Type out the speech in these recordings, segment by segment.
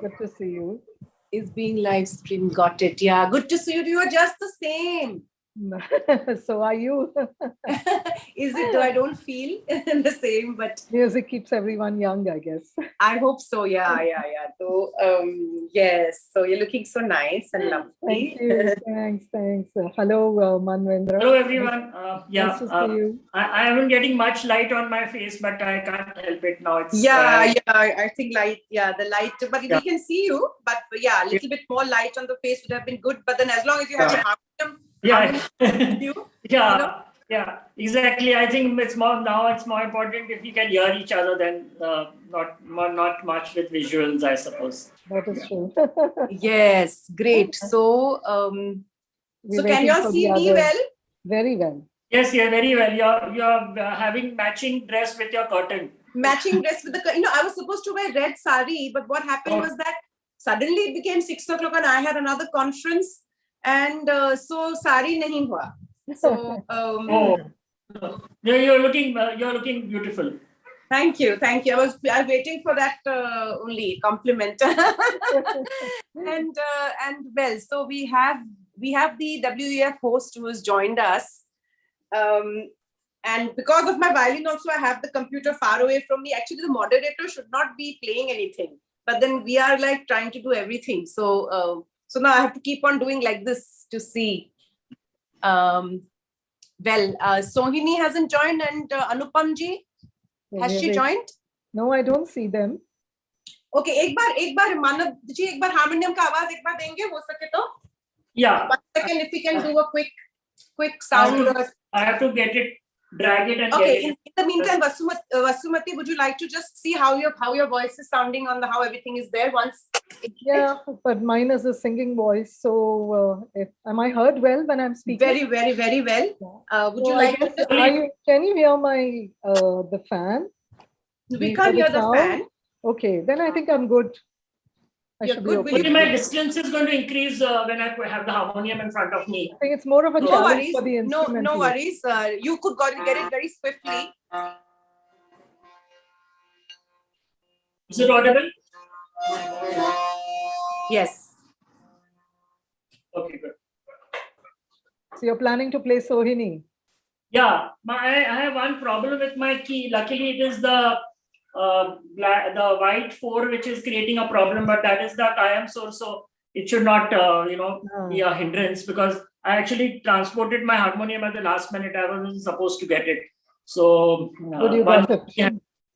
Good to see you. Is being live streamed. Got it. Yeah. Good to see you. You are just the same. So are you? Is it, though I don't feel the same, but music keeps everyone young, I guess. I hope so. Yeah. So, yes. So you're looking so nice and lovely. Thank you. Thanks. Hello, Manvendra. Hello, everyone. Nice to see you. I haven't getting much light on my face, but I can't help it now. It's I think light. Yeah, the light. But we can see you. But yeah, a little bit more light on the face would have been good. But then, as long as you have your yeah, exactly. I think it's more important if we can hear each other than not much with visuals, I suppose. That is true. Yes, great. So, so can you all see me well? Very well. Yes, very well. You're having matching dress with your curtain. Matching dress with the, I was supposed to wear red sari, but what happened was that suddenly it became 6 o'clock and I had another conference, and so sari nahi hua. So you're looking beautiful. Thank you. I was waiting for that only compliment. and well, so we have the WEF host who has joined us. And because of my violin also, I have the computer far away from me. Actually, the moderator should not be playing anything, but then we are like trying to do everything. So so now I have to keep on doing like this to see. Well, Sohini hasn't joined, and Anupam ji, has she joined? No, I don't see them. Okay, एक बार मानव जी एक बार harmonium का आवाज एक बार देंगे हो सके तो? Yeah. 1 second, if we can do a quick sound. I have to drag it and okay, get it. In the meantime, Vasumati, would you like to just see how your voice is sounding on how everything is there once? Yeah, but mine is a singing voice. So am I heard well when I'm speaking? Very, very, very well. Would you like to? Can you hear my the fan? We can't hear the fan. Okay, then I think I'm good. I should be okay. My distance is going to increase when I have the harmonium in front of me. I think it's more of a challenge for the instrument. No worries. You could get it very swiftly. Is it audible? Yes. Okay, good. So you're planning to play Sohini? Yeah, I have one problem with my key. Luckily, it is the white 4 which is creating a problem, but that is the Kayam source, so it should not be a hindrance, because I actually transported my harmonium at the last minute. I wasn't supposed to get it, so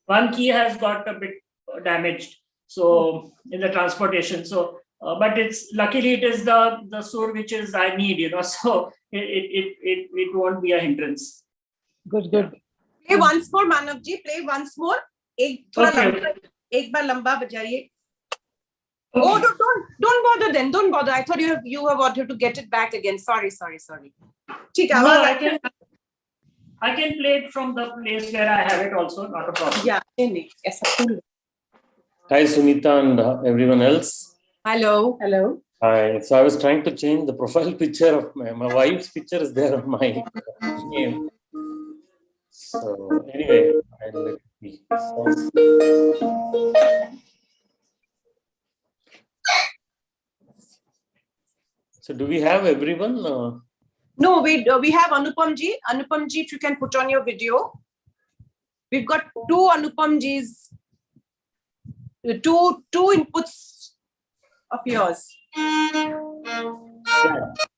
one key has got a bit damaged, so in the transportation. So but it's luckily it is the sur which is I need, so it won't be a hindrance. Good. Play once more, Manav ji. Play once more. एक बार लंबा बजाइए. Oh, don't bother then. Don't bother. I thought you have wanted to get it back again. Sorry. ठीक है. No, I can play it from the place where I have it also. Not a problem. Yeah. Yes. Hi, Sunita and everyone else. Hello. Hi. So I was trying to change the profile picture of my wife's picture is there on my name. So anyway, I'll let it be. So do we have everyone? No, we have Anupam ji. Anupam ji, if you can put on your video. We've got 2 Anupam Jis, two inputs of yours. Yeah.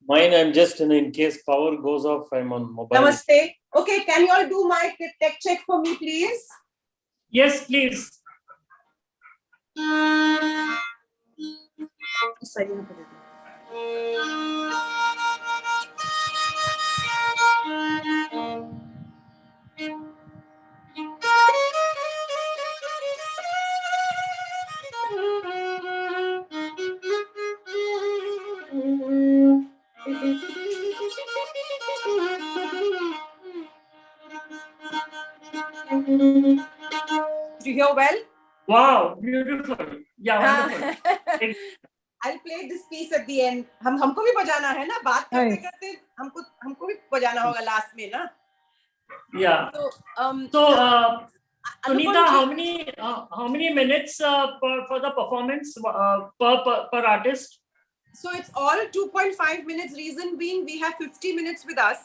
Mine, I'm just in case power goes off, I'm on mobile. Namaste. Okay, can you all do my tech check for me, please? Yes, please. Do you hear well? Wow, beautiful. Yeah, wonderful. I'll play this piece at the end. हमको भी बजाना है ना, बात करते हमको भी बजाना होगा last में ना. Yeah. So Sunita, how many minutes for the performance per artist? So it's all 2.5 minutes. Reason being, we have 50 minutes with us.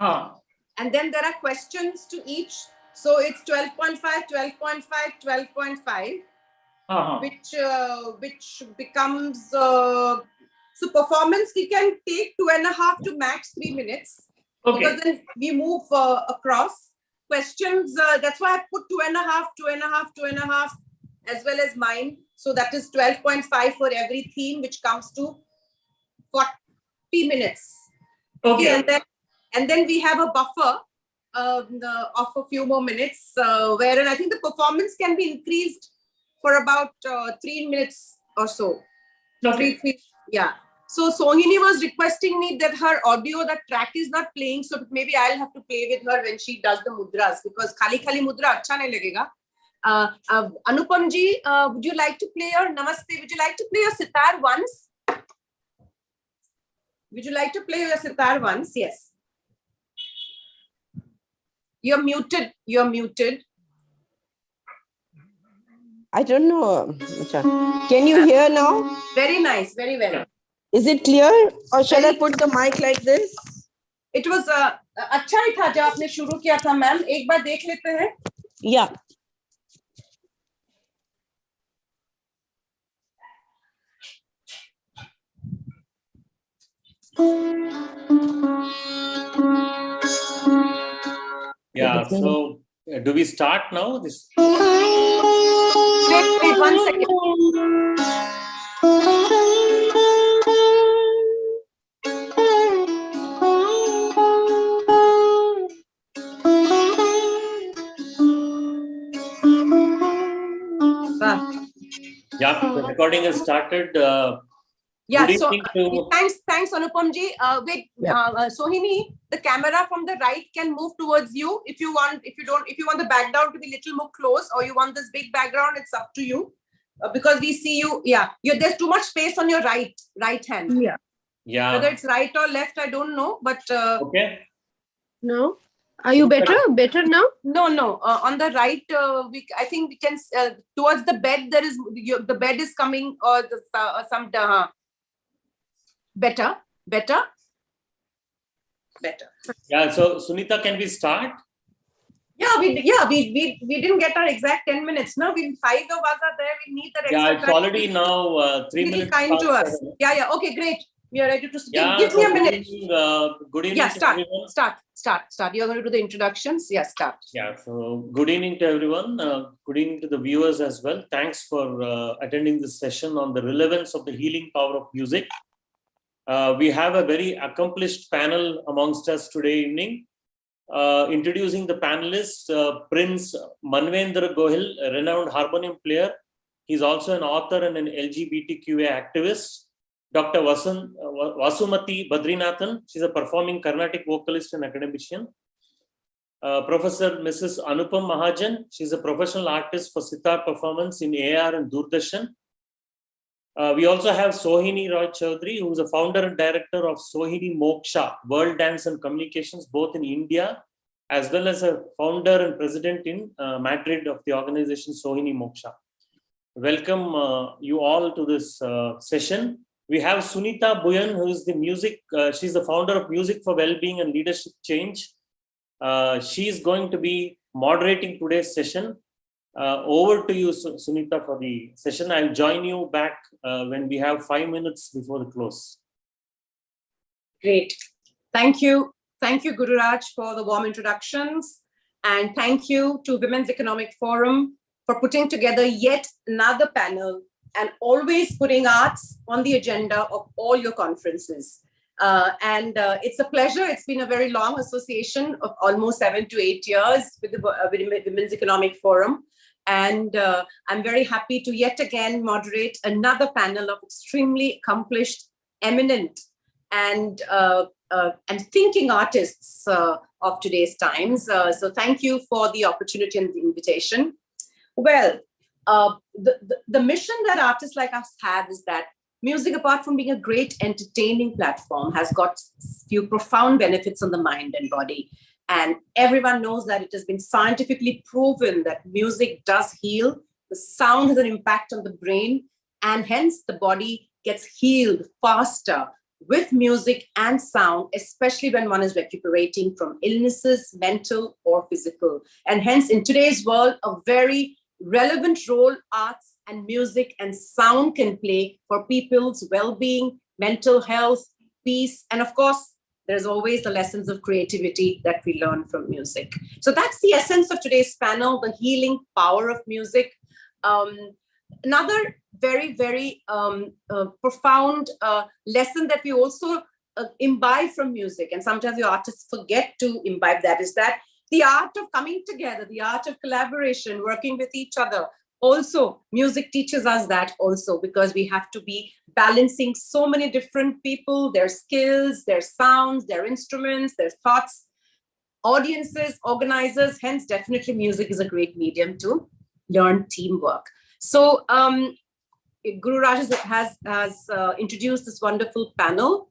And then there are questions to each. So it's 12.5, 12.5, 12.5, which becomes, so performance, we can take 2.5 to max 3 minutes. Okay. Because then we move across. Questions, that's why I put 2.5, 2.5, 2.5, as well as mine. So that is 12.5 for every theme, which comes to 40 minutes. Okay. And then we have a buffer of a few more minutes, wherein I think the performance can be increased for about 3 minutes or so. Okay. Yeah. So Sohini was requesting me that her audio, that track is not playing. So maybe I'll have to play with her when she does the mudras, because khali mudra acha nahi lagega. Anupam ji, would you like to play your Namaste? Would you like to play your sitar once? Would you like to play your sitar once? Yes. You're muted. You're muted. I don't know. Can you hear now? Very nice. Very well. Yeah. Is it clear? Or shall I put the mic like this? It was अच्छा ही था जब आपने शुरू किया था ma'am. एक बार देख लेते हैं. Yeah. Yeah, so do we start now? This. Wait 1 second. Yeah, the recording has started. Yeah, good so evening to- thanks Anupam ji. Wait, Sohini, the camera from the right can move towards you if you want. If you want the background to be a little more close, or you want this big background, it's up to you. Because we see you. Yeah, there's too much space on your right hand. Yeah. Yeah. Whether it's right or left, I don't know. But Okay. No. Are you better? Better now? no. On the right, I think we can towards the bed. There is the bed is coming, or some better. Yeah. So Sunita, can we start? Yeah, we didn't get our exact 10 minutes. No, 5 of us are there. We need that extra. Yeah, it's time. already now 3 Really minutes. kind to past us. 7. Yeah. Okay, great. We are ready to Yeah, give me a minute. Good evening Yeah, to everyone. start. You're going to do the introductions. Yeah, start. Yeah, so good evening to everyone. Good evening to the viewers as well. Thanks for attending this session on the relevance of the healing power of music. We have a very accomplished panel amongst us today evening. Introducing the panelists, Prince Manvendra Gohil, a renowned harmonium player. He's also an author and an LGBTQA activist. Dr. Vasumati Badrinathan, she's a performing Carnatic vocalist and academician. Professor Mrs. Anupam Mahajan, she's a professional artist for sitar performance in AR and Doordarshan. We also have Sohini Roy Chaudhary, who is a founder and director of Sohini Moksha, World Dance and Communications, both in India, as well as a founder and president in Madrid of the organization Sohini Moksha. Welcome you all to this session. We have Sunita Buyan, who is the she's the founder of Music for Wellbeing and Leadership Change. She's going to be moderating today's session. Over to you, Sunita, for the session. I'll join you back when we have 5 minutes before the close. Great. Thank you. Thank you, Guru Raj, for the warm introductions. And thank you to Women's Economic Forum for putting together yet another panel and always putting arts on the agenda of all your conferences. It's a pleasure. It's been a very long association of almost 7 to 8 years with the Women's Economic Forum. And I'm very happy to yet again moderate another panel of extremely accomplished, eminent, and thinking artists of today's times. So thank you for the opportunity and the invitation. Well, the mission that artists like us have is that music, apart from being a great entertaining platform, has got few profound benefits on the mind and body. And everyone knows that it has been scientifically proven that music does heal. The sound has an impact on the brain, and hence the body gets healed faster with music and sound, especially when one is recuperating from illnesses, mental or physical. And hence, in today's world, a very relevant role arts and music and sound can play for people's well-being, mental health, peace, and of course, there's always the lessons of creativity that we learn from music. So that's the essence of today's panel, the healing power of music. Another very, very profound lesson that we also imbibe from music, and sometimes the artists forget to imbibe that, is that the art of coming together, the art of collaboration, working with each other. Also, music teaches us that also, because we have to be balancing so many different people, their skills, their sounds, their instruments, their thoughts, audiences, organizers. Hence, definitely music is a great medium to learn teamwork. So Guru Raj has introduced this wonderful panel.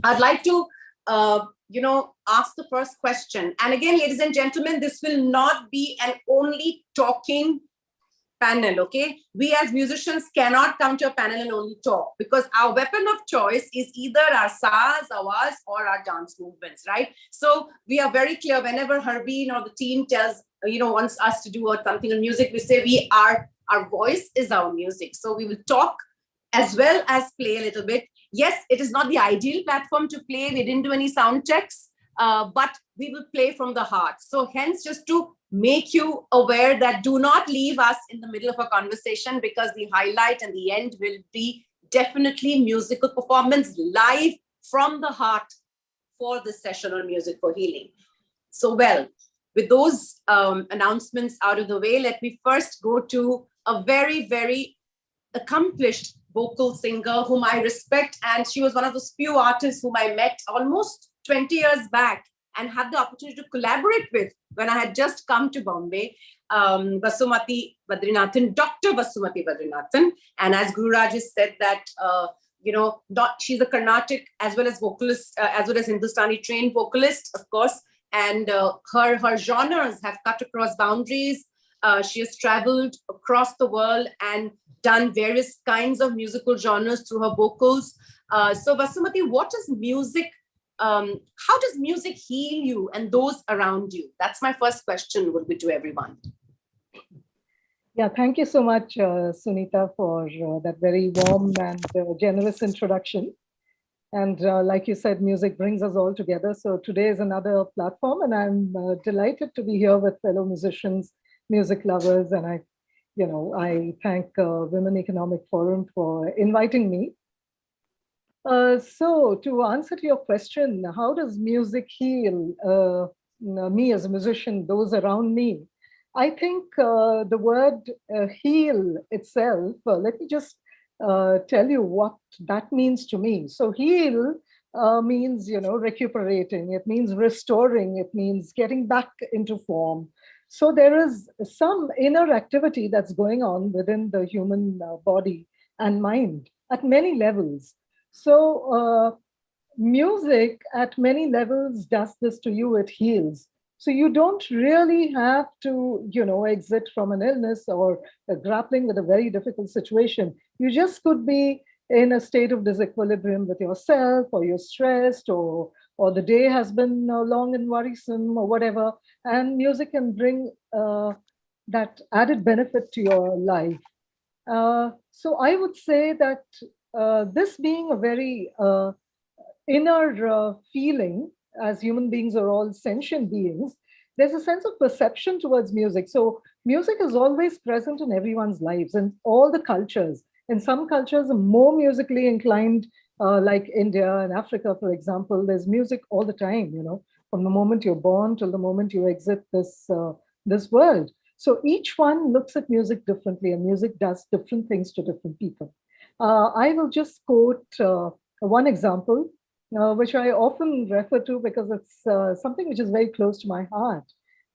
I'd like to ask the first question. And again, ladies and gentlemen, this will not be an only talking panel, okay? We as musicians cannot come to a panel and only talk, because our weapon of choice is either our saas, awaz, or our dance movements, right? So we are very clear whenever Harbeen or the team tells, wants us to do something in music, we say our voice is our music. So we will talk as well as play a little bit. Yes, it is not the ideal platform to play. We didn't do any sound checks, but we will play from the heart. So hence, just to make you aware that do not leave us in the middle of a conversation, because the highlight and the end will be definitely musical performance live from the heart for this session on Music for Healing. So well, with those announcements out of the way, let me first go to a very, very accomplished vocal singer whom I respect. And she was one of those few artists whom I met almost 20 years back and had the opportunity to collaborate with when I had just come to Bombay, Vasumati Badrinathan, Dr. Vasumati Badrinathan. And as Guru Raj has said that, she's a Carnatic as well as vocalist, as well as Hindustani trained vocalist, of course. And her genres have cut across boundaries. She has traveled across the world and done various kinds of musical genres through her vocals. So Vasumati, what is music? How does music heal you and those around you? That's my first question, would be to everyone. Yeah, thank you so much, Sunita, for that very warm and generous introduction. And like you said, music brings us all together. So today is another platform, and I'm delighted to be here with fellow musicians, music lovers, and I thank Women Economic Forum for inviting me. So to answer to your question, how does music heal me as a musician, those around me? I think the word heal itself, let me just tell you what that means to me. So heal means, recuperating, it means restoring, it means getting back into form. So there is some inner activity that's going on within the human body and mind at many levels. So music at many levels does this to you, it heals. So you don't really have to, exit from an illness or grappling with a very difficult situation. You just could be in a state of disequilibrium with yourself, or you're stressed, or the day has been long and worrisome, or whatever. And music can bring that added benefit to your life. So I would say that this being a very inner feeling, as human beings are all sentient beings, there's a sense of perception towards music. So music is always present in everyone's lives and all the cultures. In some cultures are more musically inclined, like India and Africa, for example, there's music all the time, from the moment you're born till the moment you exit this world. So each one looks at music differently, and music does different things to different people. I will just quote one example, which I often refer to because it's something which is very close to my heart.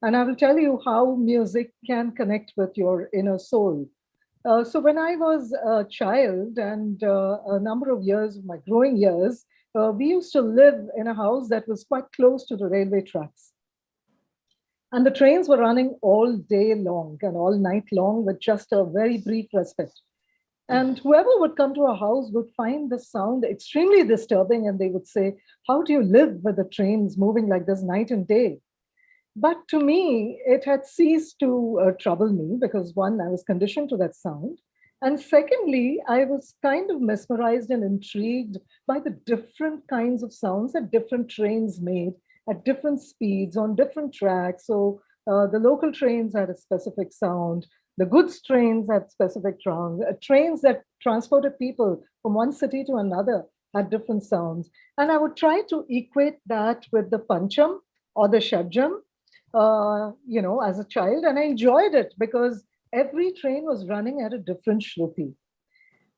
And I will tell you how music can connect with your inner soul. So when I was a child and a number of years of my growing years, we used to live in a house that was quite close to the railway tracks. And the trains were running all day long and all night long with just a very brief respite. And whoever would come to our house would find the sound extremely disturbing, and they would say, how do you live with the trains moving like this night and day? But to me, it had ceased to trouble me because one, I was conditioned to that sound. And secondly, I was kind of mesmerized and intrigued by the different kinds of sounds that different trains made at different speeds on different tracks. So the local trains had a specific sound. The goods trains had specific sounds. Trains that transported people from one city to another had different sounds. And I would try to equate that with the pancham or the shadjam, as a child, and I enjoyed it because every train was running at a different shruti.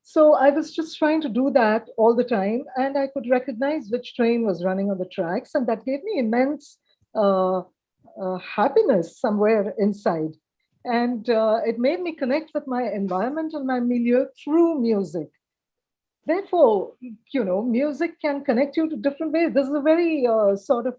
So I was just trying to do that all the time, and I could recognize which train was running on the tracks, and that gave me immense happiness somewhere inside. And it made me connect with my environment and my milieu through music. Therefore, music can connect you to different ways. This is a very sort of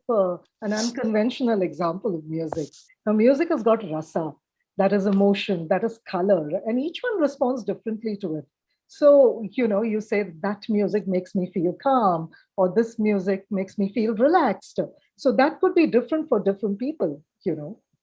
an unconventional example of music. Now, music has got rasa, that is emotion, that is color, and each one responds differently to it. So, you say that music makes me feel calm, or this music makes me feel relaxed. So that could be different for different people,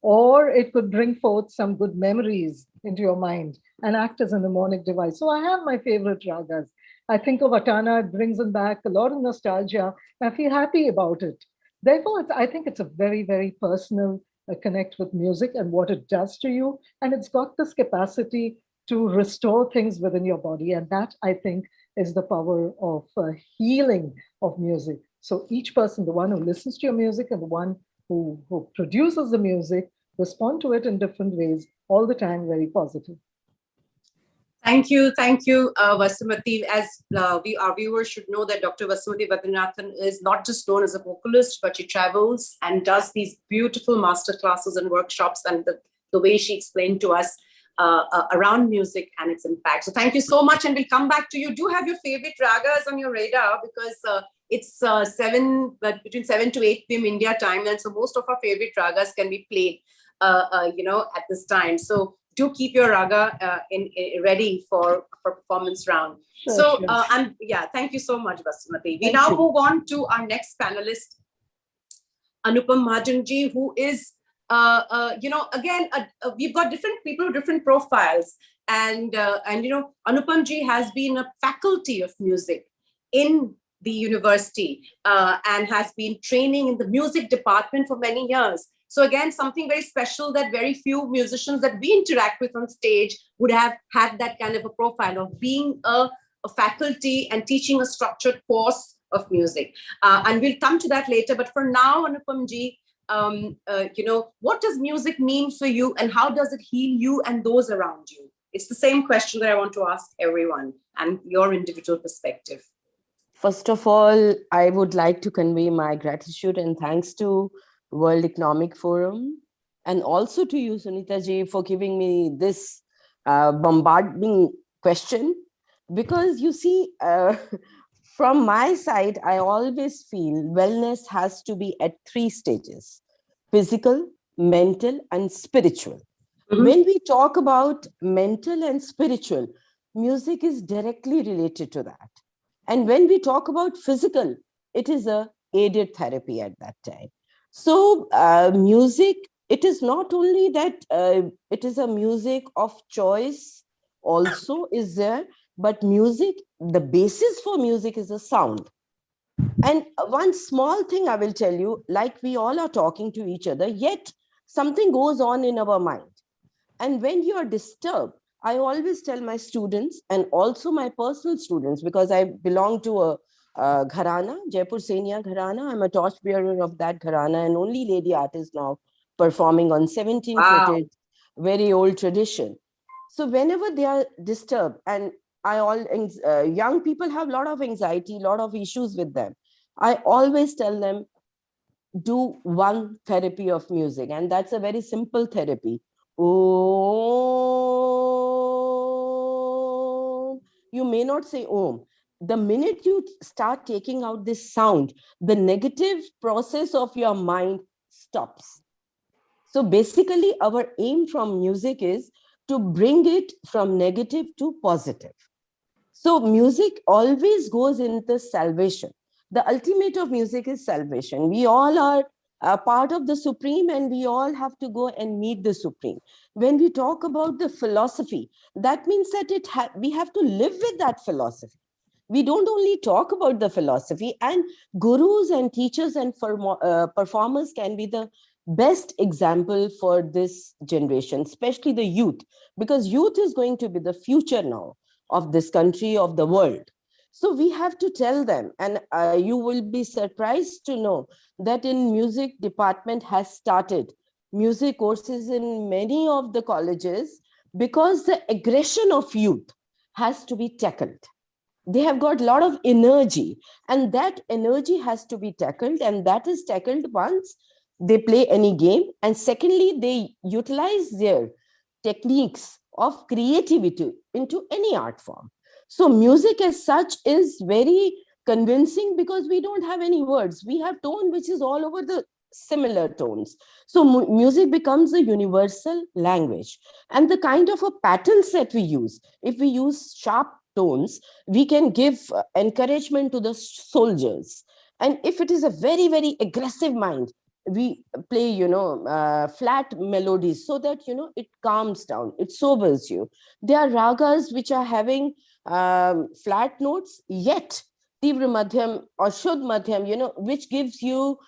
or it could bring forth some good memories into your mind and act as a mnemonic device. So I have my favorite ragas. I think of Atana, it brings them back a lot of nostalgia. I feel happy about it. Therefore, I think it's a very, very personal connect with music and what it does to you. And it's got this capacity to restore things within your body. And that, I think, is the power of healing of music. So each person, the one who listens to your music and the one who produces the music, respond to it in different ways, all the time very positive. Thank you, Vasumati. As our viewers should know that Dr. Vasumati Vadranathan is not just known as a vocalist, but she travels and does these beautiful master classes and workshops, and the way she explained to us around music and its impact. So thank you so much, and we'll come back to you. Do have your favorite ragas on your radar, because it's between 7 to 8 p.m. India time, and so most of our favorite ragas can be played, at this time. So do keep your raga ready for performance round. Sure. Thank you so much, Vasumati. We now move on to our next panelist, Anupam Mahajanji, who is, we've got different people, different profiles. And Anupamji has been a faculty of music in the university and has been training in the music department for many years. So again, something very special that very few musicians that we interact with on stage would have had that kind of a profile of being a faculty and teaching a structured course of music. And we'll come to that later. But for now, Anupamji, what does music mean for you and how does it heal you and those around you? It's the same question that I want to ask everyone and your individual perspective. First of all, I would like to convey my gratitude and thanks to World Economic Forum and also to you, Sunita ji, for giving me this bombarding question. Because you see, from my side, I always feel wellness has to be at 3 stages: physical, mental, and spiritual. Mm-hmm. When we talk about mental and spiritual, music is directly related to that. And when we talk about physical, it is a aided therapy at that time. So music, it is not only that it is a music of choice also is there, but music, the basis for music is a sound. And one small thing I will tell you, like we all are talking to each other, yet something goes on in our mind. And when you are disturbed, I always tell my students and also my personal students, because I belong to a gharana, Jaipur Senia gharana. I'm a torchbearer of that gharana and only lady artist now performing on 17-footed, very old tradition. So whenever they are disturbed, and young people have a lot of anxiety, a lot of issues with them, I always tell them, do one therapy of music. And that's a very simple therapy. Om. You may not say Om. The minute you start taking out this sound, the negative process of your mind stops. So basically, our aim from music is to bring it from negative to positive. So music always goes into salvation. The ultimate of music is salvation. We all are a part of the Supreme, and we all have to go and meet the Supreme. When we talk about the philosophy, that means that we have to live with that philosophy. We don't only talk about the philosophy, and gurus and teachers and performers can be the best example for this generation, especially the youth, because youth is going to be the future now of this country, of the world. So we have to tell them, and you will be surprised to know that in music department has started music courses in many of the colleges, because the aggression of youth has to be tackled. They have got a lot of energy, and that energy has to be tackled, and that is tackled once they play any game, and secondly, they utilize their techniques of creativity into any art form. So music as such is very convincing, because we don't have any words. We have tone which is all over the similar tones. So music becomes a universal language, and the kind of a patterns that we use, if we use sharp tones, we can give encouragement to the soldiers. And if it is a very, very aggressive mind, we play, flat melodies, so that, it calms down, it sobers you. There are ragas which are having flat notes, yet Tivra Madhyam or Shuddh Madhyam, which gives you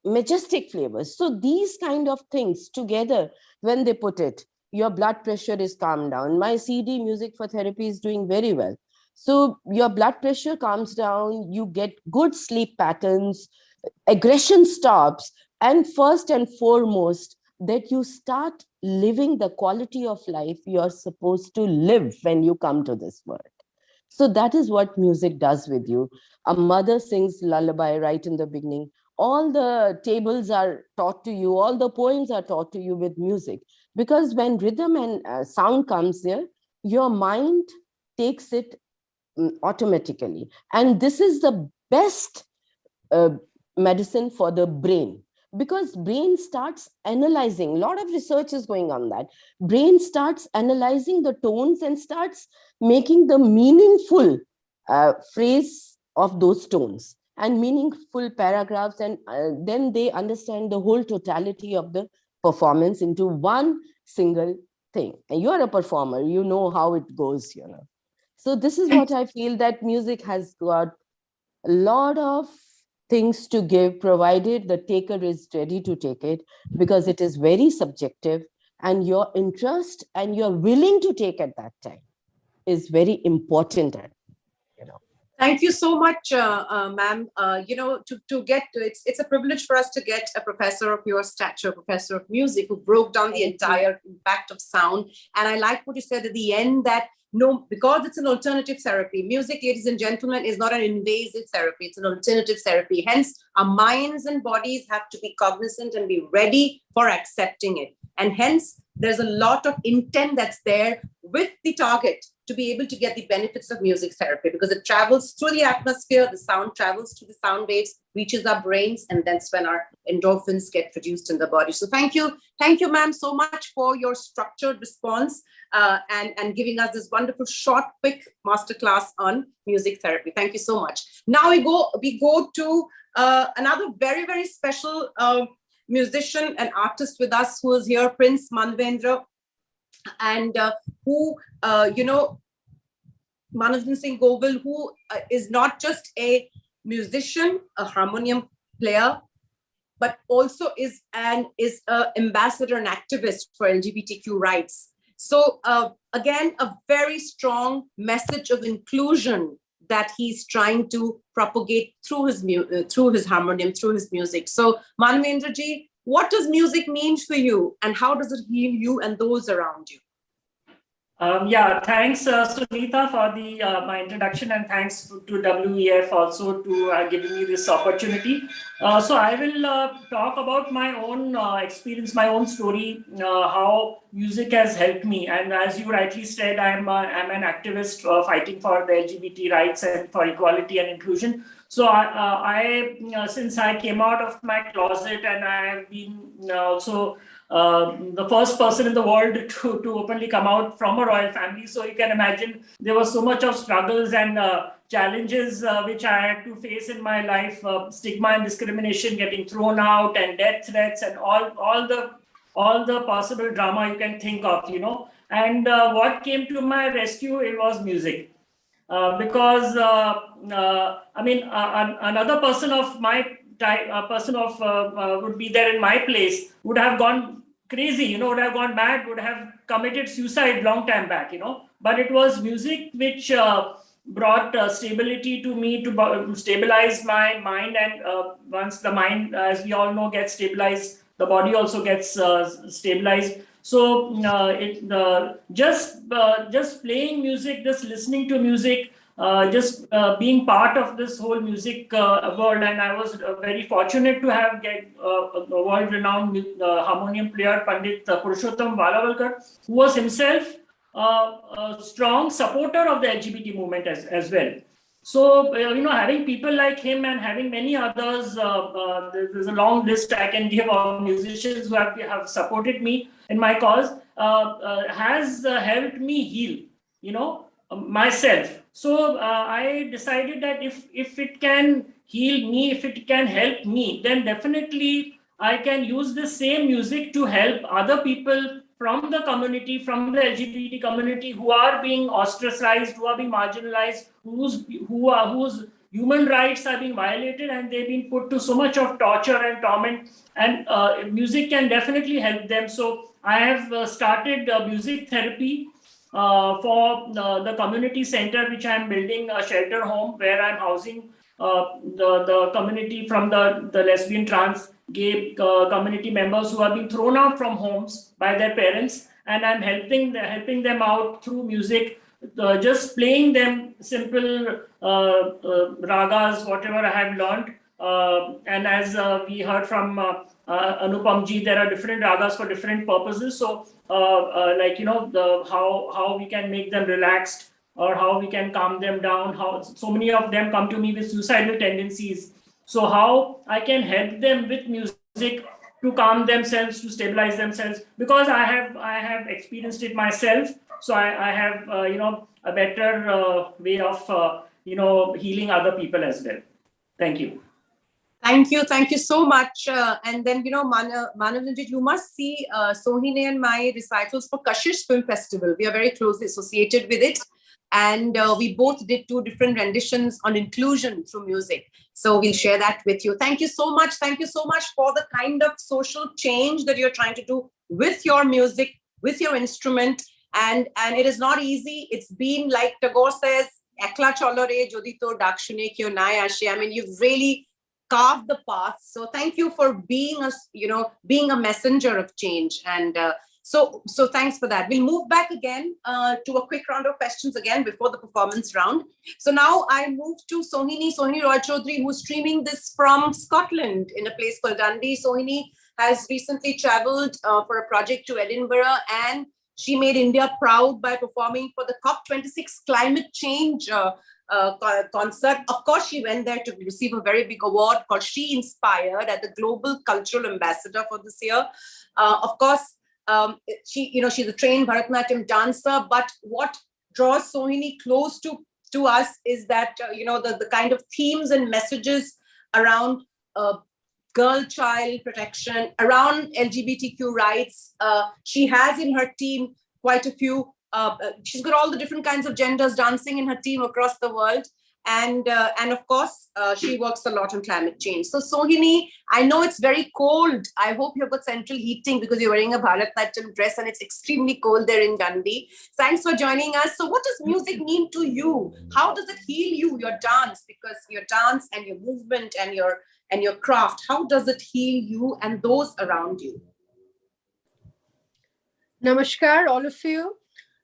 majestic flavors. So these kind of things together, when they put it, your blood pressure is calmed down. My CD, Music for Therapy, is doing very well. So your blood pressure calms down, you get good sleep patterns, aggression stops, and first and foremost, that you start living the quality of life you're supposed to live when you come to this world. So that is what music does with you. A mother sings lullaby right in the beginning. All the tables are taught to you, all the poems are taught to you with music. Because when rhythm and sound comes there, your mind takes it automatically. And this is the best medicine for the brain, because brain starts analyzing. A lot of research is going on that. Brain starts analyzing the tones and starts making the meaningful phrase of those tones and meaningful paragraphs, and then they understand the whole totality of the performance into one single thing. And you're a performer, you know how it goes, So this is what I feel, that music has got a lot of things to give, provided the taker is ready to take it, because it is very subjective, and your interest and you're willing to take at that time is very important. Thank you so much, ma'am. To get to it's a privilege for us to get a professor of your stature, professor of music, who broke down the entire impact of sound. And I like what you said at the end, that no, because it's an alternative therapy. Music, ladies and gentlemen, is not an invasive therapy. It's an alternative therapy. Hence, our minds and bodies have to be cognizant and be ready for accepting it. And hence, there's a lot of intent that's there with the target to be able to get the benefits of music therapy, because it travels through the atmosphere, the sound travels through the sound waves, reaches our brains, and that's when our endorphins get produced in the body. So thank you, ma'am, so much for your structured response and giving us this wonderful short, quick masterclass on music therapy. Thank you so much. Now we go to another very, very special musician and artist with us, who is here, Prince Manvendra, and who, Manavendra Singh Govil, who is not just a musician, a harmonium player, but also is an ambassador and activist for LGBTQ rights. So again, a very strong message of inclusion that he's trying to propagate through his harmonium, through his music. So Manavendra ji, what does music mean for you, and how does it heal you and those around you? Yeah, thanks, Sunita, for the my introduction, and thanks to WEF also to giving me this opportunity. So I will talk about my own experience, my own story, how music has helped me. And as you rightly said, I'm an activist fighting for the LGBT rights and for equality and inclusion. So since I came out of my closet, and I have been also the first person in the world to openly come out from a royal family. So you can imagine there was so much of struggles and challenges which I had to face in my life, stigma and discrimination, getting thrown out, and death threats, and all the possible drama you can think of, And what came to my rescue, it was music. Because I mean, another person of my type, a person of would be there in my place, would have gone crazy, would have gone mad, would have committed suicide long time back, But it was music which brought stability to me, to stabilize my mind, and once the mind, as we all know, gets stabilized, the body also gets stabilized. So just playing music, just listening to music, just being part of this whole music world, and I was very fortunate to have get a world-renowned harmonium player, Pandit Purushottam Valavalkar, who was himself a strong supporter of the LGBT movement as well. So, having people like him and having many others, there's a long list I can give of musicians who have supported me in my cause, has helped me heal, myself. So I decided that if it can heal me, if it can help me, then definitely I can use the same music to help other people from the community, from the LGBT community, who are being ostracized, who are being marginalized, whose human rights are being violated, and they've been put to so much of torture and torment. And music can definitely help them. So I have started music therapy for the community center, which I'm building, a shelter home where I'm housing the community from the lesbian, trans, gay community members who have been thrown out from homes by their parents, and I'm helping them out through music, just playing them simple ragas, whatever I have learned. And as we heard from Anupam ji, there are different ragas for different purposes. So, how we can make them relaxed, or how we can calm them down. How so many of them come to me with suicidal tendencies. So how I can help them with music to calm themselves, to stabilize themselves, because I have experienced it myself. So I have a better way of healing other people as well. Thank you. Thank you so much. And then, Manav Ranjit, you must see Sohini and my recitals for Kashish Film Festival. We are very closely associated with it. And we both did 2 different renditions on inclusion through music. So we'll share that with you. Thank you so much. Thank you so much for the kind of social change that you're trying to do with your music, with your instrument. And it is not easy. It's been, like Tagore says, ekla cholo re jodi to dak shune kyo nai ashe. I mean, you've really carved the path. So thank you for being a messenger of change. And so thanks for that. We'll move back again to a quick round of questions again before the performance round. So now I move to Sohini Roy Chaudhary, who's streaming this from Scotland in a place called Dundee. Sohini has recently traveled for a project to Edinburgh, and she made India proud by performing for the COP26 climate change concert. Of course, she went there to receive a very big award called She Inspired as the Global Cultural Ambassador for this year. Of course, she's a trained Bharatanatyam dancer, but what draws Sohini close to us is that, the kind of themes and messages around girl child protection, around LGBTQ rights. She has in her team quite a few, she's got all the different kinds of genders dancing in her team across the world. And of course, she works a lot on climate change. So Sohini, I know it's very cold. I hope you've got central heating because you're wearing a Bharatanatyam dress and it's extremely cold there in Dundee. Thanks for joining us. So what does music mean to you? How does it heal you, your dance? Because your dance and your movement and your craft, how does it heal you and those around you? Namaskar, all of you.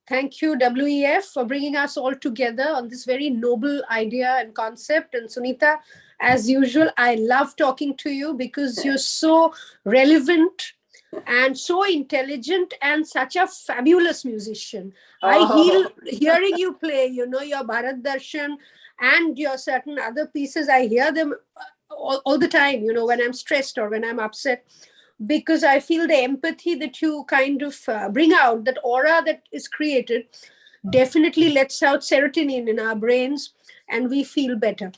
Thank you, WEF, for bringing us all together on this very noble idea and concept. And Sunita, as usual, I love talking to you because you're so relevant and so intelligent and such a fabulous musician. I hearing you play, you know, your Bharat Darshan and your certain other pieces. I hear them all the time, you know, when I'm stressed or when I'm upset, because I feel the empathy that you kind of bring out, that aura that is created, definitely lets out serotonin in our brains and we feel better.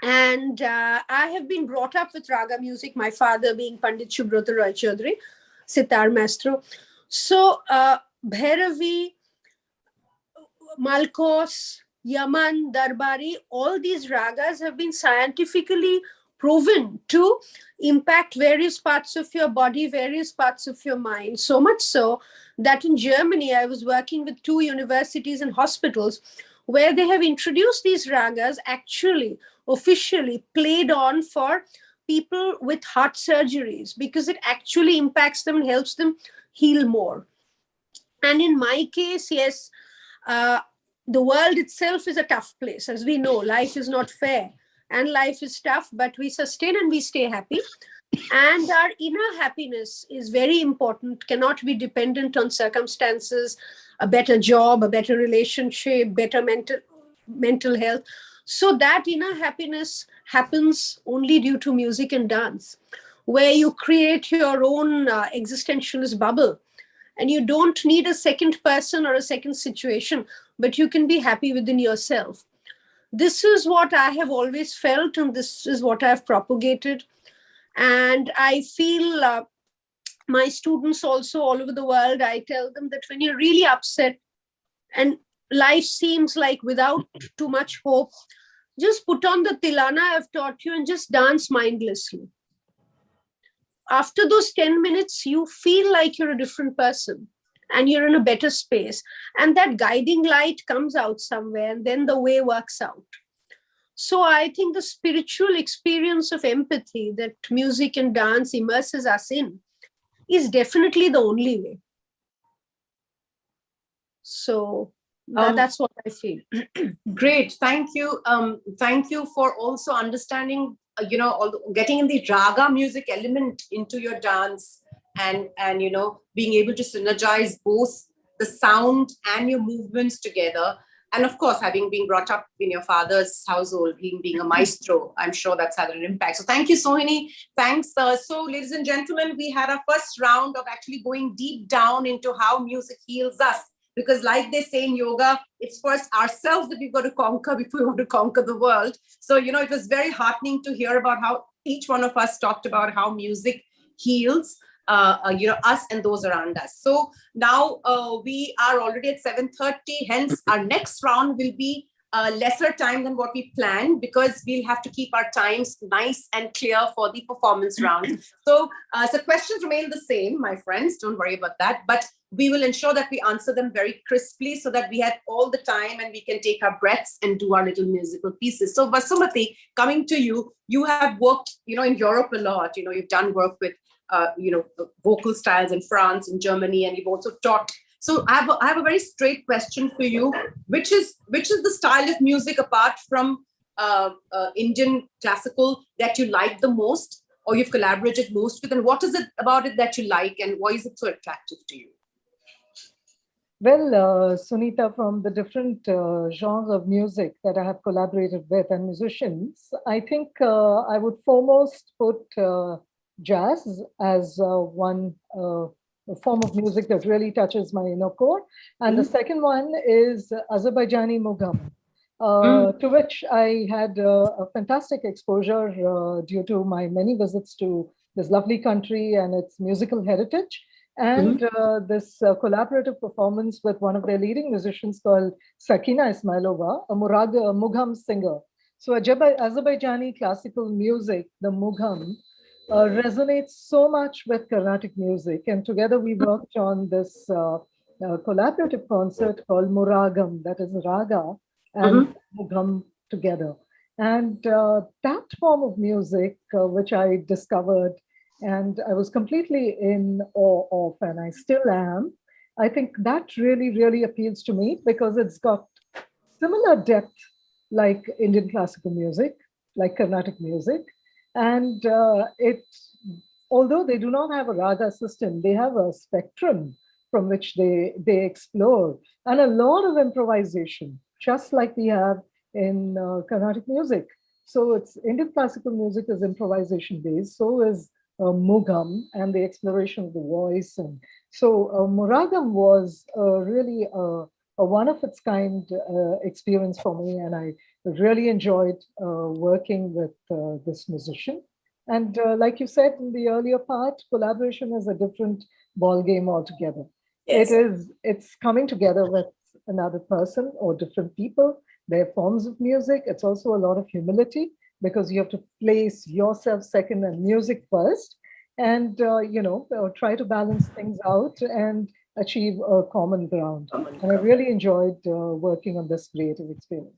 And I have been brought up with raga music, my father being Pandit Subrata Roy Chaudhary, sitar maestro. So Bhairavi, Malkos, Yaman, Darbari, all these ragas have been scientifically proven to impact various parts of your body, various parts of your mind. So much so that in Germany, I was working with 2 universities and hospitals where they have introduced these ragas actually officially played on for people with heart surgeries because it actually impacts them and helps them heal more. And in my case, yes, the world itself is a tough place. As we know, life is not fair and life is tough, but we sustain and we stay happy. And our inner happiness is very important, cannot be dependent on circumstances, a better job, a better relationship, better mental health. So that inner happiness happens only due to music and dance, where you create your own existentialist bubble. And you don't need a second person or a second situation, but you can be happy within yourself. This is what I have always felt, and this is what I've propagated. And I feel my students also all over the world, I tell them that when you're really upset and life seems like without too much hope, just put on the tilana I've taught you and just dance mindlessly. After those 10 minutes, you feel like you're a different person and you're in a better space. And that guiding light comes out somewhere, and then the way works out. So I think the spiritual experience of empathy that music and dance immerses us in is definitely the only way. So that's what I feel. Great. Thank you. Thank you for also understanding, getting in the raga music element into your dance and being able to synergize both the sound and your movements together. And of course, having been brought up in your father's household, being a maestro, I'm sure that's had an impact. So thank you, Sohini. Thanks. So ladies and gentlemen, we had our first round of actually going deep down into how music heals us. Because like they say in yoga, it's first ourselves that we've got to conquer before we want to conquer the world. So, it was very heartening to hear about how each one of us talked about how music heals, us and those around us. So now we are already at 7:30. Hence, our next round will be lesser time than what we planned because we'll have to keep our times nice and clear for the performance round. So questions remain the same, my friends. Don't worry about that. But we will ensure that we answer them very crisply so that we have all the time and we can take our breaths and do our little musical pieces. So Basumati, coming to you, you have worked, in Europe a lot. You've done work with, vocal styles in France and Germany, and you've also taught. So I have a very straight question for you. Which is the style of music apart from Indian classical that you like the most, or you've collaborated most with, and what is it about it that you like, and why is it so attractive to you? Well, Sunita, from the different genres of music that I have collaborated with and musicians, I think I would foremost put jazz as one form of music that really touches my inner core. And the second one is Azerbaijani Mugham, to which I had a fantastic exposure due to my many visits to this lovely country and its musical heritage. And this collaborative performance with one of their leading musicians called Sakina Ismailova, a Mugham singer. So Azerbaijani classical music, the Mugham, resonates so much with Carnatic music. And together we worked on this collaborative concert called Muragam, that is Raga and Mugham together. And that form of music, which I discovered and I was completely in awe of, and I still am, I think that really, really appeals to me because it's got similar depth like Indian classical music, like Carnatic music. And although they do not have a raga system, they have a spectrum from which they explore, and a lot of improvisation, just like we have in Carnatic music. So it's Indian classical music is improvisation based, so is Mugam and the exploration of the voice. And so Muragam was really a one of its kind experience for me, and I really enjoyed working with this musician. And like you said in the earlier part, collaboration is a different ball game altogether. Yes. It's coming together with another person or different people, their forms of music. It's also a lot of humility because you have to place yourself second and music first, and try to balance things out and achieve a common ground. And I really enjoyed working on this creative experience.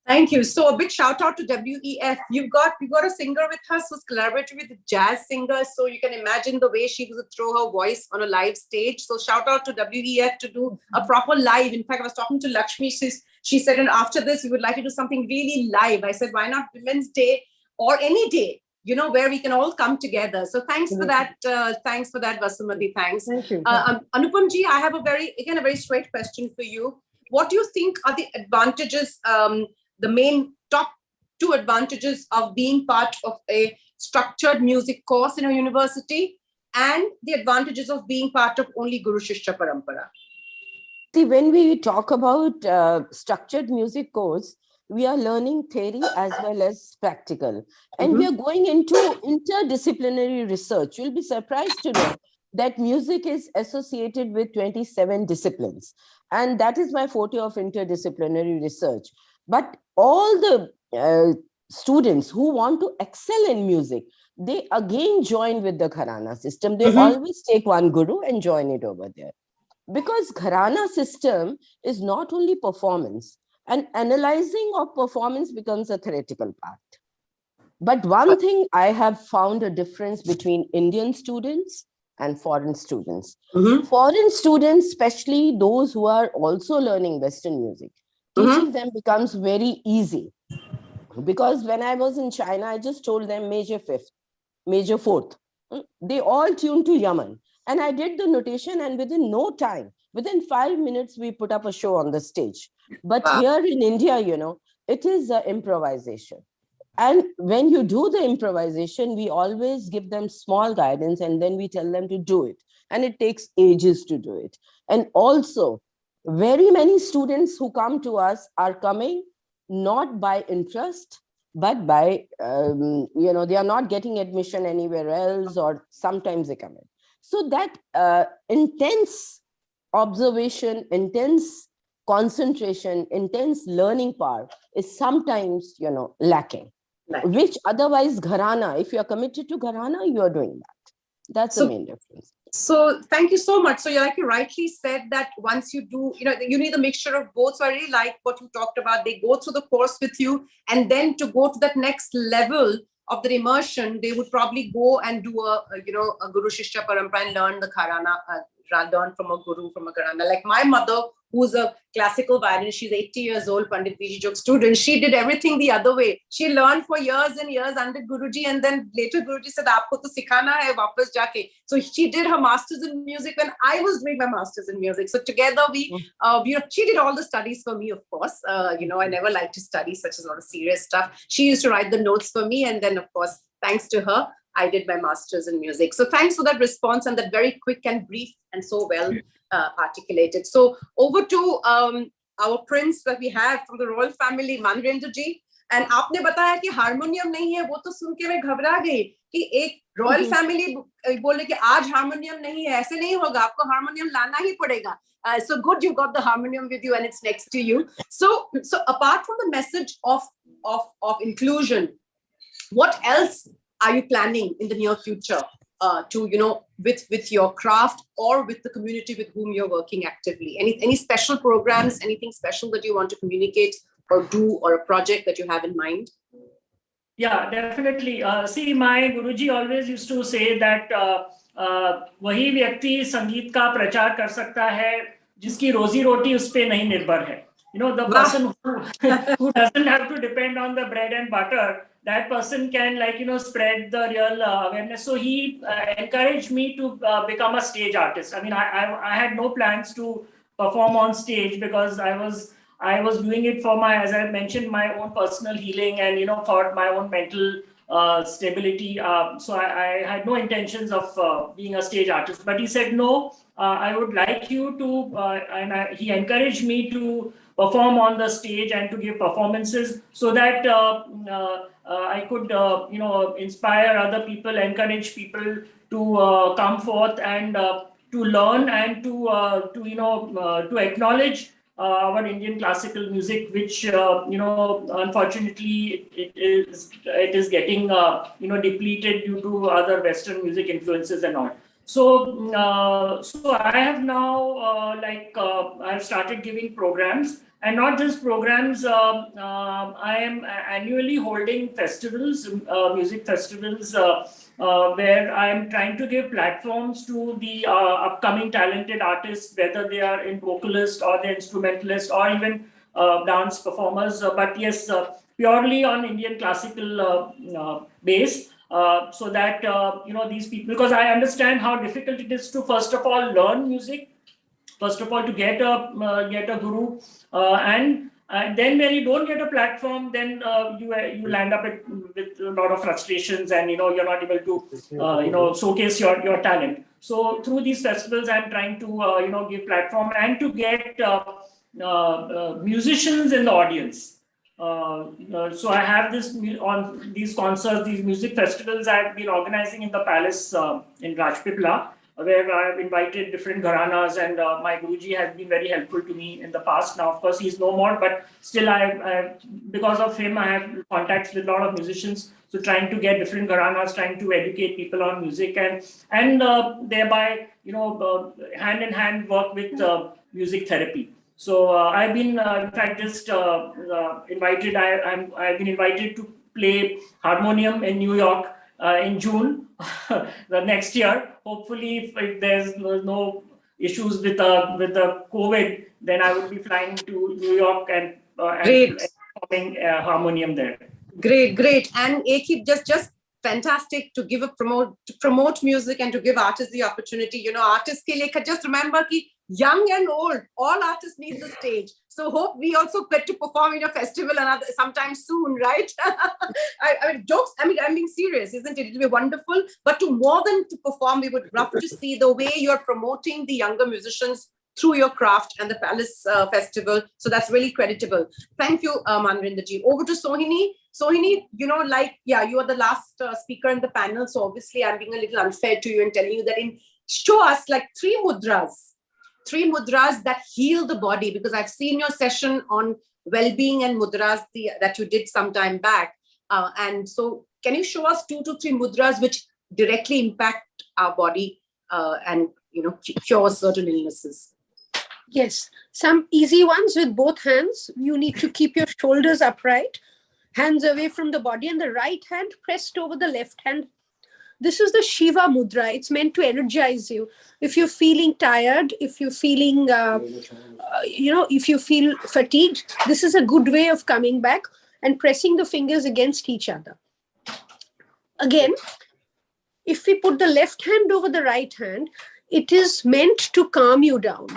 Thank you. So a big shout out to WEF. We've got a singer with us who's collaborated with a jazz singer. So you can imagine the way she would throw her voice on a live stage. So shout out to WEF to do a proper live. In fact, I was talking to Lakshmi. She said, and after this, we would like to do something really live. I said, why not Women's Day or any day, where we can all come together. So thanks for that. Thanks for that, Vasumati. Thanks. Thank you. Anupam ji, I have a very straight question for you. What do you think are the advantages, the main top 2 advantages of being part of a structured music course in a university, and the advantages of being part of only Guru Shishya Parampara? See, when we talk about structured music course, we are learning theory as well as practical. And we are going into interdisciplinary research. You'll be surprised to know that music is associated with 27 disciplines. And that is my forte of interdisciplinary research. But all the students who want to excel in music, they again join with the Gharana system. They always take one guru and join it over there. Because Gharana system is not only performance, and analyzing of performance becomes a theoretical part. But one thing I have found a difference between Indian students and foreign students. Foreign students, especially those who are also learning Western music, teaching them becomes very easy. Because when I was in China, I just told them major 5th, major 4th. They all tuned to Yaman. And I did the notation, and within no time, within 5 minutes, we put up a show on the stage. But here in India, it is improvisation. And when you do the improvisation, we always give them small guidance, and then we tell them to do it. And it takes ages to do it. And also, very many students who come to us are coming not by interest, but by, they are not getting admission anywhere else, or sometimes they come in. So that intense observation, intense concentration, intense learning power is sometimes, lacking, which otherwise Gharana, if you are committed to Gharana, you are doing that. That's the main difference. So thank you so much. So like you rightly said that once you do, you need a mixture of both. So I really like what you talked about. They go through the course with you, and then to go to that next level of the immersion, they would probably go and do a Guru Shishya Parampara and learn the Gharana, learn from a guru, from a Gharana. Like my mother, who's a classical violinist, she's 80 years old, Pandit V.G. Jog student. She did everything the other way. She learned for years and years under Guruji, and then later Guruji said, "Aapko to sikhana hai, wapas jaake." So she did her masters in music when I was doing my masters in music. So together she did all the studies for me, of course. I never liked to study such a lot of serious stuff. She used to write the notes for me, and then of course, thanks to her, I did my masters in music. So thanks for that response and that very quick and brief and so well articulated. So over to our prince that we have from the royal family, Manvirendra ji. And आपने बताया कि harmonium नहीं है, वो तो सुन के मैं घबरा गई कि एक रॉयल फैमिली बोले कि आज हारमोनियम नहीं है, ऐसे नहीं होगा, आपको हारमोनियम लाना ही पड़ेगा. So good, you got the harmonium with you and it's next to you. So apart from the message of inclusion, what else are you planning in the near future to with your craft or with the community with whom you're working actively? Any special programs, anything special that you want to communicate or do, or a project that you have in mind? Yeah, definitely. See, my Guruji always used to say that वही व्यक्ति संगीत का प्रचार कर सकता है जिसकी रोजी रोटी उस पे नहीं निर्भर है. The person who doesn't have to depend on the bread and butter, that person can spread the real awareness. So he encouraged me to become a stage artist. I mean, I had no plans to perform on stage because I was doing it for my, as I mentioned, my own personal healing and for my own mental stability. So I had no intentions of being a stage artist. But he said, no, I would like you to, and he encouraged me to perform on the stage and to give performances so that I could, inspire other people, encourage people to come forth and to learn and to acknowledge our Indian classical music, which unfortunately it is getting depleted due to other Western music influences and all. So I have now I have started giving programs, and not just programs. I am annually holding festivals, music festivals, where I am trying to give platforms to the upcoming talented artists, whether they are in vocalist or the instrumentalist or even dance performers. But yes, purely on Indian classical base. So that these people, because I understand how difficult it is to first of all learn music, first of all to get a guru, and then when you don't get a platform, then you land up with a lot of frustrations, and you're not able to showcase your talent. So through these festivals, I'm trying to give platform and to get musicians in the audience. So I have this on these concerts, these music festivals I've been organizing in the palace in Rajpipla, where I've invited different gharanas, and my Guruji has been very helpful to me in the past. Now, of course, he's no more, but still, because of him, I have contacts with a lot of musicians. So trying to get different gharanas, trying to educate people on music, and thereby, hand in hand work with music therapy. So I've been, in fact, just invited. I've been invited to play harmonium in New York in June the next year. Hopefully, if there's no issues with the COVID, then I would be flying to New York and performing harmonium there. Great. And Ekip, just fantastic to promote music and to give artists the opportunity. Artists ke liye, just remember ki young and old, all artists need the stage. So hope we also get to perform in a festival sometime soon, right? I mean, jokes. I mean, I'm being serious, isn't it? It'll be wonderful. But more than to perform, we would love to see the way you're promoting the younger musicians through your craft and the Palace Festival. So that's really creditable. Thank you, Manvinder-ji. Over to Sohini. Sohini, you are the last speaker in the panel. So obviously I'm being a little unfair to you and telling you that show us like three mudras that heal the body, because I've seen your session on well-being and mudras that you did some time back. And so can you show us 2 to 3 mudras which directly impact our body and cure certain illnesses? Yes, some easy ones with both hands. You need to keep your shoulders upright, hands away from the body, and the right hand pressed over the left hand. This is the Shiva Mudra. It's meant to energize you. If you're feeling tired, if you're feeling, if you feel fatigued, this is a good way of coming back and pressing the fingers against each other. Again, if we put the left hand over the right hand, it is meant to calm you down.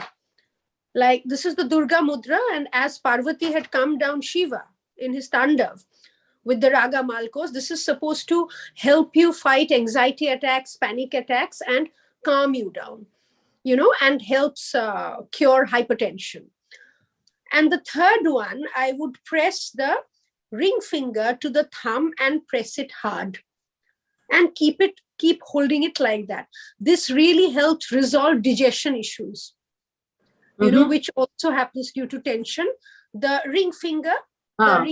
Like this is the Durga Mudra, and as Parvati had calmed down Shiva in his Tandav with the Raga Malkos, this is supposed to help you fight anxiety attacks, panic attacks, and calm you down, and helps cure hypertension. And the third one, I would press the ring finger to the thumb and press it hard and keep holding it like that. This really helps resolve digestion issues, which also happens due to tension. The ring finger and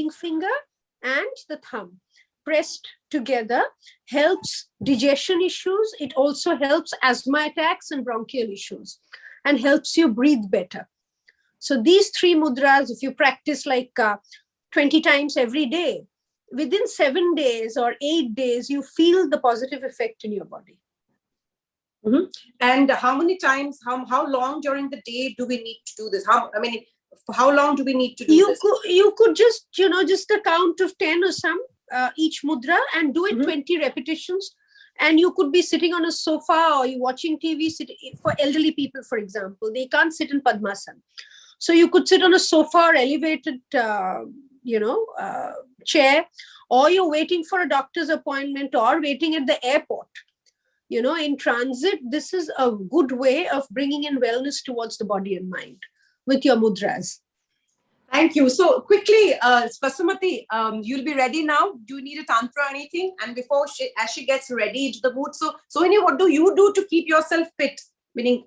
the thumb pressed together helps digestion issues. It also helps asthma attacks and bronchial issues and helps you breathe better. So these 3 mudras, if you practice like 20 times every day, within 7 days or 8 days, you feel the positive effect in your body. And how many times, how long during the day do we need to do this? How long do we need to do this? You could just, just a count of 10 or some each mudra and do it 20 repetitions. And you could be sitting on a sofa or you're watching TV. For elderly people, for example, they can't sit in Padmasana. So you could sit on a sofa or elevated, chair, or you're waiting for a doctor's appointment or waiting at the airport. In transit, this is a good way of bringing in wellness towards the body and mind with your mudras. Thank you. So quickly, Vasumati, you'll be ready now. Do you need a tantra or anything? And before as she gets ready into the mood, so Sohini, what do you do to keep yourself fit? Meaning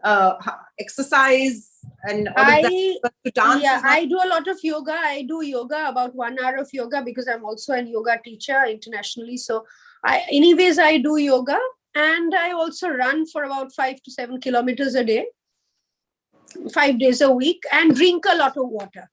exercise and all of that. To dance? Yeah, I do a lot of yoga. I do yoga, about 1 hour of yoga, because I'm also a yoga teacher internationally. So anyways, I do yoga. And I also run for about 5 to 7 kilometers a day, 5 days a week, and drink a lot of water.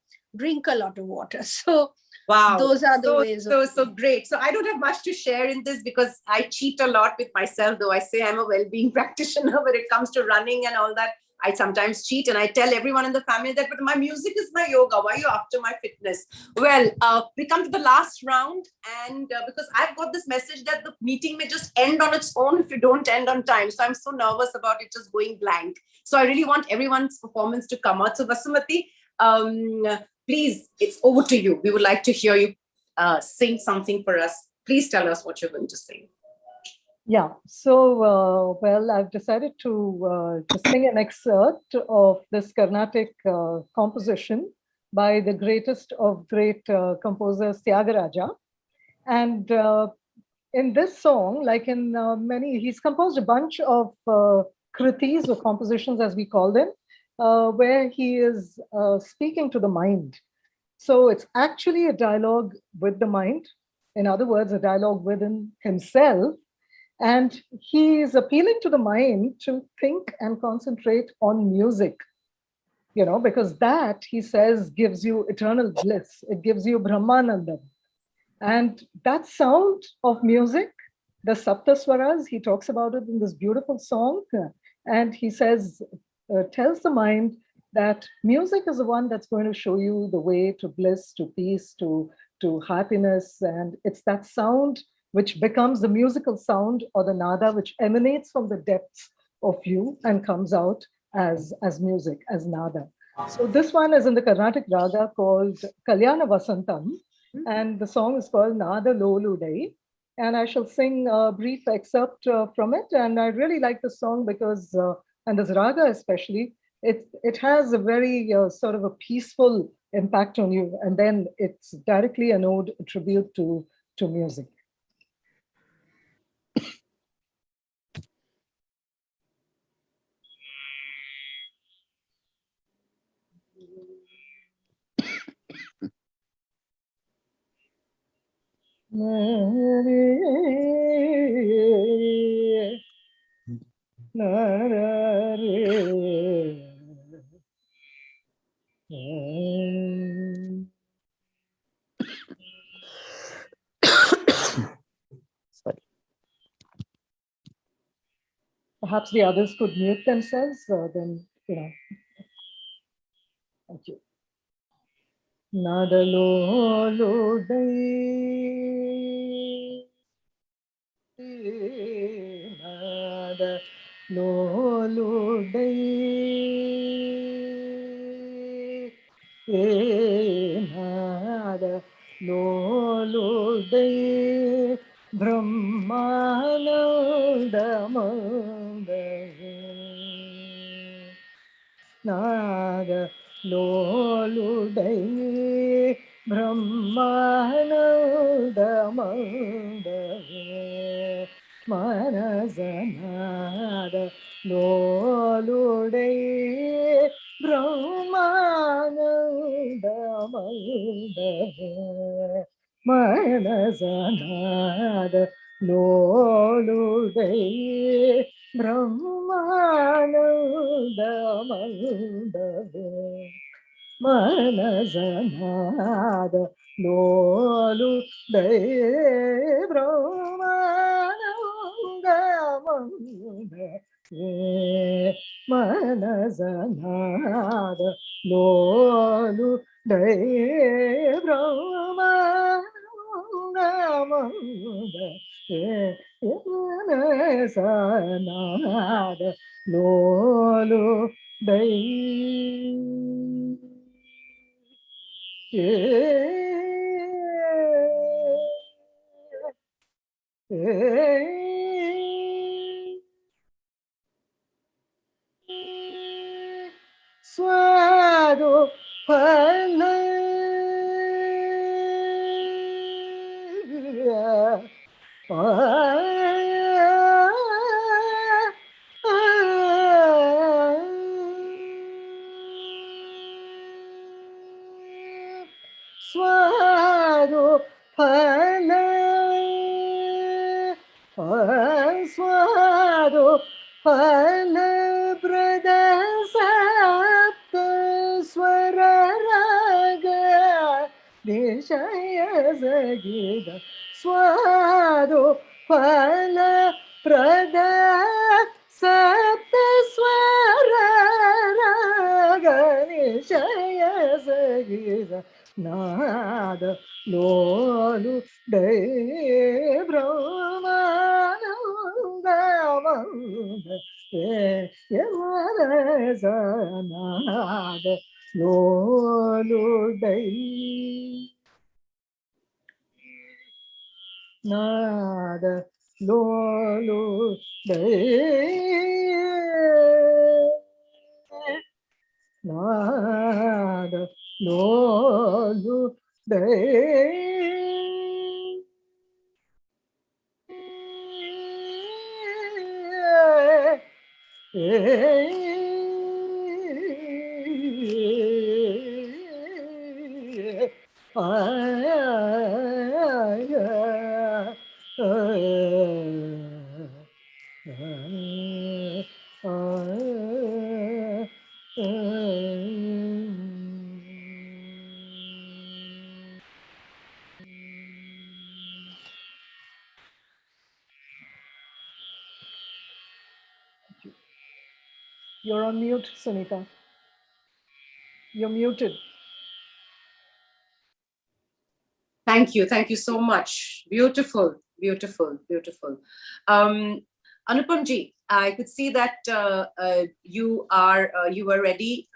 So wow, those are the ways. So great. So I don't have much to share in this because I cheat a lot with myself, though I say I'm a well-being practitioner when it comes to running and all that. I sometimes cheat, and I tell everyone in the family that, but my music is my yoga. Why are you after my fitness? Well, we come to the last round, and because I've got this message that the meeting may just end on its own if you don't end on time. So I'm so nervous about it just going blank. So I really want everyone's performance to come out. So Vasumati, please, it's over to you. We would like to hear you sing something for us. Please tell us what you're going to sing. Yeah, so, well, I've decided to sing an excerpt of this Carnatic composition by the greatest of great composers, Tyagaraja. And in this song, like in many, he's composed a bunch of kritis or compositions, as we call them, where he is speaking to the mind. So it's actually a dialogue with the mind. In other words, a dialogue within himself. And he is appealing to the mind to think and concentrate on music, because that, he says, gives you eternal bliss. It gives you Brahmanandam. And that sound of music, the Saptaswaras, he talks about it in this beautiful song. And he says, tells the mind that music is the one that's going to show you the way to bliss, to peace, to happiness. And it's that sound which becomes the musical sound, or the nada, which emanates from the depths of you and comes out as music, as nada. So this one is in the Carnatic raga called Kalyana Vasantam, and the song is called Nada Loludai. And I shall sing a brief excerpt from it. And I really like the song because, and this raga especially, it has a very sort of a peaceful impact on you. And then it's directly an ode, a tribute to music. Sorry. Perhaps the others could mute themselves, then, Thank you. Nada Loludai, Nada Loludai, Nada Loludai, Brahmanandamandai. Nada Loludai, Brahmanandamandai. Manasanada Loludai, Brahmanandamandai. Manasanada Loludai, Brahmanandamandai. Manasanada Loludai, Brahmanandamandai. Manasanaad lolu day brahmanamanda Manasanaad lolu day Swado pala Swado pala Swado pala brada sapta swara raga Nishaya Zagida Swado Pala Prada Sapta Swara Raga Nishaya Zagida Nada Lolu De Brahmananda Yamana Zanada Lolu Dai Nada Lolu Dai Nada Lolu Dai You're on mute, Sunita. You're muted. Thank you. Thank you so much. Beautiful, beautiful, beautiful. Anupam ji, I could see that you were ready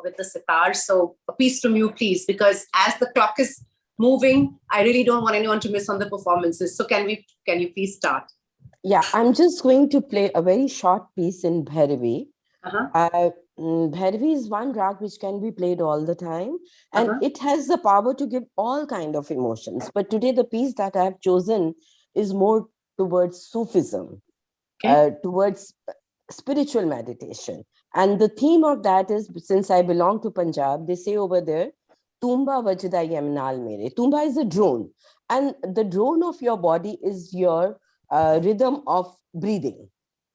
with the sitar. So a piece from you, please, because as the clock is moving, I really don't want anyone to miss on the performances. So can you please start? Yeah, I'm just going to play a very short piece in Bhairavi. Bhairavi is one rag which can be played all the time, and it has the power to give all kind of emotions. But today the piece that I have chosen is more towards Sufism, towards spiritual meditation. And the theme of that is, since I belong to Punjab, they say over there, Tumba vajda yamnal mere. Tumba is a drone, and the drone of your body is your rhythm of breathing.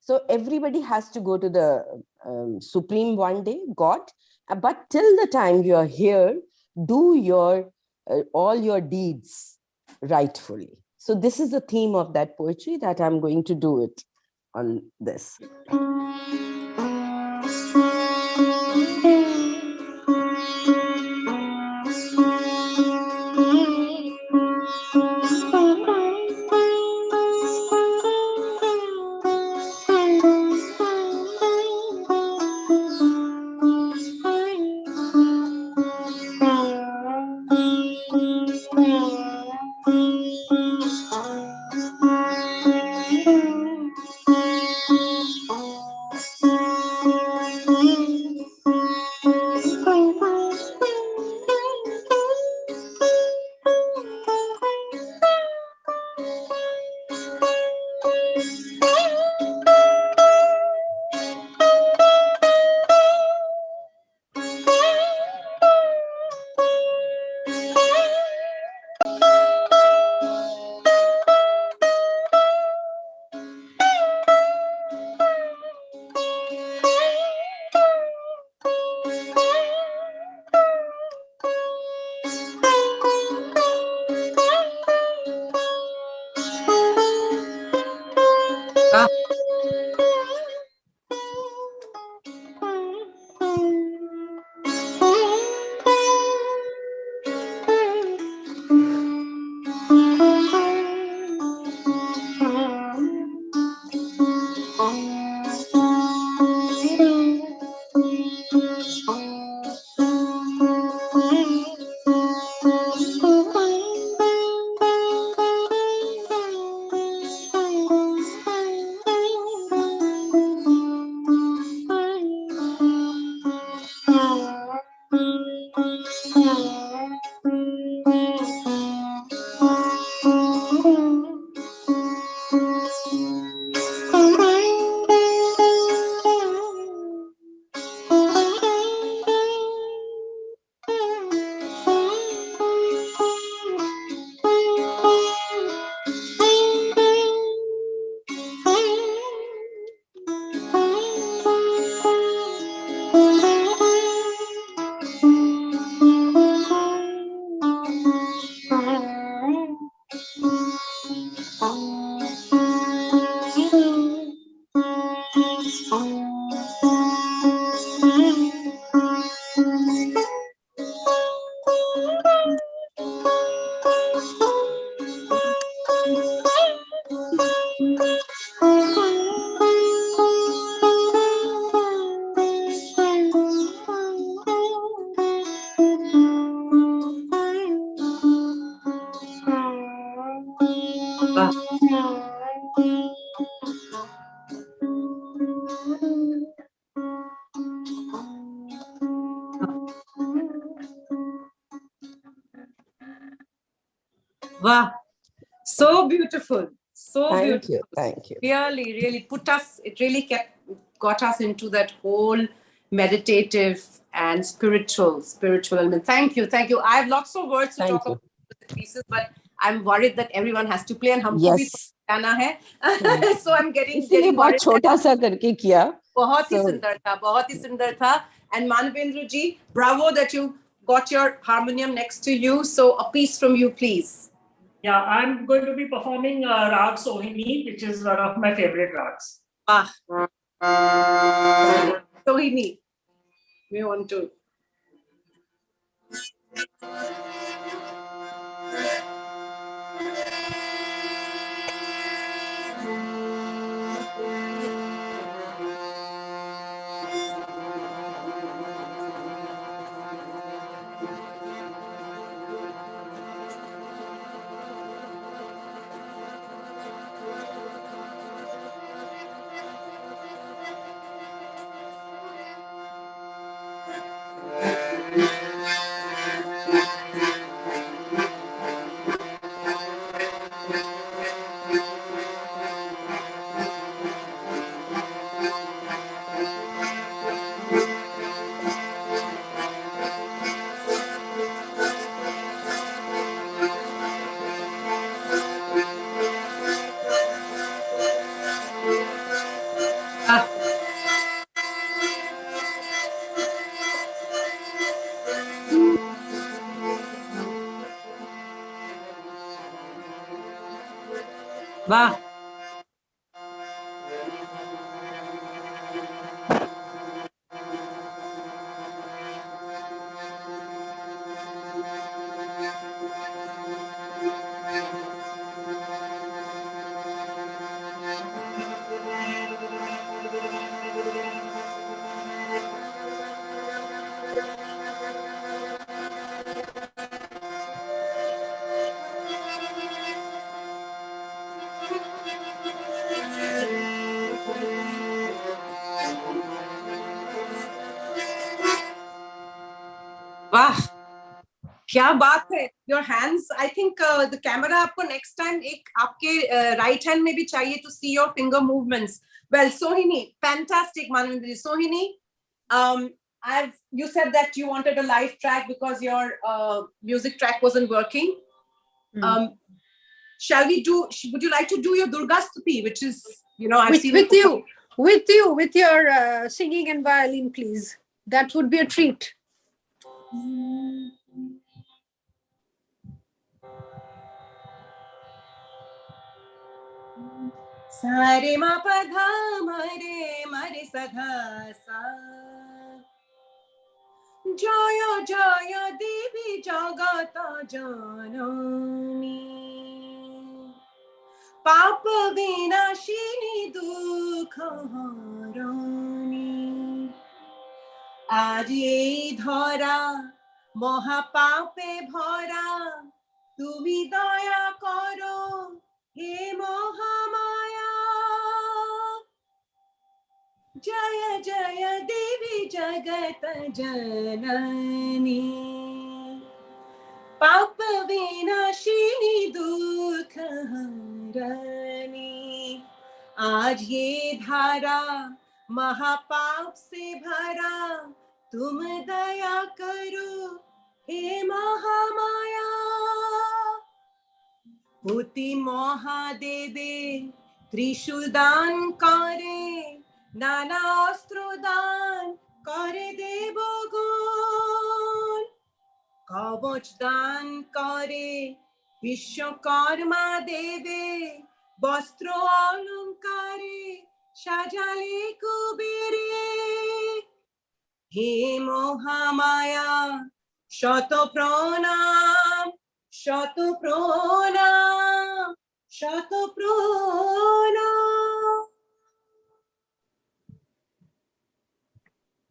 So everybody has to go to the Supreme one day, God. But till the time you are here, do your all your deeds rightfully. So this is the theme of that poetry that I'm going to do it on this. Wow. So beautiful. So Thank beautiful. you. Thank you. Really, really it really got us into that whole meditative and spiritual element. Thank you. I have lots of words to Thank talk you. about the pieces, but I'm worried that everyone has to play and हमको भी Yes. गाना है. So I'm getting इसीलिए बहुत worried. छोटा सा करके किया. बहुत ही सुंदर था. And Manavendra ji, bravo that you got your harmonium next to you. So a piece from you, please. Yeah, I'm going to be performing Rag Sohini, which is one of my favorite rags. Sohini. We want to. वाह वाह क्या बात है your hands I think the camera आपको next time एक आपके right hand में भी चाहिए to see your finger movements. Well, Sohini, fantastic, Manavendra. Sohini, you said that you wanted a live track because your music track wasn't working. Shall we do? Would you like to do your Durga Stuti, which is, you know, I've seen with your singing and violin, please. That would be a treat. Sare ma pa dha mare mare sa dha sa Jaya jaya devi jagata janani Papa vinashini dukha harani Aaj ei dhara mohapape bhara Tumi daya karo he mohamaya Jaya Jaya Devi Jagat Janani Papa Vinashini Dukha Harani Aaj ye dhara महापाप से भरा तुम दया करो हे महामाया भूति महादेवे त्रिशूल दान करे नाना अस्त्र दान करे देवगण कवच दान करे विश्वकर्मा देवे वस्त्र अलंकारे সাজালে কুবেরে হে মহামায়া শত প্রণাম শত প্রণাম শত প্রণাম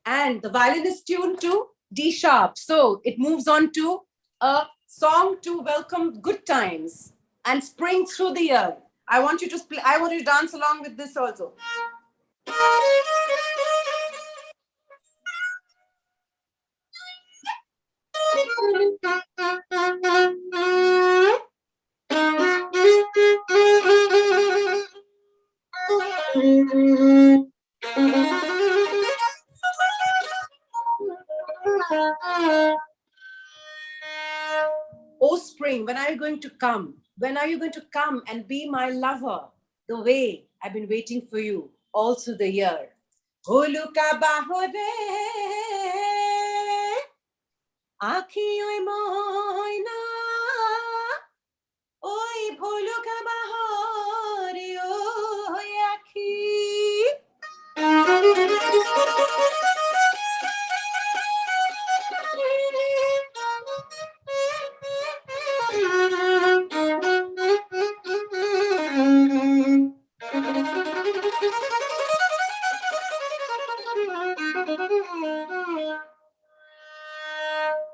and the violin is tuned to D sharp, so it moves on to a song to welcome good times. and spring through the year. I want you to play, I want you to dance along with this also. Oh, spring, when are you going to come? When are you going to come and be my lover? The way I've been waiting for you all through the year. Holuka bahore, akhiyoy moina, oi holuka bahore, oi akhi.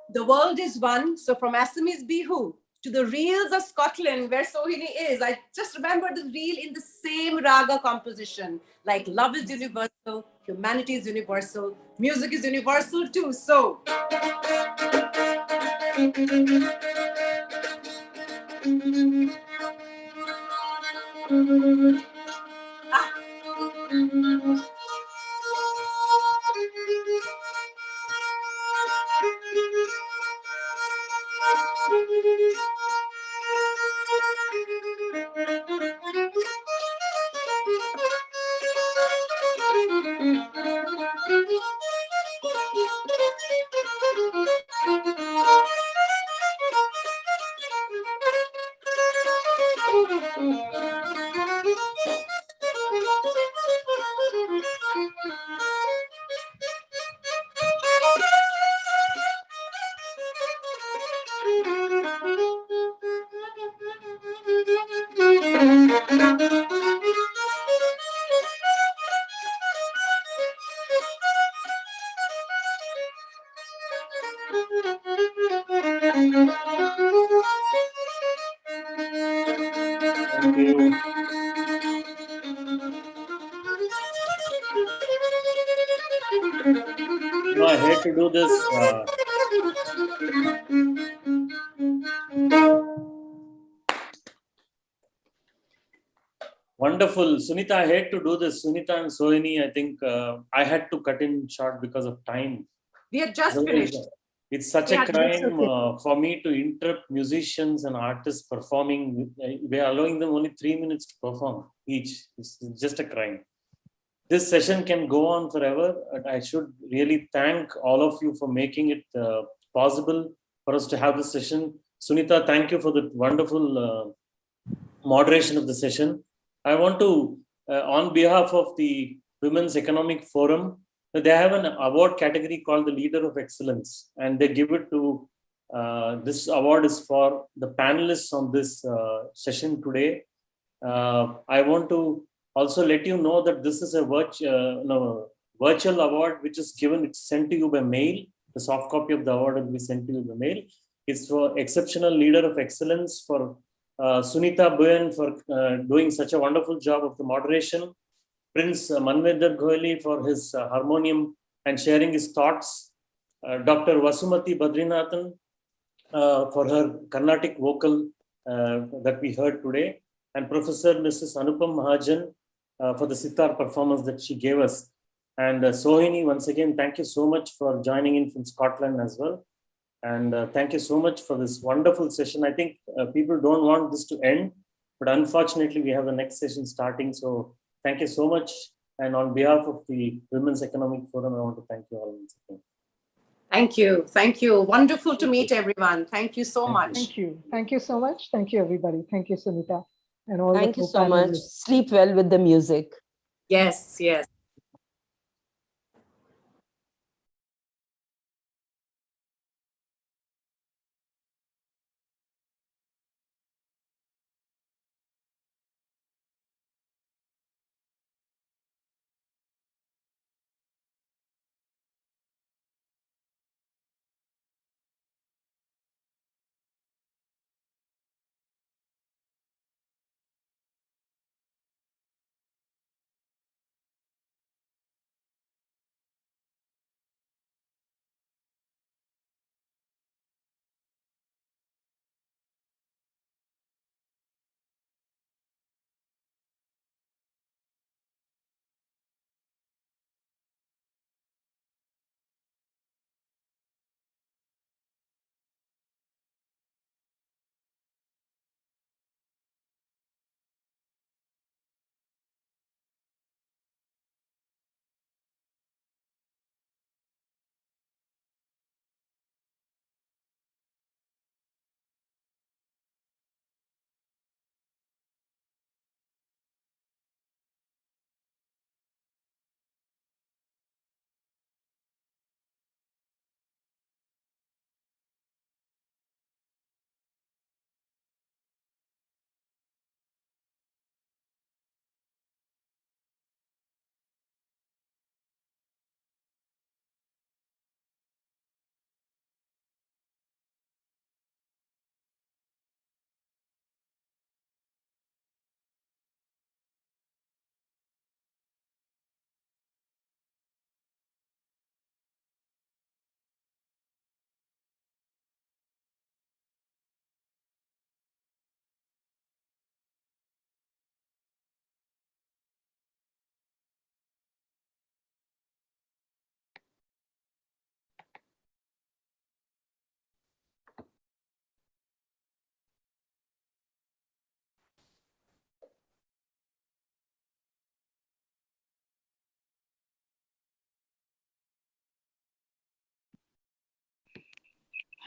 The world is one. So from Assamese Bihu to the reels of Scotland, where Sohini is, I just remember the reel in the same raga composition. Like love is universal, humanity is universal, music is universal too. So. Thank you. No, I hate to do this. Wonderful. Sunita, I hate to do this. Sunita and Sohini, I think I had to cut in short because of time. We had just Otherwise, finished. it's such Yeah, a crime for me to interrupt musicians and artists performing. We are allowing them only 3 minutes to perform each. It's just a crime. This session can go on forever. I should really thank all of you for making it possible for us to have this session. Sunita, thank you for the wonderful moderation of the session. I want to, on behalf of the Women's Economic Forum, they have an award category called the Leader of Excellence, and they give it to, this award is for the panelists on this session today. I want to also let you know that this is a virtual award which is given, it's sent to you by mail. The soft copy of the award will be sent to you by mail. It's for Exceptional Leader of Excellence for Sunita Boyan for doing such a wonderful job of the moderation. Prince Manvendra Goyali for his harmonium and sharing his thoughts. Dr. Vasumati Badrinathan for her Carnatic vocal that we heard today. And Professor Mrs. Anupam Mahajan for the sitar performance that she gave us. And Sohini, once again, thank you so much for joining in from Scotland as well. And thank you so much for this wonderful session. I think people don't want this to end, but unfortunately we have the next session starting. So thank you so much. And on behalf of the Women's Economic Forum, I want to thank you all once again. Thank you. Thank you. Wonderful to meet everyone. Thank you so much. Thank you. Thank you so much. Thank you, everybody. Thank you, Sunita. And all Thank the you so much. co-panelists. Sleep well with the music. Yes, yes.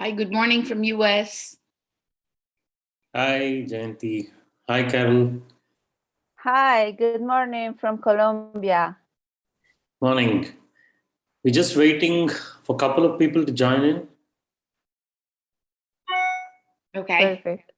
Hi, good morning from US. Hi, Jayanti. Hi, Carol. Hi, good morning from Colombia. Morning. We're just waiting for a couple of people to join in. Okay. Perfect.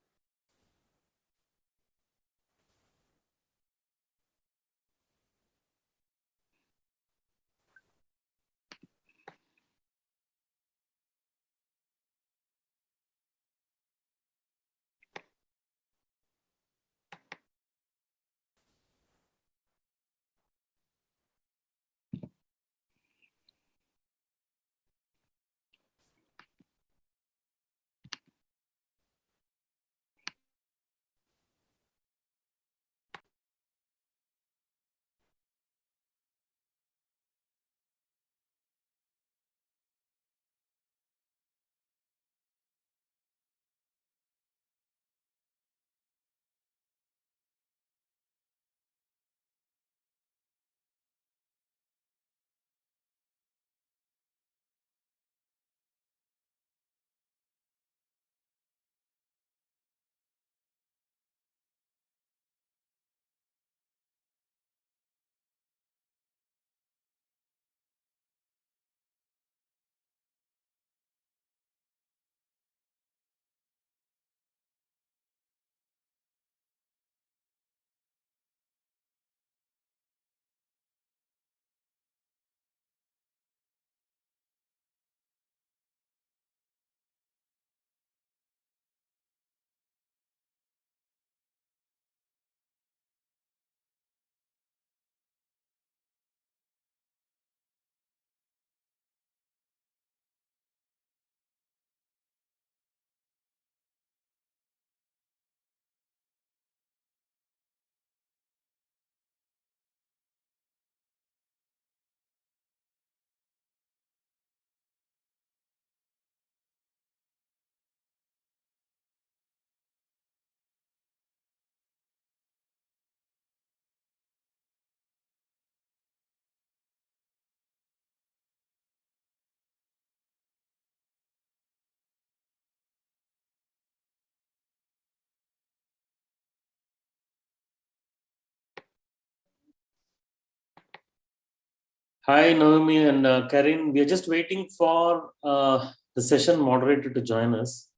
Hi, Naomi and Karin. We are just waiting for the session moderator to join us.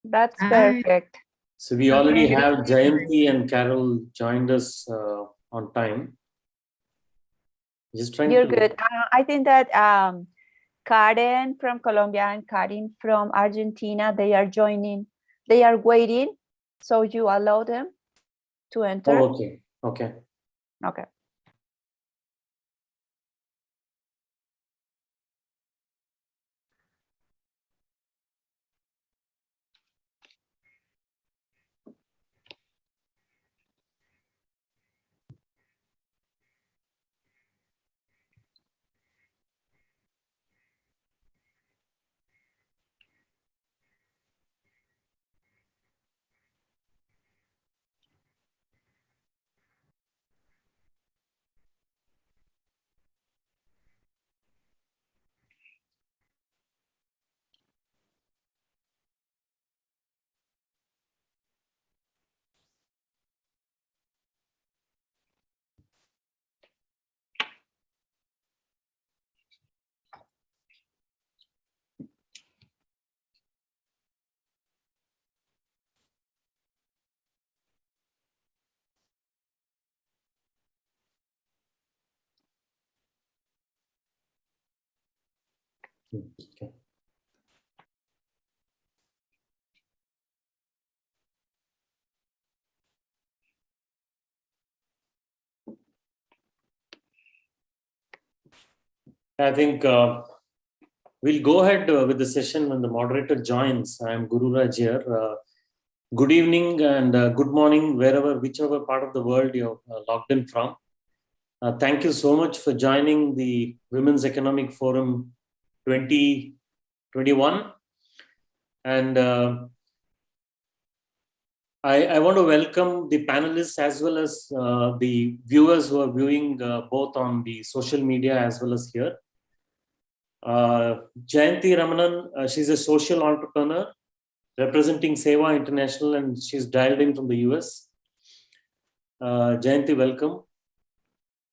That's Hi. perfect. So we already Okay. have Jayanti and Carol joined us on time. Just trying You're to. good. I think that Karen from Colombia and Karin from Argentina, they are joining. They are waiting. So you allow them to enter? Oh, okay. Okay. Okay. Okay. I think we'll go ahead with the session when the moderator joins. I'm Guru Raj here. Good evening and good morning, whichever part of the world you're logged in from. Thank you so much for joining the Women's Economic Forum 2021. And I want to welcome the panelists as well as the viewers who are viewing both on the social media as well as here. Jayanti Ramanan, she's a social entrepreneur representing Seva International, and she's dialed in from the US. Jayanti, welcome.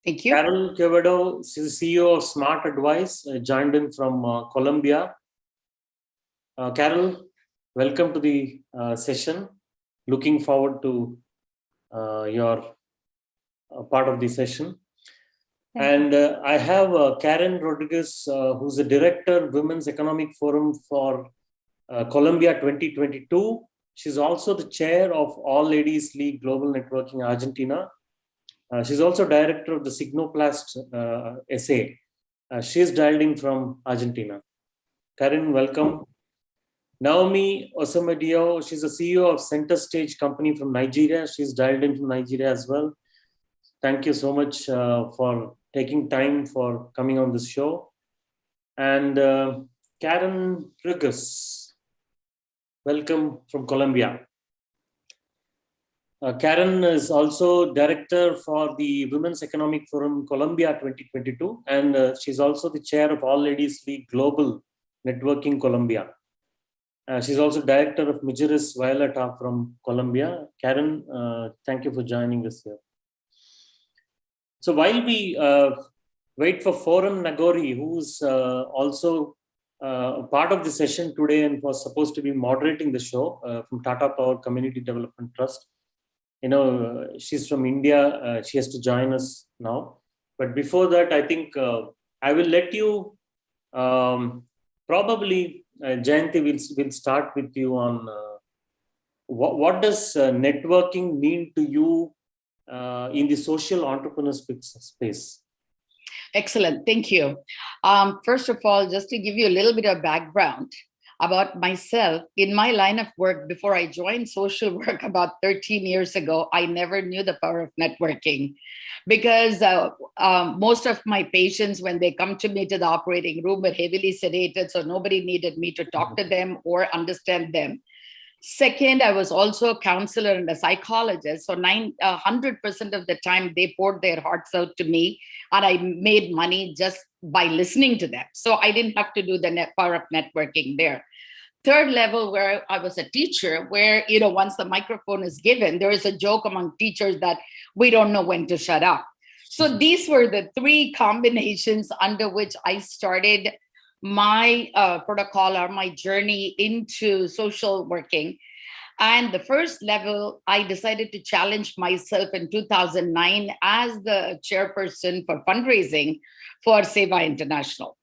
Thank you. Carol Quevedo, she's the CEO of Smart Advice, joined in from Colombia. Carol, welcome to the session. Looking forward to your part of the session. And I have Karen Rodriguez, who's the Director, Women's Economic Forum for Colombia 2022. She's also the chair of All Ladies League Global Networking Argentina. She's also director of the Signoplast SA. She's dialed in from Argentina. Karen, welcome. Naomi Osamedio, she's the CEO of Center Stage Company from Nigeria. She's dialed in from Nigeria as well. Thank you so much for taking time for coming on this show. And Karen Rodriguez, welcome from Colombia. Karen is also director for the Women's Economic Forum Colombia 2022, and she's also the chair of All Ladies League Global Networking Colombia. She's also director of Mujeres Violeta from Colombia. Karen, thank you for joining us here. So while we wait for Forum Nagori, who's also part of the session today and was supposed to be moderating the show from Tata Power Community Development Trust. You know, she's from India. She has to join us now. But before that, I think I will let you probably, Jayanti, we'll start with you on what does networking mean to you in the social entrepreneur space? Excellent. Thank you. First of all, just to give you a little bit of background about myself, in my line of work, before I joined social work about 13 years ago, I never knew the power of networking because most of my patients, when they come to me to the operating room, were heavily sedated, so nobody needed me to talk to them or understand them. Second, I was also a counselor and a psychologist. So 100% of the time they poured their hearts out to me and I made money just by listening to them. So I didn't have to do the power of networking there. Third level, where I was a teacher, where, you know, once the microphone is given, there is a joke among teachers that we don't know when to shut up. So these were the three combinations under which I started my protocol or my journey into social working. And the first level, I decided to challenge myself in 2009 as the chairperson for fundraising for Seva International.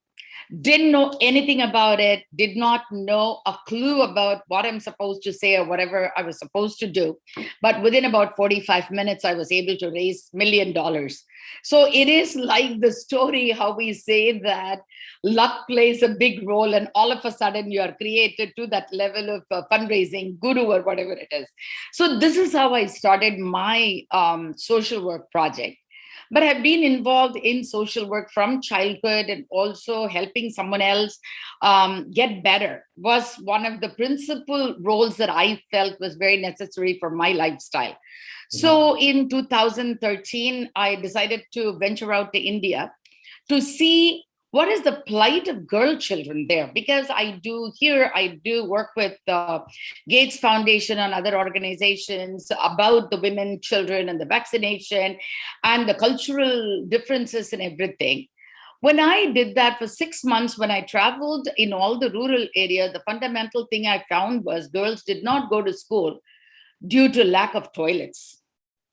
Didn't know anything about it, did not know a clue about what I'm supposed to say or whatever I was supposed to do. But within about 45 minutes, I was able to raise $1 million. So it is like the story, how we say that luck plays a big role and all of a sudden you are created to that level of fundraising guru or whatever it is. So this is how I started my social work project. But I've been involved in social work from childhood, and also helping someone else get better was one of the principal roles that I felt was very necessary for my lifestyle. So in 2013, I decided to venture out to India to see what is the plight of girl children there? Because I do work with Gates Foundation and other organizations about the women, children, and the vaccination and the cultural differences and everything. When I did that for 6 months, when I traveled in all the rural areas, the fundamental thing I found was girls did not go to school due to lack of toilets.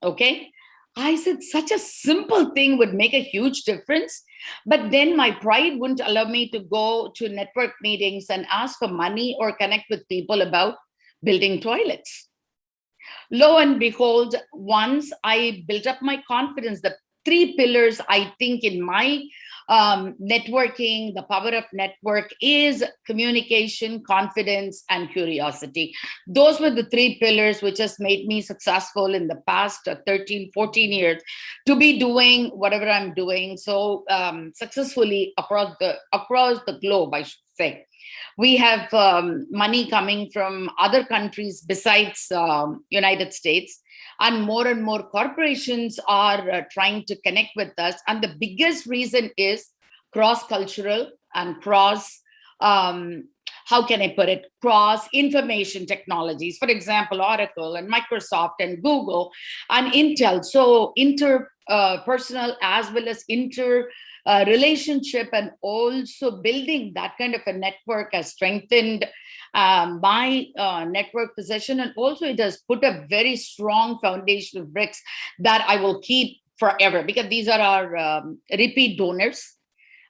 Okay. I said such a simple thing would make a huge difference. But then my pride wouldn't allow me to go to network meetings and ask for money or connect with people about building toilets. Lo and behold, once I built up my confidence, the 3 pillars I think in my networking, the power of network is communication, confidence, and curiosity. Those were the 3 pillars which has made me successful in the past 13, 14 years to be doing whatever I'm doing so successfully across the globe, I should say. We have money coming from other countries besides United States. And more corporations are trying to connect with us. And the biggest reason is cross-cultural and cross, how can I put it, cross information technologies, for example, Oracle and Microsoft and Google and Intel. So interpersonal as well as relationship, and also building that kind of a network has strengthened my network position. And also it has put a very strong foundational bricks that I will keep forever, because these are our repeat donors.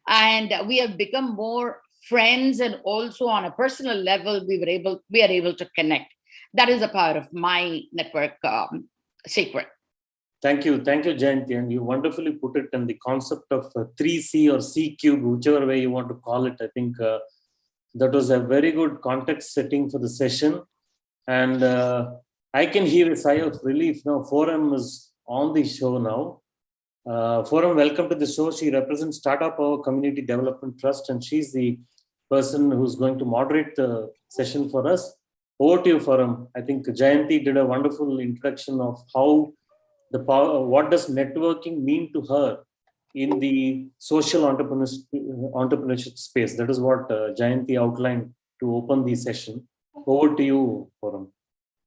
And we have become more friends, and also on a personal level, we are able to connect. That is a part of my network secret. Thank you, Jayanti, and you wonderfully put it in the concept of 3C or C cube, whichever way you want to call it. I think that was a very good context setting for the session, and I can hear a sigh of relief now. Forum is on the show now. Forum, welcome to the show. She represents Startup Power Community Development Trust, and she's the person who's going to moderate the session for us. Over to you, Forum. I think Jayanti did a wonderful introduction of how the power, what does networking mean to her in the social entrepreneurship space. That is what Jayanti outlined to open the session. Over to you, Forum.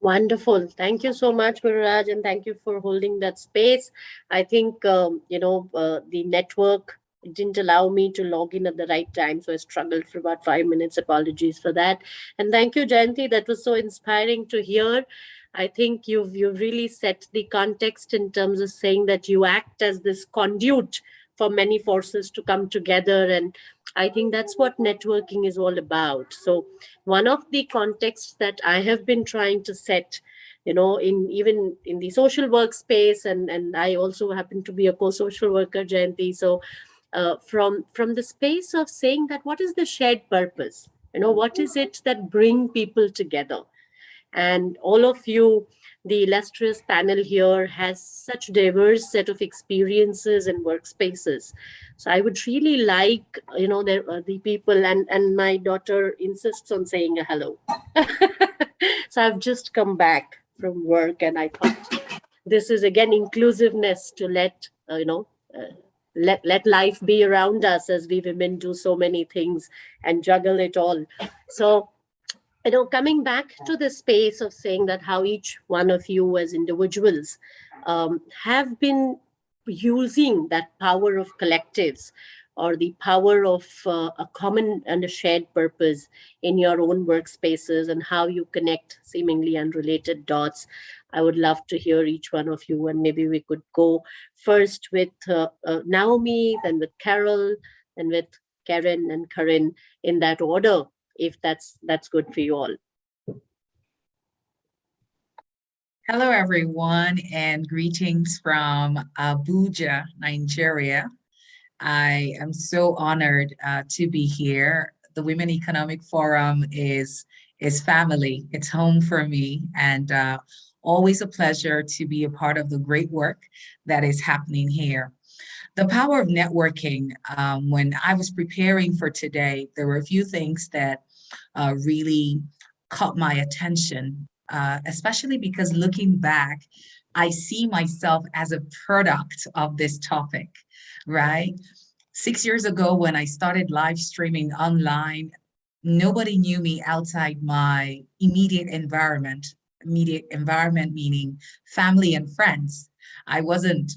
Wonderful. Thank you so much, Gururaj, and thank you for holding that space. I think, the network didn't allow me to log in at the right time, so I struggled for about 5 minutes. Apologies for that. And thank you, Jayanti. That was so inspiring to hear. I think you've really set the context in terms of saying that you act as this conduit for many forces to come together. And I think that's what networking is all about. So one of the contexts that I have been trying to set, even in the social workspace, and I also happen to be a co-social worker, Jayanti. So from the space of saying that what is the shared purpose? What is it that bring people together? And all of you, the illustrious panel here, has such diverse set of experiences and workspaces. So I would really like, the people, and my daughter insists on saying a hello. So I've just come back from work, and I thought this is again inclusiveness to let life be around us, as we women do so many things and juggle it all. So coming back to the space of saying that how each one of you as individuals have been using that power of collectives, or the power of a common and a shared purpose in your own workspaces, and how you connect seemingly unrelated dots. I would love to hear each one of you, and maybe we could go first with Naomi, then with Carol, then with Karen and Karin, in that order, if that's good for you all. Hello, everyone, and greetings from Abuja, Nigeria. I am so honored to be here. The Women Economic Forum is family. It's home for me, and always a pleasure to be a part of the great work that is happening here. The power of networking. When I was preparing for today, there were a few things that really caught my attention, especially because looking back, I see myself as a product of this topic, right? 6 years ago, when I started live streaming online, nobody knew me outside my immediate environment meaning family and friends. I wasn't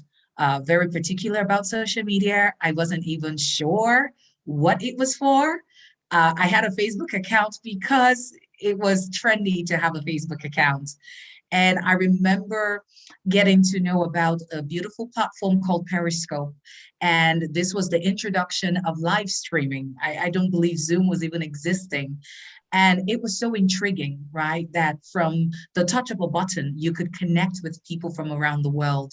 very particular about social media. I wasn't even sure what it was for. I had a Facebook account because it was trendy to have a Facebook account. And I remember getting to know about a beautiful platform called Periscope. And this was the introduction of live streaming. I don't believe Zoom was even existing. And it was so intriguing, right? That from the touch of a button, you could connect with people from around the world.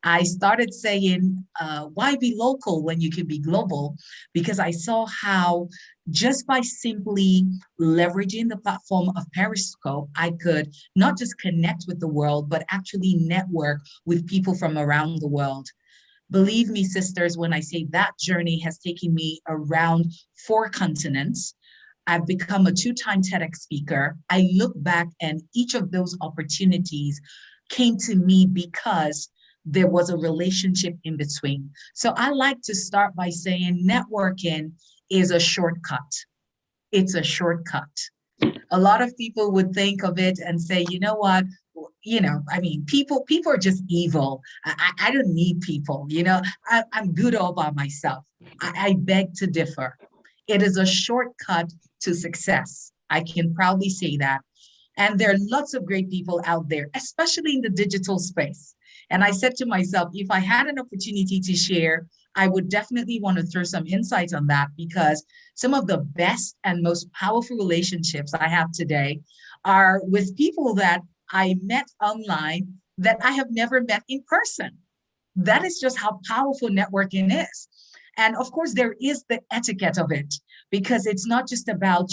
I started saying, why be local when you can be global? Because I saw how just by simply leveraging the platform of Periscope, I could not just connect with the world, but actually network with people from around the world. Believe me, sisters, when I say that journey has taken me around 4 continents. I've become a 2-time TEDx speaker. I look back and each of those opportunities came to me because there was a relationship in between. So I like to start by saying networking is a shortcut. It's a shortcut. A lot of people would think of it and say, you know what, I mean, people are just evil. I don't need people, I'm good all by myself. I beg to differ. It is a shortcut to success. I can proudly say that. And there are lots of great people out there, especially in the digital space. And I said to myself, if I had an opportunity to share, I would definitely want to throw some insights on that, because some of the best and most powerful relationships I have today are with people that I met online that I have never met in person. That is just how powerful networking is. And of course, there is the etiquette of it, because it's not just about,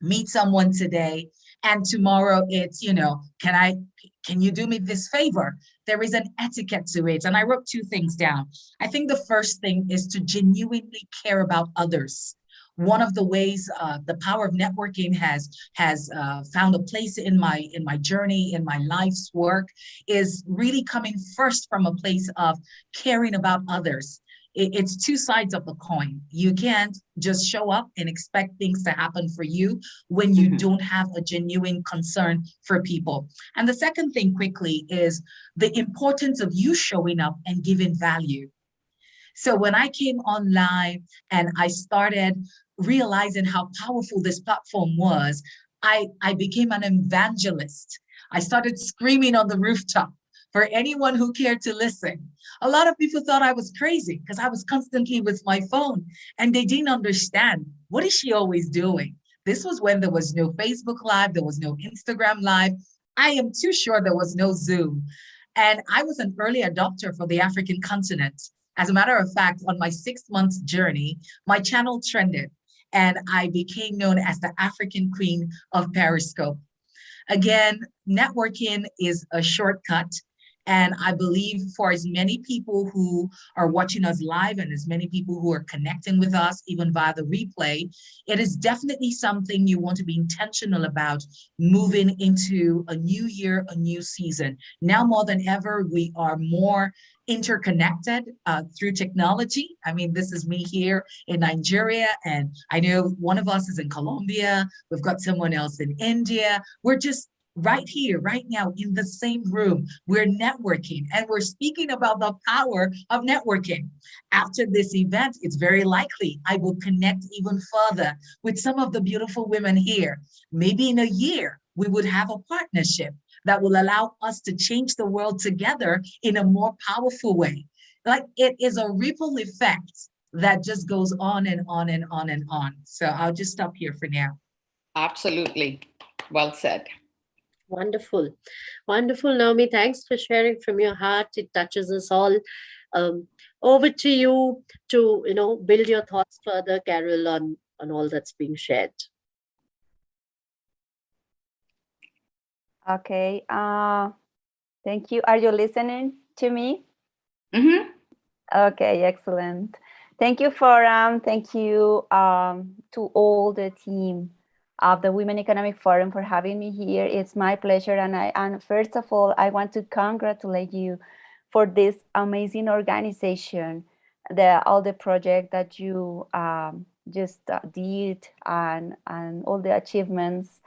meet someone today and tomorrow it's, can you do me this favor? There is an etiquette to it. And I wrote two things down. I think the first thing is to genuinely care about others. One of the ways the power of networking has found a place in my journey, in my life's work, is really coming first from a place of caring about others. It's two sides of the coin. You can't just show up and expect things to happen for you when you don't have a genuine concern for people. And the second thing quickly is the importance of you showing up and giving value. So when I came online and I started realizing how powerful this platform was, I became an evangelist. I started screaming on the rooftop for anyone who cared to listen. A lot of people thought I was crazy because I was constantly with my phone and they didn't understand, what is she always doing? This was when there was no Facebook Live, there was no Instagram Live. I am too sure there was no Zoom. And I was an early adopter for the African continent. As a matter of fact, on my 6-month journey, my channel trended and I became known as the African Queen of Periscope. Again, networking is a shortcut. And I believe for as many people who are watching us live and as many people who are connecting with us, even via the replay, it is definitely something you want to be intentional about moving into a new year, a new season. Now more than ever, we are more interconnected through technology. I mean, this is me here in Nigeria, and I know one of us is in Colombia. We've got someone else in India. We're just right here, right now, in the same room. We're networking and we're speaking about the power of networking. After this event, it's very likely I will connect even further with some of the beautiful women here. Maybe in a year, we would have a partnership that will allow us to change the world together in a more powerful way. Like, it is a ripple effect that just goes on and on and on and on. So I'll just stop here for now. Absolutely. Well said. Wonderful. Wonderful, Naomi. Thanks for sharing from your heart. It touches us all. Over to you to, build your thoughts further, Carol, on all that's being shared. Okay. Thank you. Are you listening to me? Mm-hmm. Okay, excellent. Thank you to all the team of the Women Economic Forum for having me here. It's my pleasure. And first of all, I want to congratulate you for this amazing organization, all the project that you just did and all the achievements,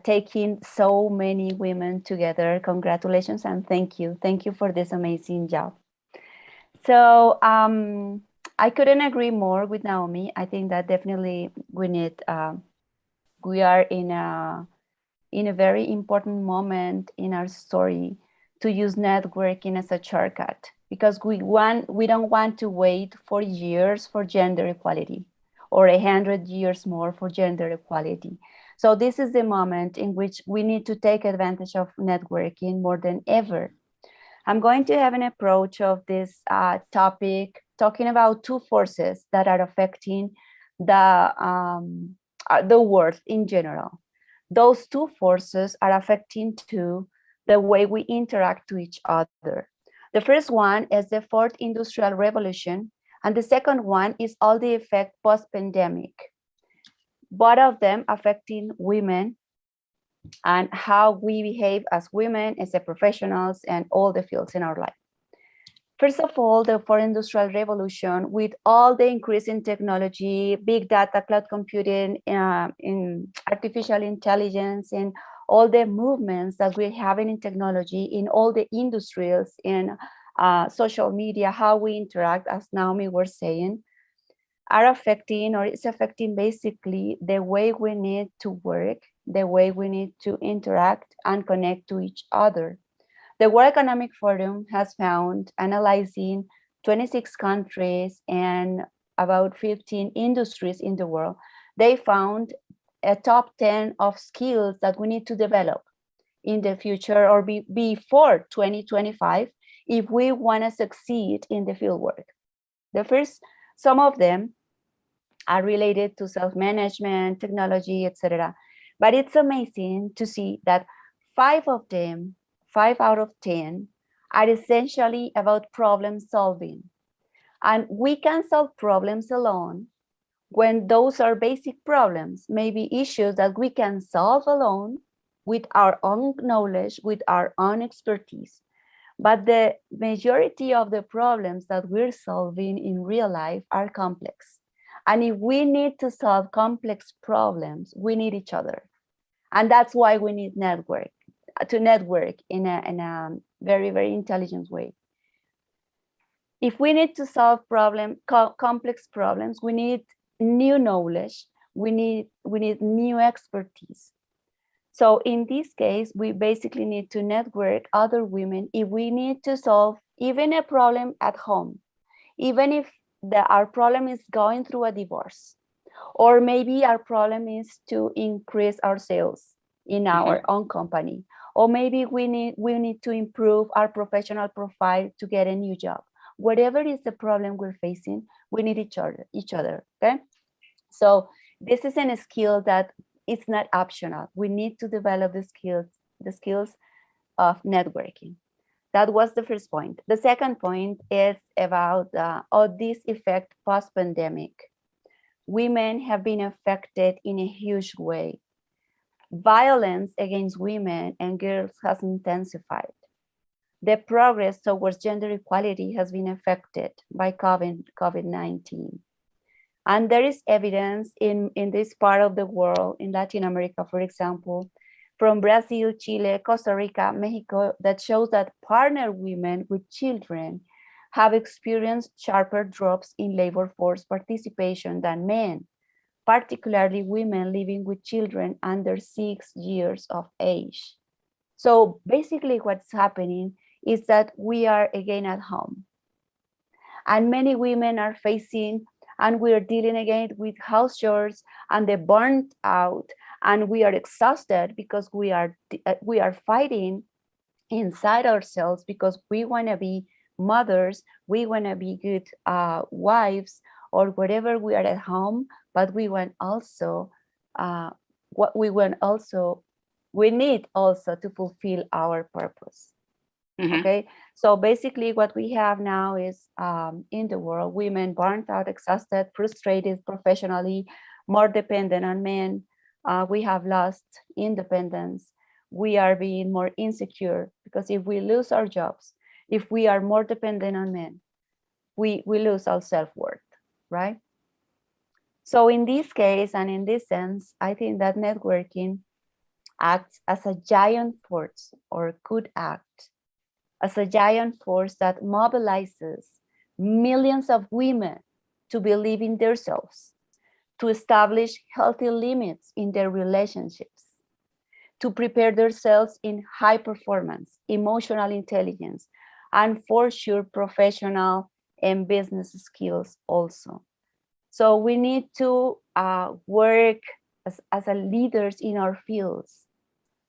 taking so many women together. Congratulations and thank you. Thank you for this amazing job. So I couldn't agree more with Naomi. I think that definitely we are in a very important moment in our story to use networking as a shortcut, because we don't want to wait 40 years for gender equality or 100 years more for gender equality. So this is the moment in which we need to take advantage of networking more than ever. I'm going to have an approach of this topic, talking about two forces that are affecting the world in general. Those two forces are affecting too the way we interact to each other. The first one is the fourth industrial revolution, and the second one is all the effect post-pandemic. Both of them affecting women and how we behave as women, as professionals, and all the fields in our life. First of all, the fourth industrial revolution, with all the increase in technology, big data, cloud computing, in artificial intelligence, and all the movements that we're having in technology, in all the industries, in social media, how we interact, as Naomi was saying, are affecting, or it's affecting basically the way we need to work, the way we need to interact and connect to each other. The World Economic Forum has found, analyzing 26 countries and about 15 industries in the world, they found a top 10 of skills that we need to develop in the future or before 2025 if we want to succeed in the field work. The first, some of them are related to self-management, technology, etc. But it's amazing to see that 5 of them, 5 out of 10, are essentially about problem solving. And we can solve problems alone when those are basic problems, maybe issues that we can solve alone with our own knowledge, with our own expertise. But the majority of the problems that we're solving in real life are complex. And if we need to solve complex problems, we need each other. And that's why we need to network in a very, very intelligent way. If we need to solve complex problems, we need new knowledge, we need new expertise. So in this case, we basically need to network other women if we need to solve even a problem at home, even if our problem is going through a divorce, or maybe our problem is to increase our sales in our own company, or maybe we need to improve our professional profile to get a new job. Whatever is the problem we're facing, we need each other, okay? So this is a skill that it's not optional. We need to develop the skills of networking. That was the first point. The second point is about this effect post-pandemic. Women have been affected in a huge way. Violence against women and girls has intensified. The progress towards gender equality has been affected by COVID-19. And there is evidence in this part of the world, in Latin America, for example, from Brazil, Chile, Costa Rica, Mexico, that shows that partner women with children have experienced sharper drops in labor force participation than men, particularly women living with children under 6 years of age. So basically what's happening is that we are again at home. And many women are facing, and we are dealing again with house chores and the burnt out, and we are exhausted because we are fighting inside ourselves because we want to be mothers, we want to be good wives, or whatever we are at home, but we want also we need also to fulfill our purpose. Okay, so basically what we have now is in the world, women burnt out, exhausted, frustrated professionally, more dependent on men. We have lost independence. We are being more insecure because if we lose our jobs, if we are more dependent on men, we lose our self-worth, right? So in this case and in this sense, I think that networking acts as a giant force, or could act as a giant force that mobilizes millions of women to believe in themselves, to establish healthy limits in their relationships, to prepare themselves in high performance, emotional intelligence, and for sure professional and business skills also. So we need to work as leaders in our fields.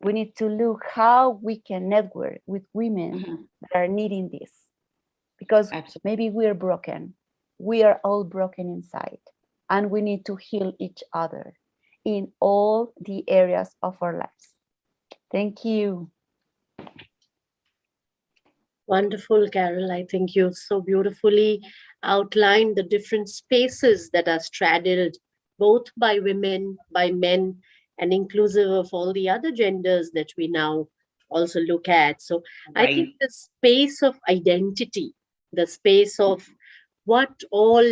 We need to look how we can network with women that are needing this, because maybe we're broken. We are all broken inside, and we need to heal each other in all the areas of our lives. Thank you. Wonderful, Carol. I think you've so beautifully outlined the different spaces that are straddled both by women, by men, and inclusive of all the other genders that we now also look at. So I think the space of identity the space of what all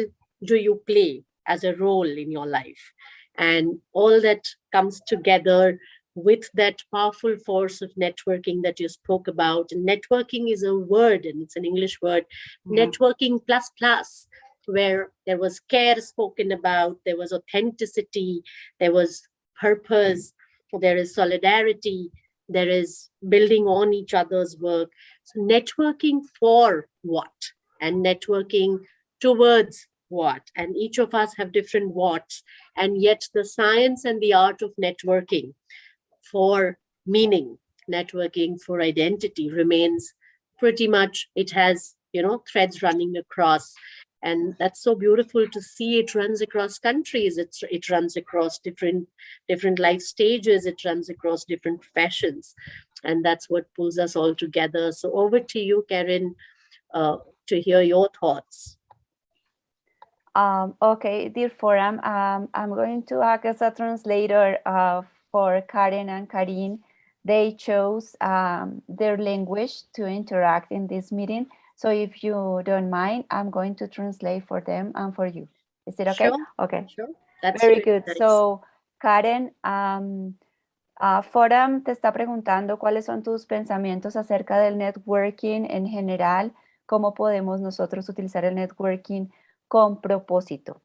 do you play as a role in your life, and all that comes together with that powerful force of networking that you spoke about. And networking is a word, and it's an English word, networking plus plus, where there was care spoken about, there was authenticity, there was purpose, there is solidarity, there is building on each other's work. So networking for what? And networking towards what? And each of us have different whats, and yet the science and the art of networking for meaning, networking for identity remains pretty much, it has, you know, threads running across. And that's so beautiful to see. It runs across countries, it runs across different life stages, it runs across different professions, and that's what pulls us all together. So over to you, Karen, to hear your thoughts. Okay, dear forum, I'm going to act as a translator for Karen and Karin. They chose their language to interact in this meeting. So if you don't mind, I'm going to translate for them and for you. Is it okay? Sure. Okay. Sure. That's very really good. nice. So Karen, Forum te está preguntando cuáles son tus pensamientos acerca del networking en general, cómo podemos nosotros utilizar el networking con propósito.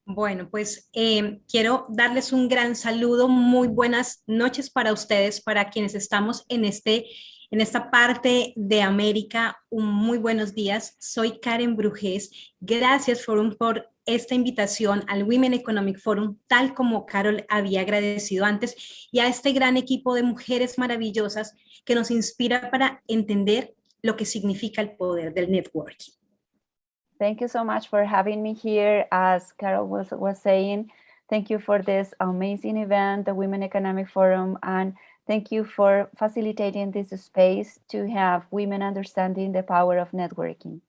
Bueno, pues quiero darles un gran saludo, muy buenas noches para ustedes, para quienes estamos en esta parte de América, muy buenos días. Soy Karen Brujés. Gracias, Forum, por esta invitación al Women Economic Forum, tal como Carol había agradecido antes, y a este gran equipo de mujeres maravillosas que nos inspira para entender lo que significa el poder del networking. Thank you so much for having me here. As Carol was saying, thank you for this amazing event, the Women Economic Forum, and thank you for facilitating this space to have women understanding the power of networking.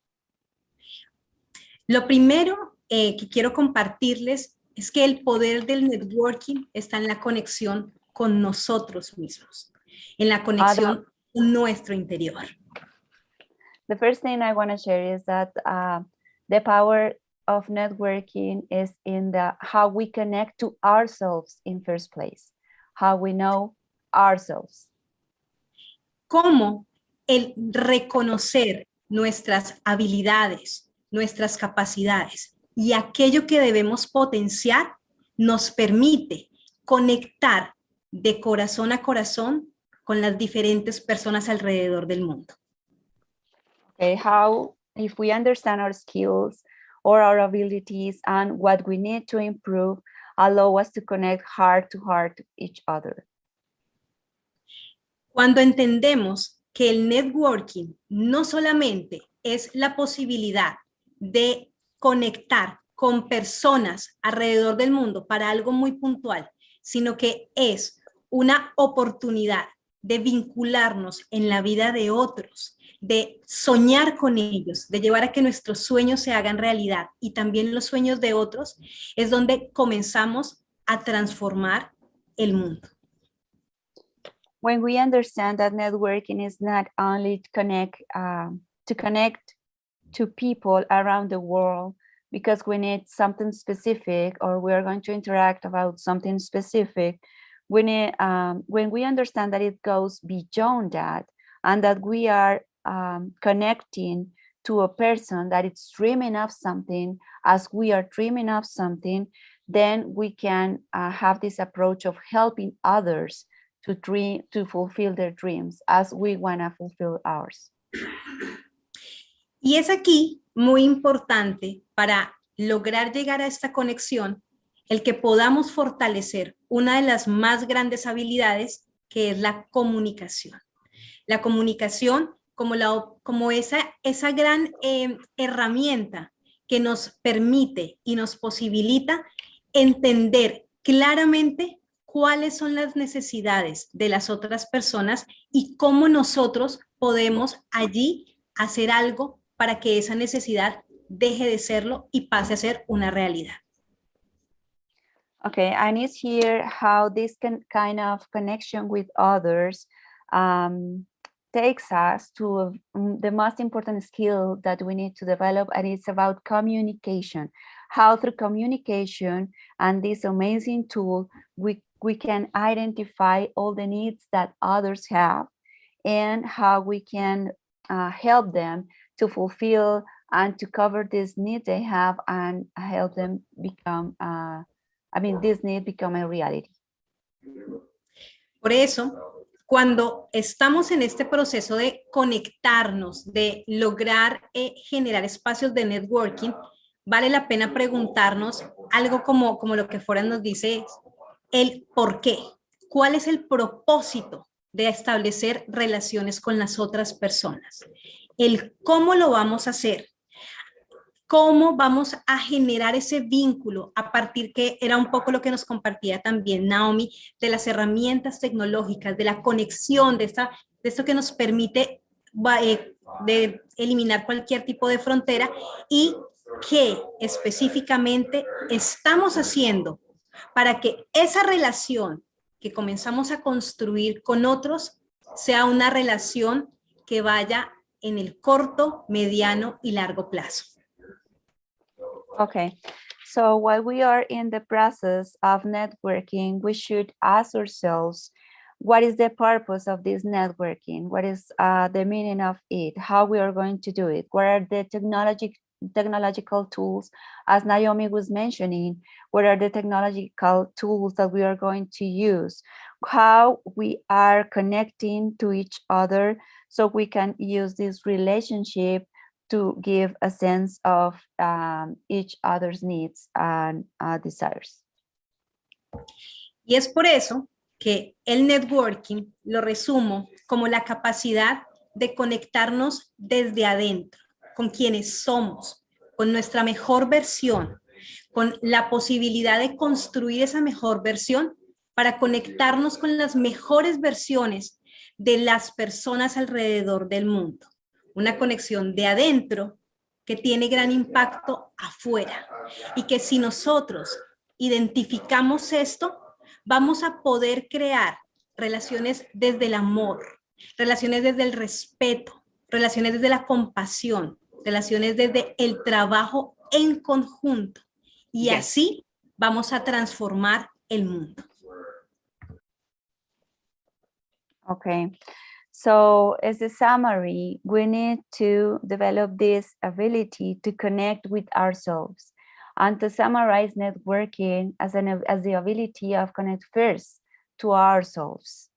Lo primero que quiero compartirles es que el poder del networking está en la conexión con nosotros mismos, en la conexión con nuestro interior. The first thing I want to share is that the power of networking is in how we connect to ourselves in first place, how we know ourselves. Cómo el reconocer nuestras habilidades, nuestras capacidades y aquello que debemos potenciar nos permite conectar de corazón a corazón con las diferentes personas alrededor del mundo. Okay, how, if we understand our skills or our abilities and what we need to improve, allow us to connect heart to each other. Cuando entendemos que el networking no solamente es la posibilidad de conectar con personas alrededor del mundo para algo muy puntual, sino que es una oportunidad de vincularnos en la vida de otros, de soñar con ellos, de llevar a que nuestros sueños se hagan realidad y también los sueños de otros, es donde comenzamos a transformar el mundo. When we understand that networking is not only to connect to people around the world because we need something specific or we are going to interact about something specific, we need, when we understand that it goes beyond that and that we are connecting to a person that is dreaming of something as we are dreaming of something, then we can have this approach of helping others to fulfill their dreams as we want to fulfill ours. Y es aquí muy importante para lograr llegar a esta conexión el que podamos fortalecer una de las más grandes habilidades, que es la comunicación. La comunicación como esa gran herramienta que nos permite y nos posibilita entender claramente cuáles son las necesidades de las otras personas y cómo nosotros podemos allí hacer algo para que esa necesidad deje de serlo y pase a ser una realidad. Okay, and it's here how this kind of connection with others takes us to the most important skill that we need to develop, and it's about communication. How through communication and this amazing tool, we can identify all the needs that others have, and how we can help them to fulfill and to cover this need they have, and help them become, this need become a reality. Por eso, cuando estamos en este proceso de conectarnos, de lograr generar espacios de networking, vale la pena preguntarnos algo como lo que Foran nos dice, el por qué. ¿Cuál es el propósito de establecer relaciones con las otras personas? El cómo lo vamos a hacer. ¿Cómo vamos a generar ese vínculo a partir, que era un poco lo que nos compartía también Naomi, de las herramientas tecnológicas, de la conexión, de esto que nos permite de eliminar cualquier tipo de frontera, y qué específicamente estamos haciendo para que esa relación que comenzamos a construir con otros sea una relación que vaya en el corto, mediano y largo plazo. Okay, so while we are in the process of networking, we should ask ourselves, what is the purpose of this networking? What is the meaning of it? How we are going to do it? What are the technological tools, as Naomi was mentioning? What are the technological tools that we are going to use? How we are connecting to each other so we can use this relationship to give a sense of each other's needs and desires. Y es por eso que el networking lo resumo como la capacidad de conectarnos desde adentro, con quienes somos, con nuestra mejor versión, con la posibilidad de construir esa mejor versión para conectarnos con las mejores versiones de las personas alrededor del mundo. Una conexión de adentro que tiene gran impacto afuera, y que si nosotros identificamos esto, vamos a poder crear relaciones desde el amor, relaciones desde el respeto, relaciones desde la compasión, relaciones desde el trabajo en conjunto, y así vamos a transformar el mundo. Okay. So as a summary, we need to develop this ability to connect with ourselves, and to summarize networking as the ability of connect first to ourselves,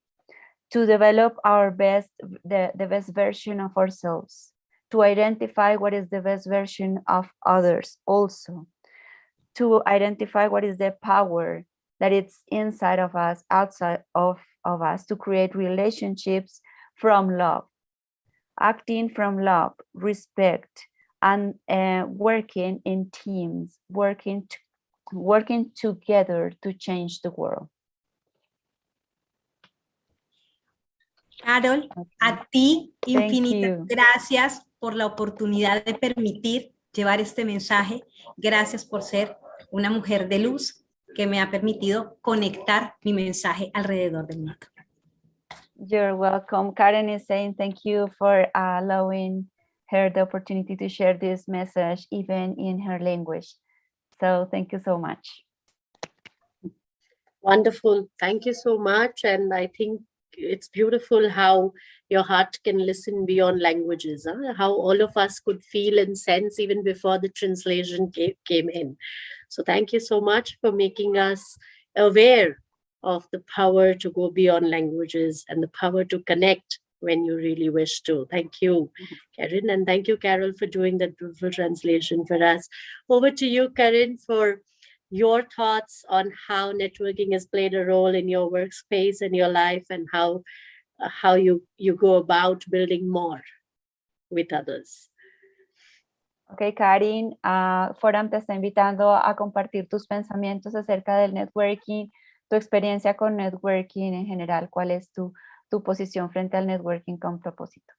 to develop our the best version of ourselves, to identify what is the best version of others also, to identify what is the power that it's inside of us, outside of us, to create relationships from love, acting from love, respect, and working in teams, working together to change the world. Carol, a ti infinitas gracias por la oportunidad de permitir llevar este mensaje. Gracias por ser una mujer de luz que me ha permitido conectar mi mensaje alrededor del mundo. You're welcome. Karen is saying thank you for allowing her the opportunity to share this message even in her language. So thank you so much. Wonderful. Thank you so much. And I think it's beautiful how your heart can listen beyond languages, how all of us could feel and sense even before the translation came in. So thank you so much for making us aware of the power to go beyond languages and the power to connect when you really wish to. Thank you, Karen, and thank you, Carol, for doing that beautiful translation for us. Over to you, Karen, for your thoughts on how networking has played a role in your workspace and your life, and how you go about building more with others. Ok, Karin, Foram te está invitando a compartir tus pensamientos acerca del networking, tu experiencia con networking en general. ¿Cuál es tu posición frente al networking con propósito?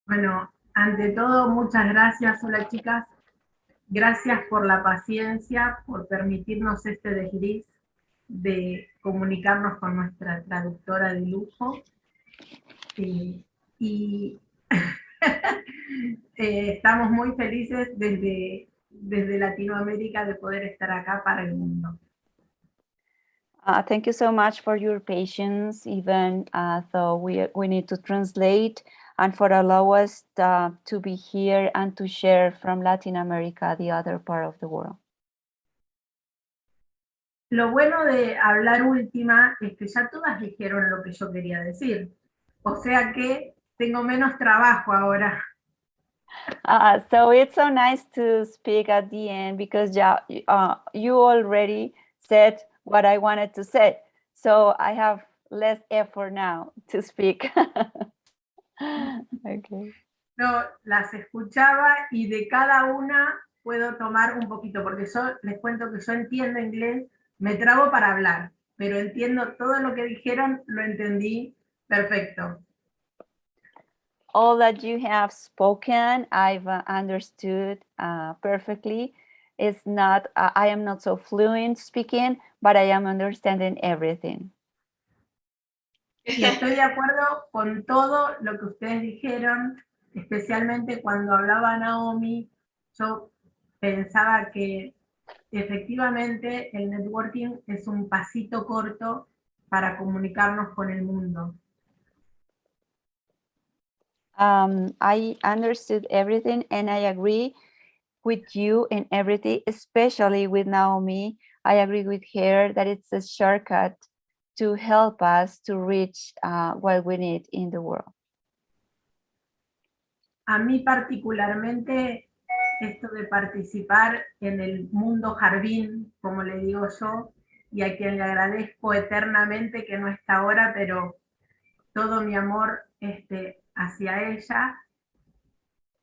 Bueno, ante todo, muchas gracias. Hola, chicas. Gracias por la paciencia, por permitirnos este desliz de comunicarnos con nuestra traductora de lujo. Y estamos muy felices desde Latinoamérica de poder estar acá para el mundo. Thank you so much for your patience, even though we need to translate, and for allow us to be here and to share from Latin America, the other part of the world. Lo bueno de hablar última es que ya todas dijeron lo que yo quería decir. O sea que tengo menos trabajo ahora. So it's so nice to speak at the end because you already said what I wanted to say. So I have less effort now to speak. Okay. No, las escuchaba y de cada una puedo tomar un poquito, porque yo les cuento que yo entiendo inglés, me trabo para hablar, pero entiendo todo lo que dijeron, lo entendí perfecto. All that you have spoken, I've understood perfectly. It's not, I am not so fluent speaking, but I am understanding everything. Y estoy de acuerdo con todo lo que ustedes dijeron, especialmente cuando hablaba Naomi, yo pensaba que efectivamente el networking es un pasito corto para comunicarnos con el mundo. I understood everything and I agree with you in everything, especially with Naomi. I agree with her that it's a shortcut to help us to reach what we need in the world. A mí particularmente esto de participar en el mundo jardín, como le digo yo, y a quien le agradezco eternamente que no está ahora, pero todo mi amor hacia ella,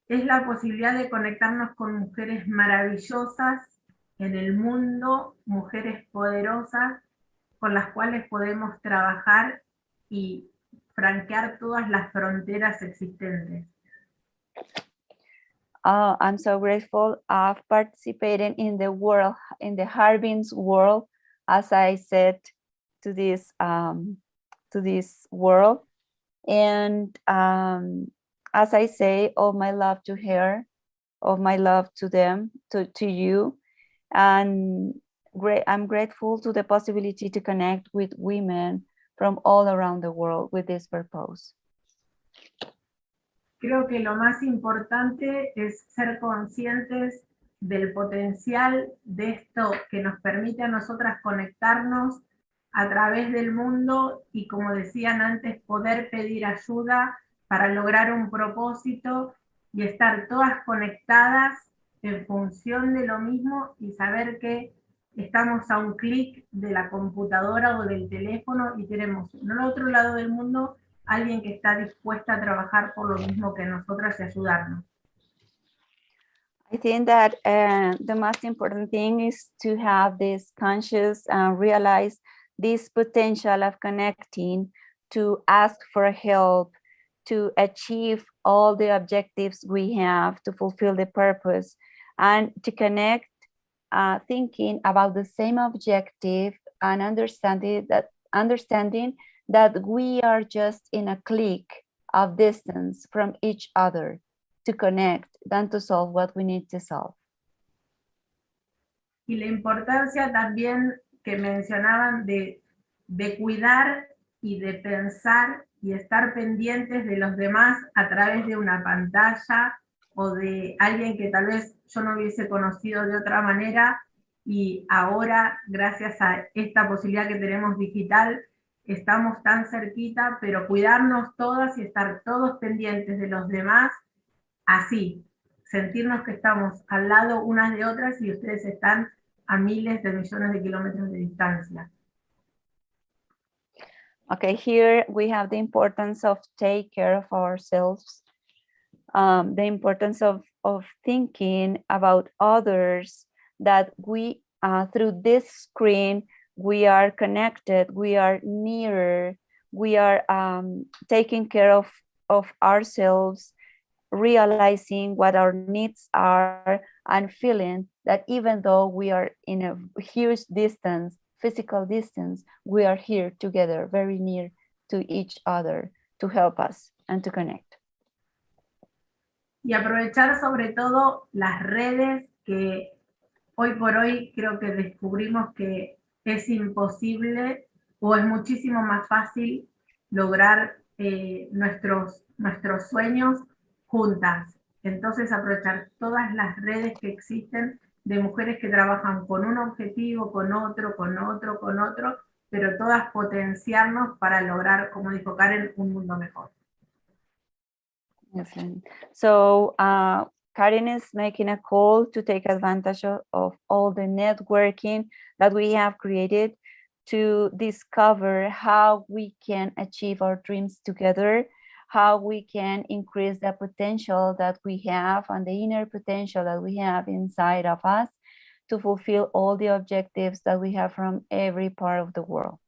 es la posibilidad de conectarnos con mujeres maravillosas en el mundo, mujeres poderosas, con las cuales podemos trabajar y franquear todas las fronteras existentes. I'm so grateful of participating in the world, in the Harbin's world, as I said to this world. And as I say, all my love to her, all my love to them, to you. And I'm grateful to the possibility to connect with women from all around the world with this purpose. Creo que lo más importante es ser conscientes del potencial de esto que nos permite a nosotras conectarnos a través del mundo y, como decían antes, poder pedir ayuda para lograr un propósito y estar todas conectadas en función de lo mismo y saber que estamos a un clic de la computadora o del teléfono y tenemos en el otro lado del mundo alguien que está dispuesta a trabajar por lo mismo que nosotras y ayudarnos. I think that the most important thing is to have this conscious and realize this potential of connecting, to ask for help, to achieve all the objectives we have, to fulfill the purpose, and to connect thinking about the same objective and understanding that we are just in a click of distance from each other to connect than to solve what we need to solve. Y la importancia también que mencionaban de cuidar y de pensar y estar pendientes de los demás a través de una pantalla o de alguien que tal vez yo no hubiese conocido de otra manera y ahora, gracias a esta posibilidad que tenemos digital, estamos tan cerquita, pero cuidarnos todas y estar todos pendientes de los demás, así, sentirnos que estamos al lado unas de otras y ustedes están a miles de millones de kilómetros de distancia. Okay, here we have the importance of take care of ourselves, the importance of thinking about others, that we, through this screen, we are connected, we are nearer, we are taking care of ourselves, realizing what our needs are, and feeling that even though we are in a huge distance, physical distance, we are here together, very near to each other, to help us and to connect. Y aprovechar sobre todo las redes que hoy por hoy creo que descubrimos que es imposible o es muchísimo más fácil lograr nuestros sueños juntas. Entonces aprovechar todas las redes que existen de mujeres que trabajan con un objetivo, con otro, pero todas potenciarnos para lograr, como dijo Karen, un mundo mejor. Excellent. So Karen is making a call to take advantage of all the networking that we have created to discover how we can achieve our dreams together, how we can increase the potential that we have and the inner potential that we have inside of us to fulfill all the objectives that we have from every part of the world.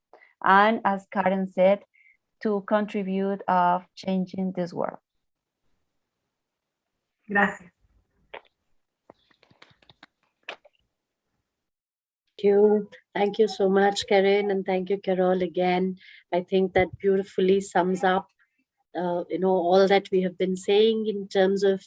And as Karen said, to contribute of changing this world. Gracias. Thank you so much, Karen, and thank you, Carol, again. I think that beautifully sums up, all that we have been saying in terms of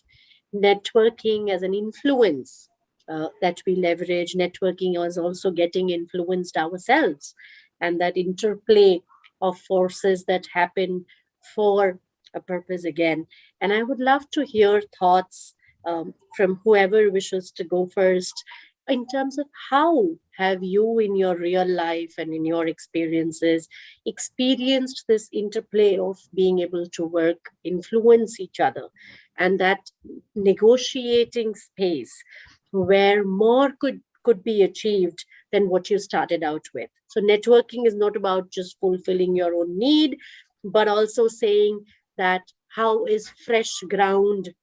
networking as an influence that we leverage. Networking is also getting influenced ourselves, and that interplay of forces that happen for a purpose again. And I would love to hear thoughts from whoever wishes to go first in terms of how have you in your real life and in your experiences experienced this interplay of being able to work, influence each other, and that negotiating space where more could be achieved than what you started out with. So networking is not about just fulfilling your own need, but also saying that how is fresh ground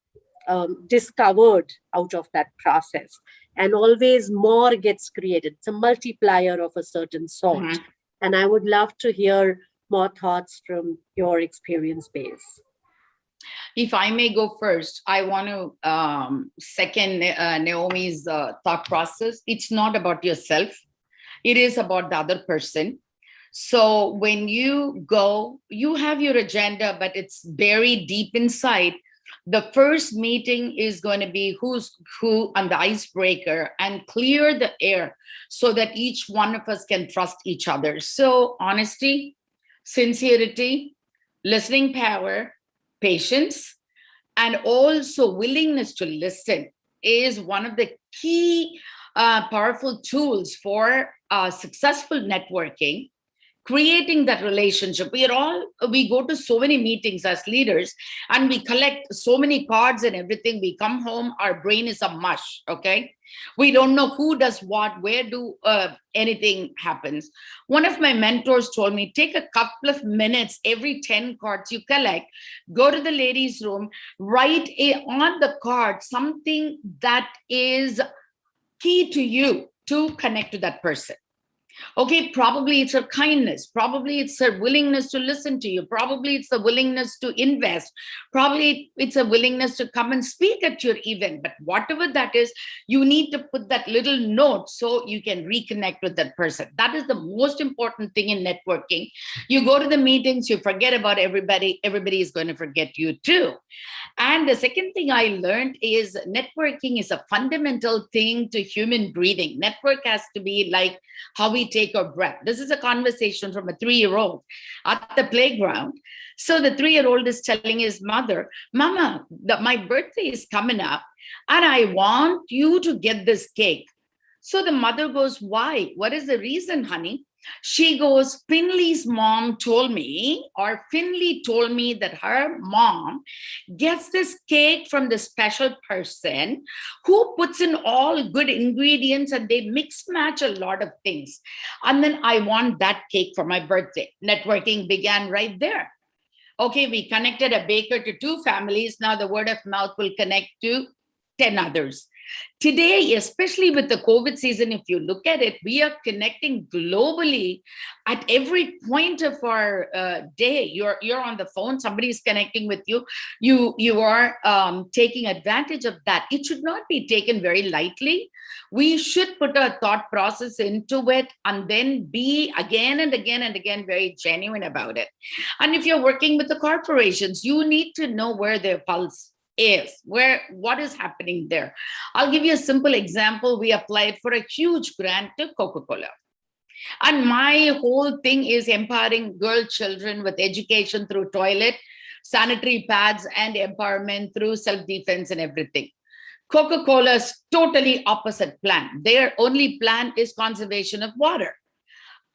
discovered out of that process, and always more gets created. It's a multiplier of a certain sort. Mm-hmm. And I would love to hear more thoughts from your experience base. If I may go first, I want to second Naomi's thought process. It's not about yourself. It is about the other person. So when you go, you have your agenda, but it's buried deep inside. The first meeting is going to be who's who on the icebreaker and clear the air so that each one of us can trust each other. So honesty, sincerity, listening power, patience, and also willingness to listen is one of the key powerful tools for successful networking. Creating that relationship. We go to so many meetings as leaders and we collect so many cards and everything. We come home, our brain is a mush, okay? We don't know who does what, where do anything happens. One of my mentors told me, take a couple of minutes, every 10 cards you collect, go to the ladies' room, write on the card something that is key to you to connect to that person. Okay, probably it's her kindness. Probably it's her willingness to listen to you. Probably it's the willingness to invest. Probably it's a willingness to come and speak at your event. But whatever that is, you need to put that little note so you can reconnect with that person. That is the most important thing in networking. You go to the meetings, you forget about everybody. Everybody is going to forget you too. And the second thing I learned is networking is a fundamental thing to human breathing. Network has to be like how we take our breath. This is a conversation from a 3-year-old at the playground. So the 3-year-old is telling his mother, Mama, my birthday is coming up and I want you to get this cake. So the mother goes, why? What is the reason, honey? She goes, Finley's mom told me, or Finley told me that her mom gets this cake from the special person who puts in all good ingredients and they mix match a lot of things. And then I want that cake for my birthday. Networking began right there. Okay, we connected a baker to 2 families. Now the word of mouth will connect to 10 others. Today, especially with the COVID season, if you look at it, we are connecting globally at every point of our day. You're on the phone, somebody is connecting with you. You are taking advantage of that. It should not be taken very lightly. We should put a thought process into it and then be again and again and again very genuine about it. And if you're working with the corporations, you need to know where their pulse is, what is happening there. I'll give you a simple example. We applied for a huge grant to Coca-Cola. And my whole thing is empowering girl children with education through toilet, sanitary pads, and empowerment through self-defense and everything. Coca-Cola's totally opposite plan. Their only plan is conservation of water.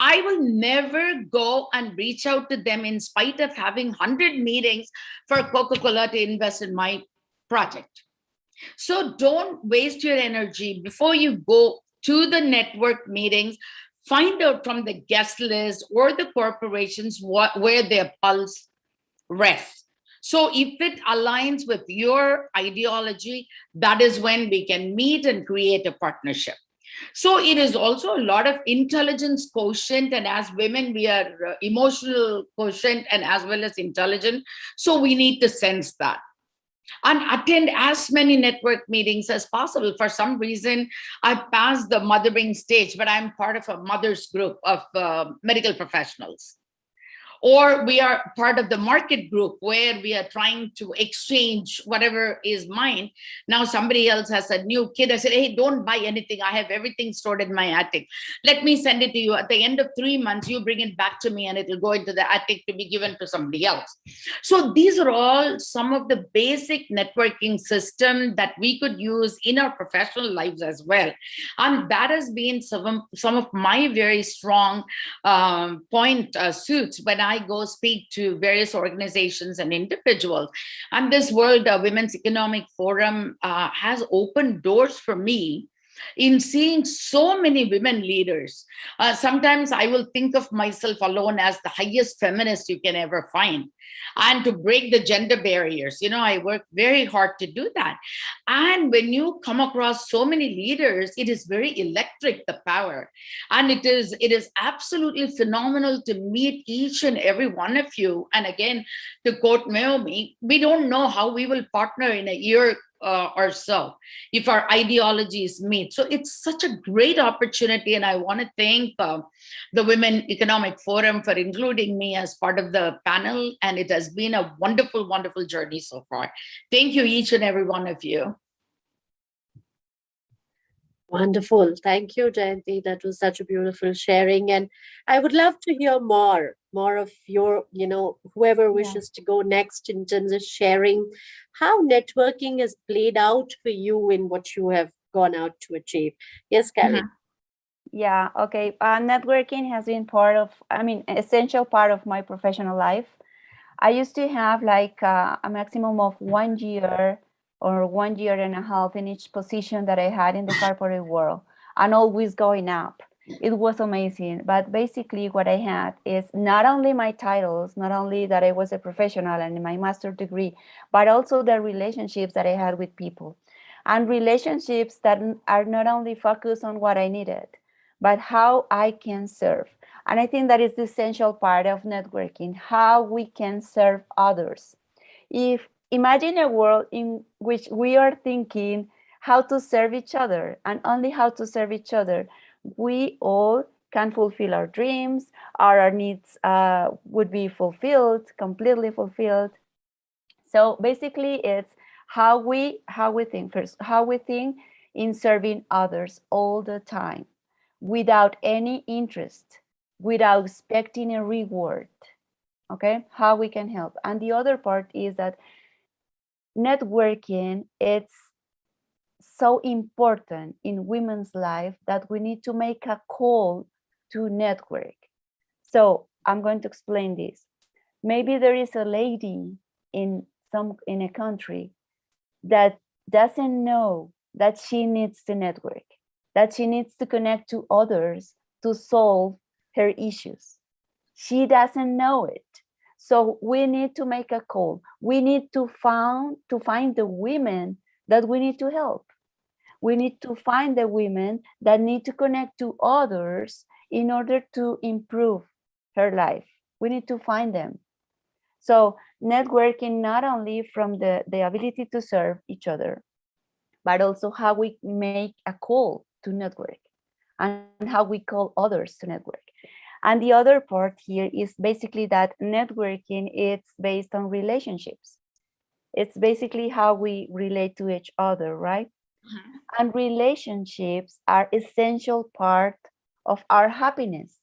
I will never go and reach out to them in spite of having 100 meetings for Coca-Cola to invest in my project. So don't waste your energy before you go to the network meetings. Find out from the guest list or the corporations where their pulse rests. So if it aligns with your ideology, that is when we can meet and create a partnership. So it is also a lot of intelligence quotient, and as women, we are emotional quotient and as well as intelligent. So we need to sense that and attend as many network meetings as possible. For some reason, I passed the mothering stage, but I'm part of a mothers group of medical professionals. Or we are part of the market group where we are trying to exchange whatever is mine. Now somebody else has a new kid. I said, hey, don't buy anything. I have everything stored in my attic. Let me send it to you. At the end of 3 months, you bring it back to me and it will go into the attic to be given to somebody else. So these are all some of the basic networking system that we could use in our professional lives as well. And that has been some of my very strong suits when I go speak to various organizations and individuals. And this World Women's Economic Forum has opened doors for me in seeing so many women leaders. Sometimes I will think of myself alone as the highest feminist you can ever find, and to break the gender barriers. I work very hard to do that. And when you come across so many leaders, it is very electric, the power. And it is absolutely phenomenal to meet each and every one of you. And again, to quote Naomi, we don't know how we will partner in a year or so if our ideologies meet. So it's such a great opportunity, and I want to thank the Women Economic Forum for including me as part of the panel, and it has been a wonderful, wonderful journey so far. Thank you, each and every one of you. Wonderful. Thank you, Jayanti. That was such a beautiful sharing. And I would love to hear more of your, whoever wishes to go next in terms of sharing how networking has played out for you in what you have gone out to achieve. Yes, Karen. Yeah, okay. Networking has been an essential part of my professional life. I used to have like a maximum of 1 year or 1 year and a half in each position that I had in the corporate world, and always going up. It was amazing. But basically what I had is not only my titles, not only that I was a professional and my master's degree, but also the relationships that I had with people, and relationships that are not only focused on what I needed, but how I can serve. And I think that is the essential part of networking, how we can serve others. Imagine a world in which we are thinking how to serve each other, and only how to serve each other, we all can fulfill our dreams, our needs would be fulfilled, completely fulfilled. So basically it's how we think first, how we think in serving others all the time, without any interest, without expecting a reward. Okay, how we can help. And the other part is that networking, it's so important in women's life that we need to make a call to network. So I'm going to explain this. Maybe there is a lady in a country that doesn't know that she needs to network, that she needs to connect to others to solve her issues. She doesn't know it. So we need to make a call. We need to find the women that we need to help. We need to find the women that need to connect to others in order to improve her life. We need to find them. So networking not only from the ability to serve each other, but also how we make a call to network and how we call others to network. And the other part here is basically that networking, it's based on relationships. It's basically how we relate to each other, right? Mm-hmm. And relationships are essential part of our happiness.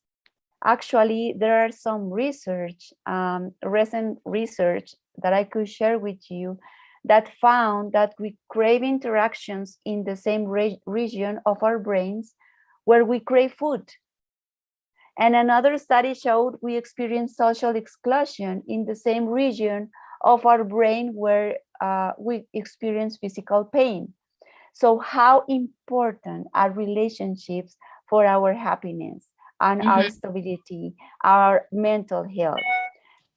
Actually, there are some research, recent research that I could share with you that found that we crave interactions in the same region of our brains where we crave food. And another study showed we experience social exclusion in the same region of our brain where we experience physical pain. So how important are relationships for our happiness and our stability, our mental health?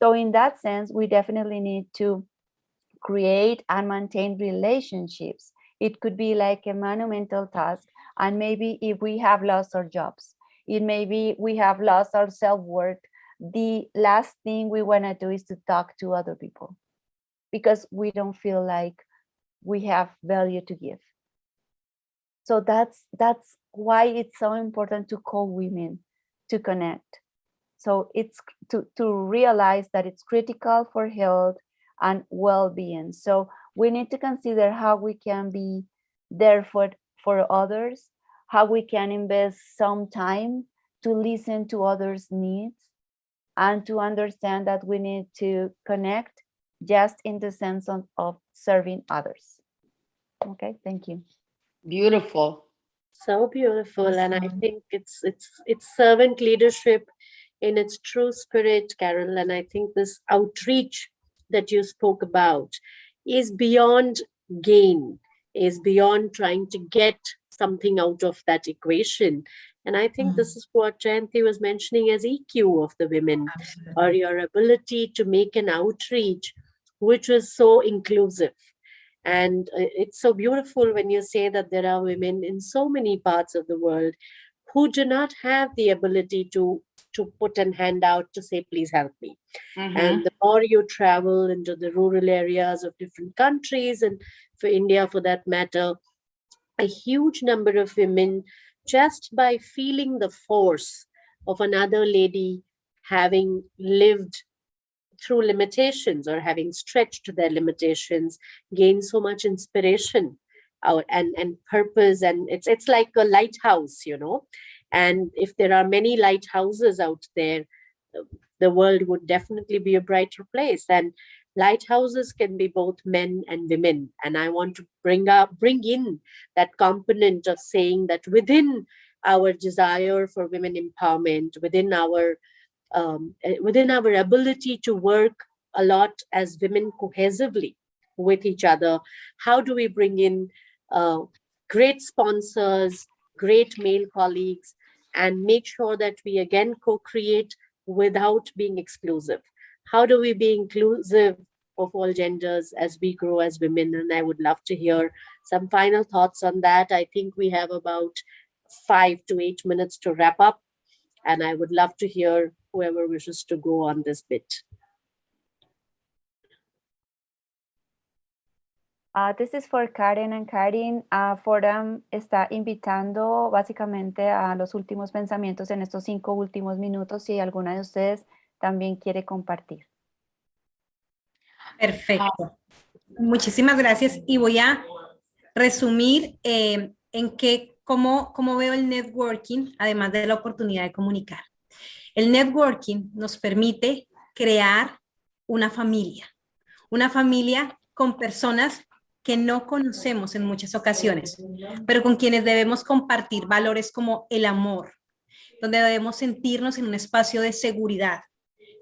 So in that sense, we definitely need to create and maintain relationships. It could be like a monumental task. And maybe if we have lost our jobs, it may be we have lost our self-worth, the last thing we want to do is to talk to other people because we don't feel like we have value to give. So that's why it's so important to call women to connect. So it's to realize that it's critical for health and well-being. So we need to consider how we can be there for others, how we can invest some time to listen to others' needs and to understand that we need to connect just in the sense of serving others. Okay, thank you. Beautiful. So beautiful. And I think it's servant leadership in its true spirit, Carol. And I think this outreach that you spoke about is beyond gain, is beyond trying to get something out of that equation. And I think this is what Jayanti was mentioning as EQ of the women, or your ability to make an outreach which is so inclusive. And it's so beautiful when you say that there are women in so many parts of the world who do not have the ability to put an hand out to say, please help me. And the more you travel into the rural areas of different countries, and for India for that matter, a huge number of women, just by feeling the force of another lady having lived through limitations or having stretched their limitations, gain so much inspiration and purpose. And it's like a lighthouse, you know. And if there are many lighthouses out there, the world would definitely be a brighter place. And lighthouses can be both men and women. And I want to bring in that component of saying that within our desire for women empowerment, within our ability to work a lot as women cohesively with each other, how do we bring in great sponsors, great male colleagues, and make sure that we again co-create without being exclusive? How do we be inclusive of all genders as we grow as women? And I would love to hear some final thoughts on that. I think we have about 5 to 8 minutes to wrap up, and I would love to hear whoever wishes to go on this bit. This is for Karen, and Karen, Forum está invitando básicamente a los últimos pensamientos en estos 5 últimos minutos, si alguna de ustedes también quiere compartir. Perfecto. Muchísimas gracias. Y voy a resumir en cómo veo el networking, además de la oportunidad de comunicar. El networking nos permite crear una familia con personas que no conocemos en muchas ocasiones, pero con quienes debemos compartir valores como el amor, donde debemos sentirnos en un espacio de seguridad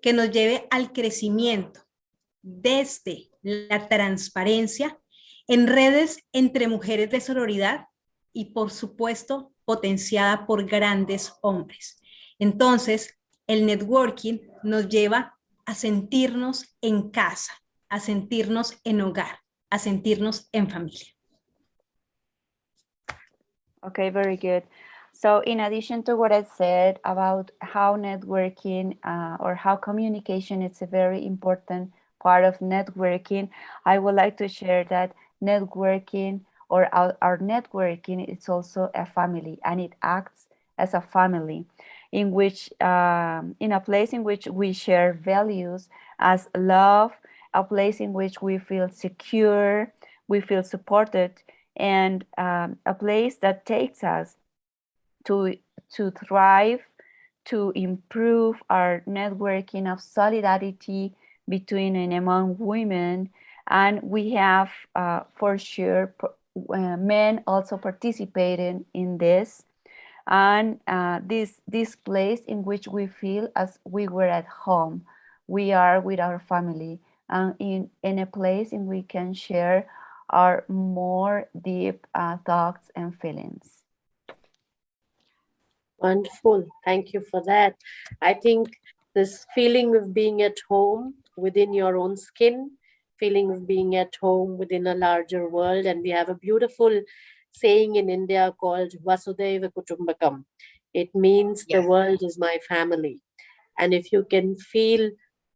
que nos lleve al crecimiento desde la transparencia en redes entre mujeres de sororidad y, por supuesto, potenciada por grandes hombres. Entonces, el networking nos lleva a sentirnos en casa, a sentirnos en hogar, a sentirnos en familia. Okay, very good. So in addition to what I said about how networking or how communication is a very important part of networking, I would like to share that networking or our networking is also a family, and it acts as a family in which in a place in which we share values as love, a place in which we feel secure, we feel supported, and a place that takes us to thrive, to improve our networking of solidarity between and among women. And we have, for sure, men also participating in this. And this place in which we feel as we were at home. We are with our family, and in a place in we can share our more deep thoughts and feelings. Wonderful. Thank you for that. I think this feeling of being at home within your own skin, feeling of being at home within a larger world. And we have a beautiful saying in India called Vasudhaiva Kutumbakam. It means the world is my family. And if you can feel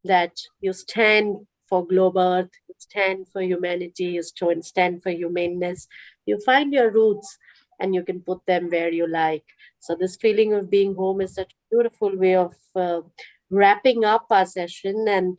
that you stand for global earth, you stand for humanity, you stand for humaneness, you find your roots and you can put them where you like. So this feeling of being home is such a beautiful way of wrapping up our session. And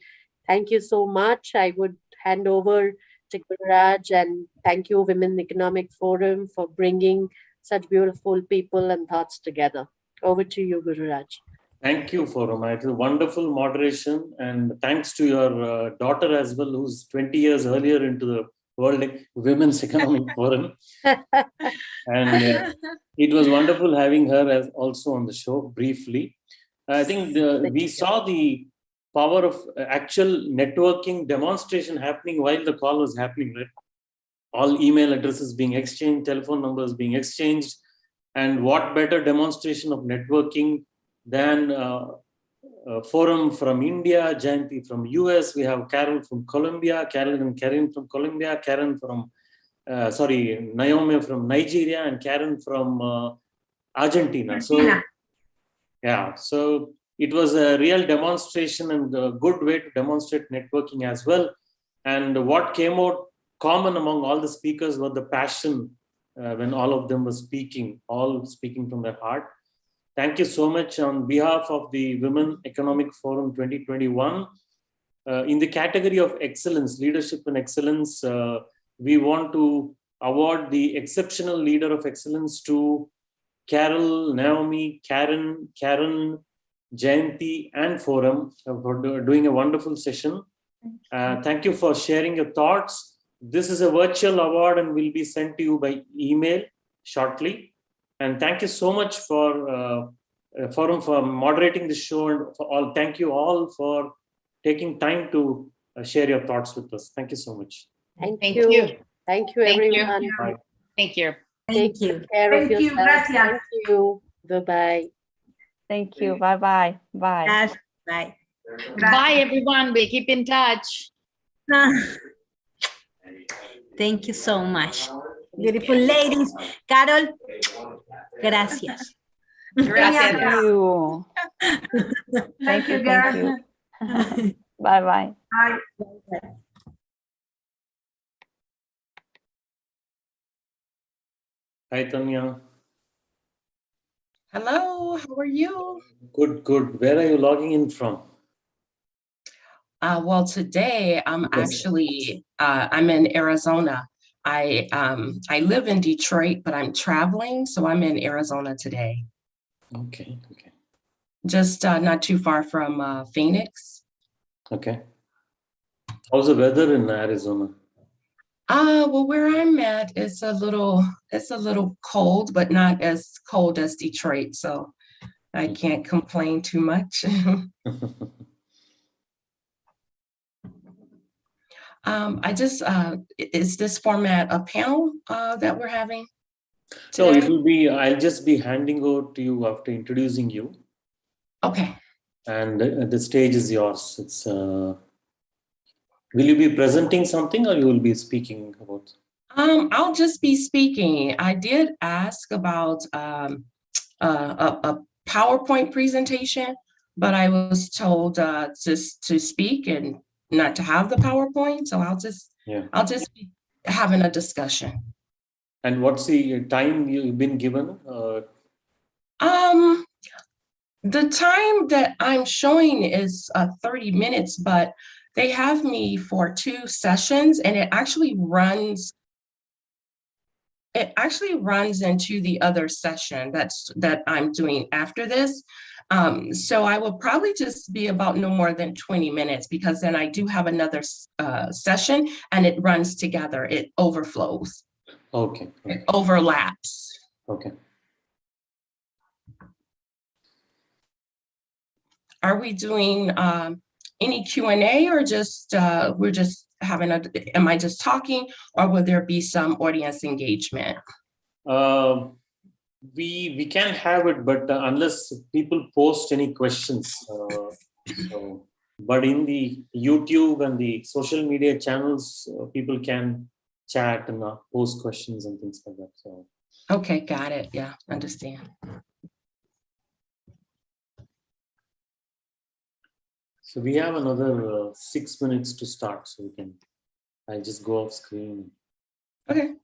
thank you so much. I would hand over to Gururaj, and thank you, Women Economic Forum, for bringing such beautiful people and thoughts together. Over to you, Gururaj. Thank you, Forum. It was a wonderful moderation, and thanks to your daughter as well, who's 20 years earlier into the World Women's Economic Forum. And it was wonderful having her as also on the show briefly. I think we saw the power of actual networking demonstration happening while the call was happening, right? All email addresses being exchanged, telephone numbers being exchanged, and what better demonstration of networking than Forum from India, Jayanti from US, we have Carol from Colombia, Karin from Colombia, Karen from, Naomi from Nigeria, and Karen from Argentina. So, yeah, so it was a real demonstration and a good way to demonstrate networking as well. And what came out common among all the speakers was the passion when all of them were speaking, all speaking from their heart. Thank you so much on behalf of the Women Economic Forum 2021. In the category of excellence, leadership and excellence, we want to award the Exceptional Leader of Excellence to Carol, Naomi, Karen, Jayanti, and Forum for doing a wonderful session. Thank you for sharing your thoughts. This is a virtual award and will be sent to you by email shortly. And thank you so much for Forum for moderating the show, and for all. Thank you all for taking time to share your thoughts with us. Thank you so much. Thank you. Thank you, everyone. Bye. Thank you. Take care of yourself. Thank you. Bye-bye. Thank you. Bye-bye. Bye. Bye. Bye, everyone. We'll keep in touch. Thank you so much. Beautiful ladies. Carol, gracias. Thank you. Thank you. Thank you. Bye-bye. Bye. Hi, Tanya. Hello, how are you? Good, good. Where are you logging in from? Well, today I'm actually I'm in Arizona. I live in Detroit, but I'm traveling, so I'm in Arizona today. Okay. Just not too far from Phoenix. Okay. How's the weather in Arizona? Well, where I'm at, it's a little cold, but not as cold as Detroit, so I can't complain too much. I just, is this format a panel that we're having today? No, it will be, I'll just be handing over to you after introducing you. Okay. And the stage is yours. It's, will you be presenting something or you will be speaking about? I'll just be speaking. I did ask about a PowerPoint presentation, but I was told just to speak and not to have the PowerPoint. So I'll just be having a discussion. And what's the time you've been given? The time that I'm showing is 30 minutes, but they have me for 2 sessions, and it actually runs into the other session that I'm doing after this. So I will probably just be about no more than 20 minutes, because then I do have another session and it runs together. It overflows. Okay. It overlaps. Okay. Are we doing any Q&A, or just we're just having am I just talking, or will there be some audience engagement? We can have it, but unless people post any questions. But in the YouTube and the social media channels, people can chat and post questions and things like that. So. Okay, got it. Yeah, understand. So we have another 6 minutes to start, so I'll just go off screen. Okay.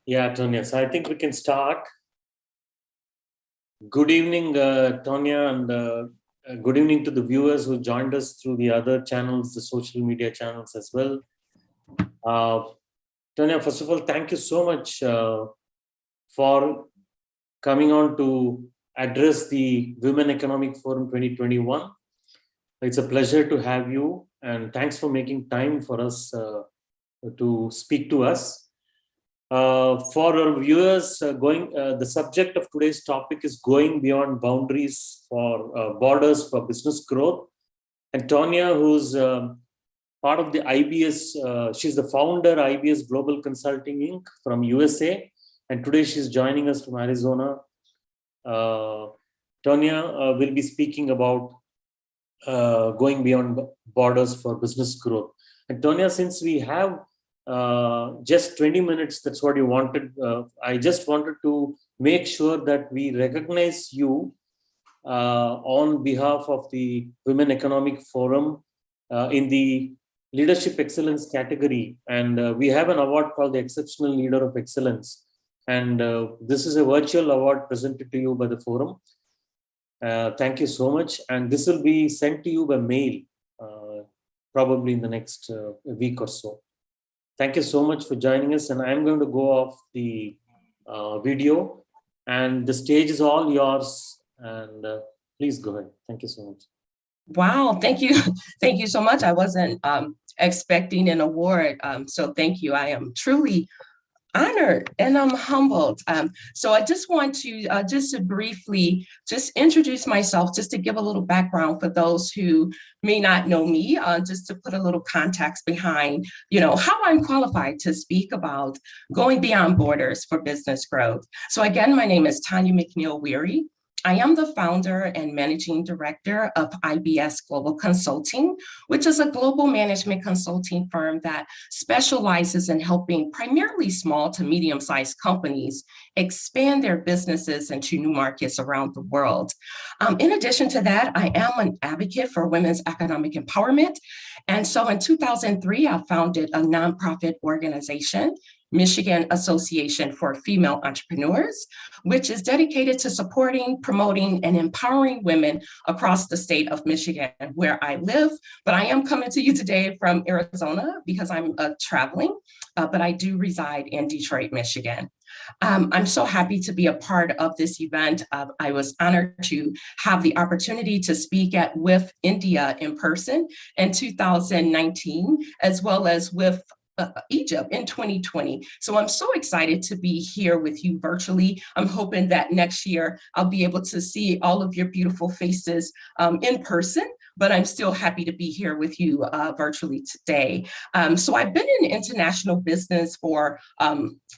Yeah, Tonya. So I think we can start. Good evening, Tonya, and good evening to the viewers who joined us through the other channels, the social media channels as well. Tonya, first of all, thank you so much for coming on to address the Women Economic Forum 2021. It's a pleasure to have you, and thanks for making time for us to speak to us. For our viewers, the subject of today's topic is going beyond boundaries for borders for business growth. And Tonya, who's part of the IBS, she's the founder IBS Global Consulting Inc. from USA, and today she's joining us from Arizona. Tonya will be speaking about going beyond borders for business growth. And Tonya, since we have just 20 minutes, that's what you wanted. I just wanted to make sure that we recognize you on behalf of the Women Economic Forum in the Leadership Excellence category. And we have an award called the Exceptional Leader of Excellence. And this is a virtual award presented to you by the forum. Thank you so much. And this will be sent to you by mail, probably in the next week or so. Thank you so much for joining us. And I'm going to go off the video, and the stage is all yours. And please go ahead. Thank you so much. Wow, thank you. Thank you so much. I wasn't expecting an award. So thank you. I am truly honored and I'm humbled. So I just want to just to briefly just introduce myself, just to give a little background for those who may not know me, just to put a little context behind, how I'm qualified to speak about going beyond borders for business growth. So again, my name is Tanya McNeil Weary. I am the founder and managing director of IBS Global Consulting, which is a global management consulting firm that specializes in helping primarily small to medium-sized companies expand their businesses into new markets around the world. In addition to that, I am an advocate for women's economic empowerment. And so in 2003, I founded a nonprofit organization, Michigan Association for Female Entrepreneurs, which is dedicated to supporting, promoting, and empowering women across the state of Michigan, where I live. But I am coming to you today from Arizona because I'm traveling, but I do reside in Detroit, Michigan. I'm so happy to be a part of this event. I was honored to have the opportunity to speak at AWEF India in person in 2019, as well as AWEF Egypt in 2020. So I'm so excited to be here with you virtually. I'm hoping that next year I'll be able to see all of your beautiful faces in person, but I'm still happy to be here with you virtually today. So I've been in international business for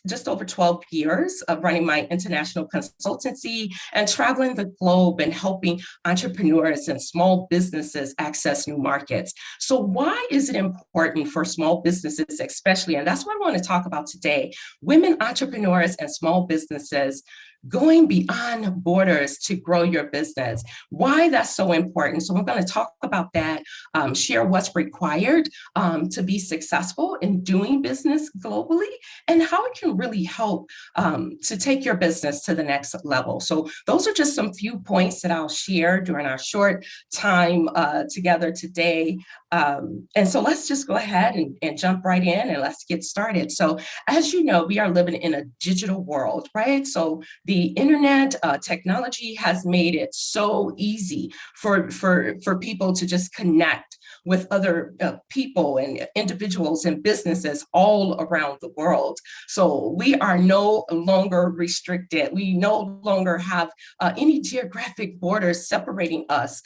just over 12 years of running my international consultancy and traveling the globe and helping entrepreneurs and small businesses access new markets. So why is it important for small businesses especially, and that's what I want to talk about today, women entrepreneurs and small businesses going beyond borders to grow your business, why that's so important. So we're going to talk about that, share what's required to be successful in doing business globally, and how it can really help to take your business to the next level. So those are just some few points that I'll share during our short time together today. And so let's just go ahead and jump right in and let's get started. So as you know, we are living in a digital world, right? So the internet technology has made it so easy for people to just connect with other people and individuals and businesses all around the world. So we are no longer restricted. We no longer have any geographic borders separating us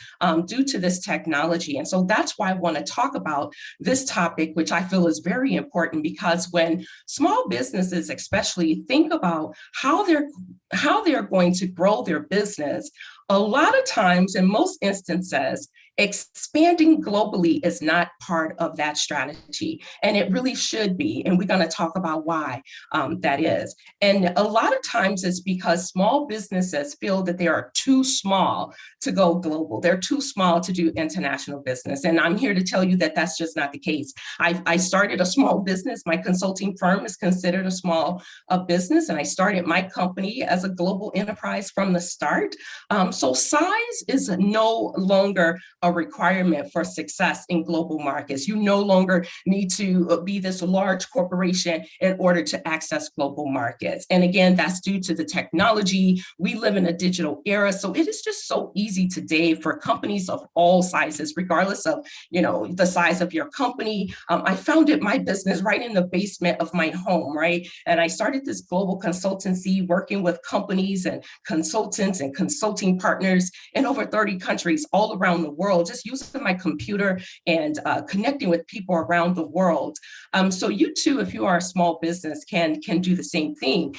due to this technology. And so that's why I want to talk about this topic, which I feel is very important, because when small businesses especially think about how they're going to grow their business, a lot of times, in most instances, expanding globally is not part of that strategy, and it really should be. And we're going to talk about why that is. And a lot of times it's because small businesses feel that they are too small to go global. They're too small to do international business. And I'm here to tell you that that's just not the case. I started a small business. My consulting firm is considered a small business, and I started my company as a global enterprise from the start. So size is no longer a requirement for success in global markets. You no longer need to be this large corporation in order to access global markets. And again, that's due to the technology. We live in a digital era. So it is just so easy today for companies of all sizes, regardless of, the size of your company. I founded my business right in the basement of my home, right? And I started this global consultancy working with companies and consultants and consulting partners in over 30 countries all around the world, just using my computer and connecting with people around the world. So you too, if you are a small business, can do the same thing.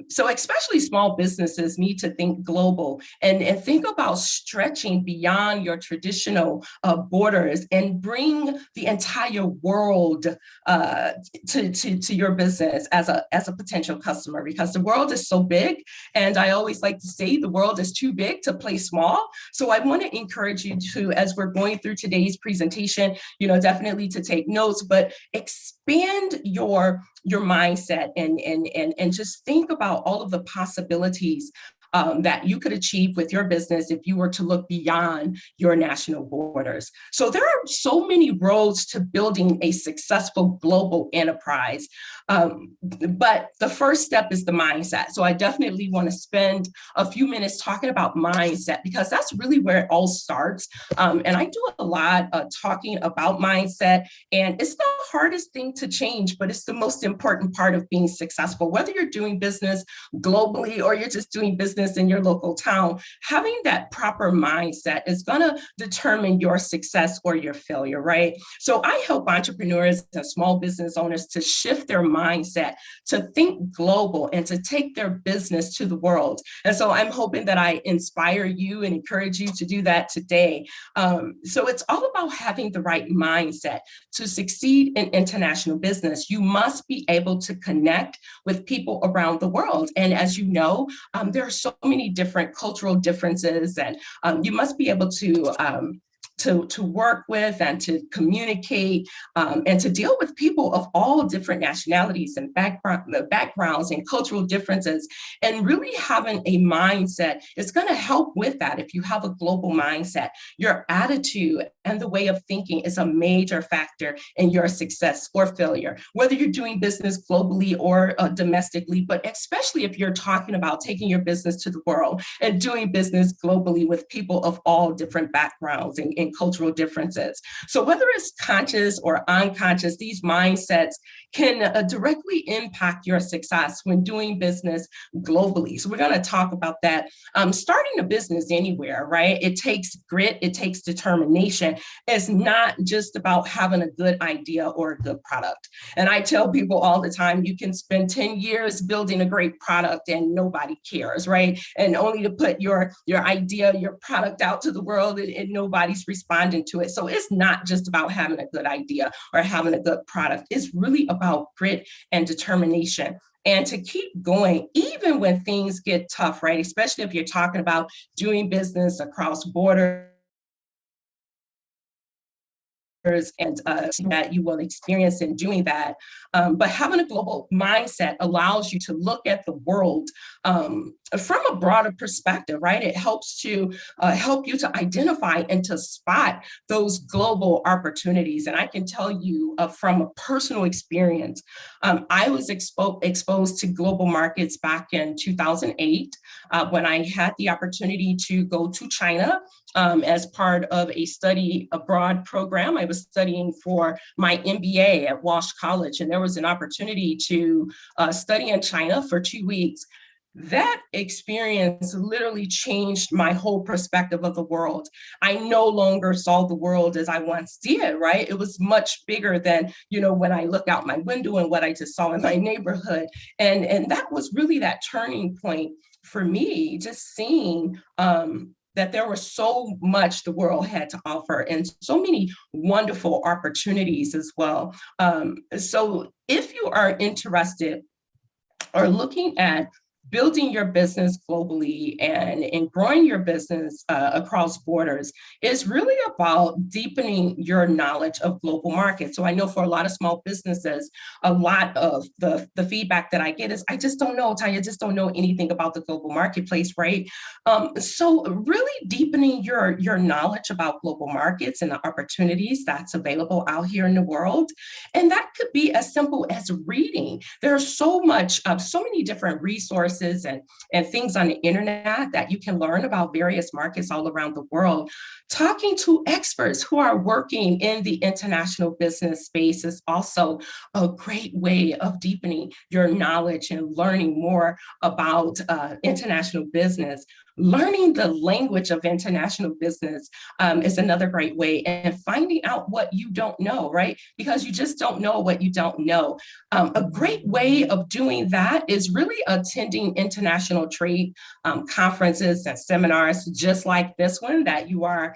So especially small businesses need to think global and think about stretching beyond your traditional borders and bring the entire world to your business as a potential customer, because the world is so big. And I always like to say the world is too big to play small. So I want to encourage you to, as we're going through today's presentation, definitely to take notes, but expand your mindset and just think about all of the possibilities that you could achieve with your business if you were to look beyond your national borders. So there are so many roads to building a successful global enterprise. But the first step is the mindset. So I definitely want to spend a few minutes talking about mindset, because that's really where it all starts. And I do a lot talking about mindset, and it's the hardest thing to change, but it's the most important part of being successful. Whether you're doing business globally or you're just doing business in your local town, having that proper mindset is going to determine your success or your failure, right? So I help entrepreneurs and small business owners to shift their mindset, to think global, and to take their business to the world. And so I'm hoping that I inspire you and encourage you to do that today. So it's all about having the right mindset. To succeed in international business, you must be able to connect with people around the world. And as you know, there are so many different cultural differences, and you must be able to work with and to communicate and to deal with people of all different nationalities and backgrounds and cultural differences. And really having a mindset is going to help with that. If you have a global mindset, your attitude and the way of thinking is a major factor in your success or failure, whether you're doing business globally or domestically, but especially if you're talking about taking your business to the world and doing business globally with people of all different backgrounds and cultural differences. So whether it's conscious or unconscious, these mindsets can directly impact your success when doing business globally. So we're going to talk about that. Starting a business anywhere, right? It takes grit, it takes determination. It's not just about having a good idea or a good product. And I tell people all the time, you can spend 10 years building a great product and nobody cares, right? And only to put your idea, your product out to the world and nobody's responding to it. So it's not just about having a good idea or having a good product. It's really about grit and determination. And to keep going, even when things get tough, right? Especially if you're talking about doing business across borders and that you will experience in doing that. But having a global mindset allows you to look at the world from a broader perspective, right? It helps to help you to identify and to spot those global opportunities. And I can tell you from a personal experience, I was exposed to global markets back in 2008 when I had the opportunity to go to China as part of a study abroad program. I was studying for my MBA at Walsh College, and there was an opportunity to study in China for 2 weeks. That experience literally changed my whole perspective of the world. I no longer saw the world as I once did, right? It was much bigger than, when I look out my window and what I just saw in my neighborhood. And that was really that turning point for me, just seeing that there was so much the world had to offer and so many wonderful opportunities as well. So if you are interested or looking at building your business globally and growing your business across borders, is really about deepening your knowledge of global markets. So I know for a lot of small businesses, a lot of the feedback that I get is, I just don't know, Tanya, I just don't know anything about the global marketplace, right? So really deepening your knowledge about global markets and the opportunities that's available out here in the world. And that could be as simple as reading. There's so many different resources and things on the internet that you can learn about various markets all around the world. Talking to experts who are working in the international business space is also a great way of deepening your knowledge and learning more about international business. Learning the language of international business is another great way, and finding out what you don't know, right? Because you just don't know what you don't know. A great way of doing that is really attending international trade conferences and seminars, just like this one that you are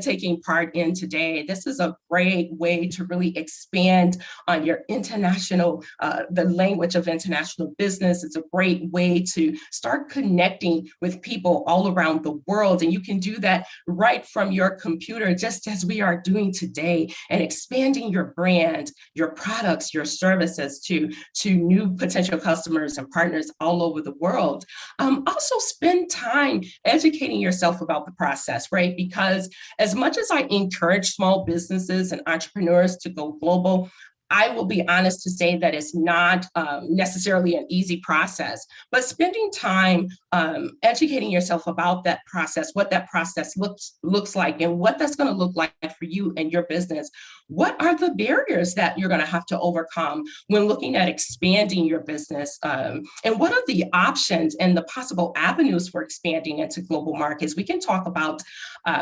taking part in today. This is a great way to really expand on your international, the language of international business. It's a great way to start connecting with with people all around the world. And you can do that right from your computer, just as we are doing today, and expanding your brand, your products, your services to new potential customers and partners all over the world. Also spend time educating yourself about the process, right? Because as much as I encourage small businesses and entrepreneurs to go global, I will be honest to say that it's not necessarily an easy process, but spending time educating yourself about that process, what that process looks like, and what that's going to look like for you and your business. What are the barriers that you're going to have to overcome when looking at expanding your business? And what are the options and the possible avenues for expanding into global markets? We can talk about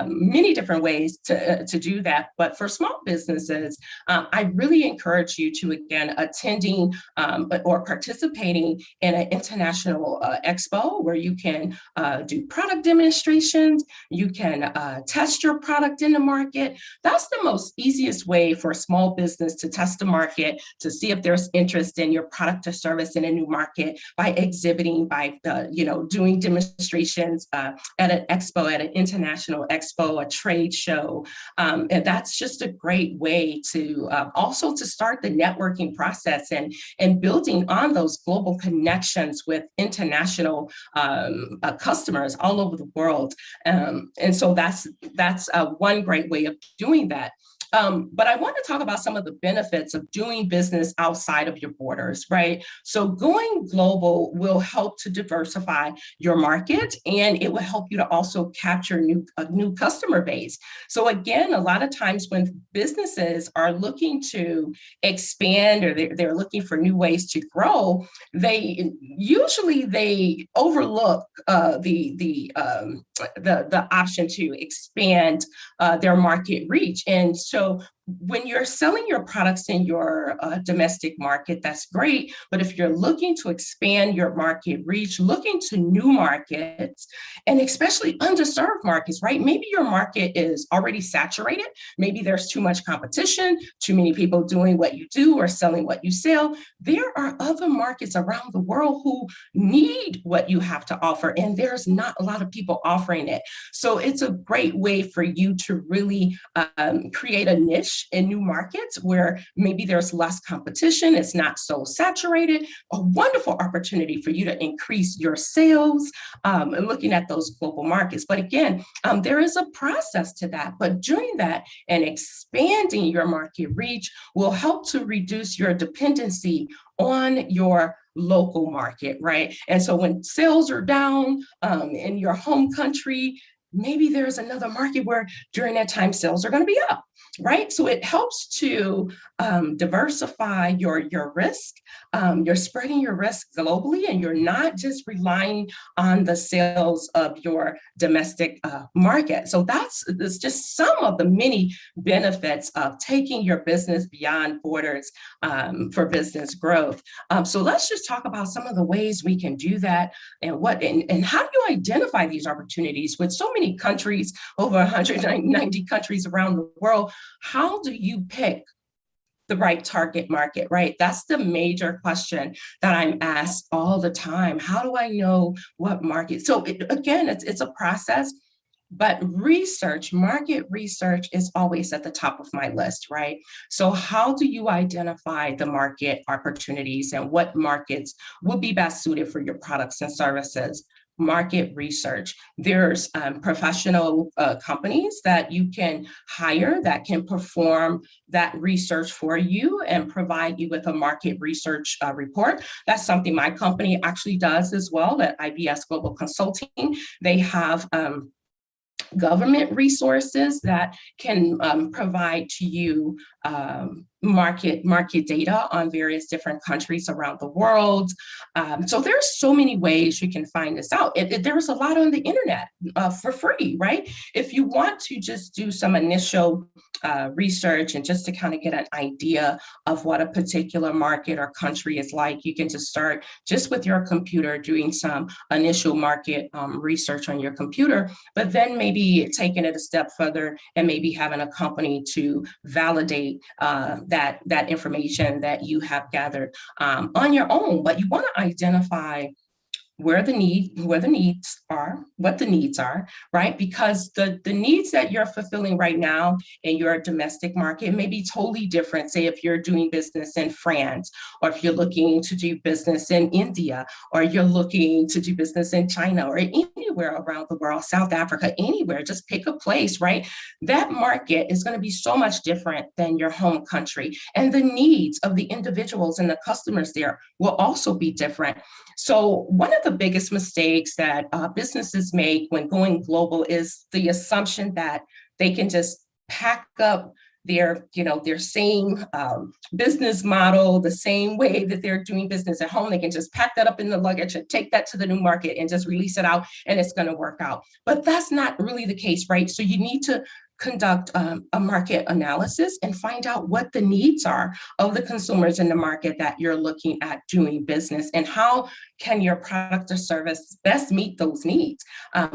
many different ways to do that. But for small businesses, I really encourage you to, again, attending or participating in an international expo where you can do product demonstrations, you can test your product in the market. That's the most easiest way for a small business to test the market, to see if there's interest in your product or service in a new market, by exhibiting, by doing demonstrations at an expo, at an international expo, a trade show. And that's just a great way to also to start the networking process and building on those global connections with international customers all over the world. And so that's one great way of doing that. But I want to talk about some of the benefits of doing business outside of your borders, right? So going global will help to diversify your market, and it will help you to also capture a new customer base. So again, a lot of times when businesses are looking to expand, or they're looking for new ways to grow, they overlook the option to expand their market reach. And so when you're selling your products in your domestic market, that's great. But if you're looking to expand your market reach, looking to new markets, and especially underserved markets, right? Maybe your market is already saturated. Maybe there's too much competition, too many people doing what you do or selling what you sell. There are other markets around the world who need what you have to offer, and there's not a lot of people offering it. So it's a great way for you to really create a niche in new markets where maybe there's less competition, it's not so saturated. A wonderful opportunity for you to increase your sales and looking at those global markets. But again, there is a process to that. But doing that and expanding your market reach will help to reduce your dependency on your local market, right? And so when sales are down in your home country, maybe there's another market where during that time sales are going to be up, right? So it helps to diversify your risk. You're spreading your risk globally, and you're not just relying on the sales of your domestic market. So that's just some of the many benefits of taking your business beyond borders for business growth. So let's just talk about some of the ways we can do that, and how do you identify these opportunities with so many countries, over 190 countries around the world. How do you pick the right target market, right? That's the major question that I'm asked all the time. How do I know what market? So again, it's a process, but market research is always at the top of my list, right? So how do you identify the market opportunities and what markets will be best suited for your products and services? Market research. There's professional companies that you can hire that can perform that research for you and provide you with a market research report. That's something my company actually does as well at IBS Global Consulting. They have government resources that can provide to you market data on various different countries around the world. So there's so many ways you can find this out. There's a lot on the internet for free, right? If you want to just do some initial research and just to kind of get an idea of what a particular market or country is like, you can just start just with your computer doing some initial market research on your computer, but then maybe taking it a step further and maybe having a company to validate that information that you have gathered on your own. But you want to identify where the needs are, what the needs are, right? Because the needs that you're fulfilling right now in your domestic market may be totally different. Say if you're doing business in France, or if you're looking to do business in India, or you're looking to do business in China, or anywhere around the world, South Africa, anywhere, just pick a place, right? That market is going to be so much different than your home country. And the needs of the individuals and the customers there will also be different. So one of the biggest mistakes that businesses make when going global is the assumption that they can just pack up their same business model, the same way that they're doing business at home. They can just pack that up in the luggage and take that to the new market and just release it out, and it's going to work out. But that's not really the case, right? So you need to conduct a market analysis and find out what the needs are of the consumers in the market that you're looking at doing business, and how can your product or service best meet those needs.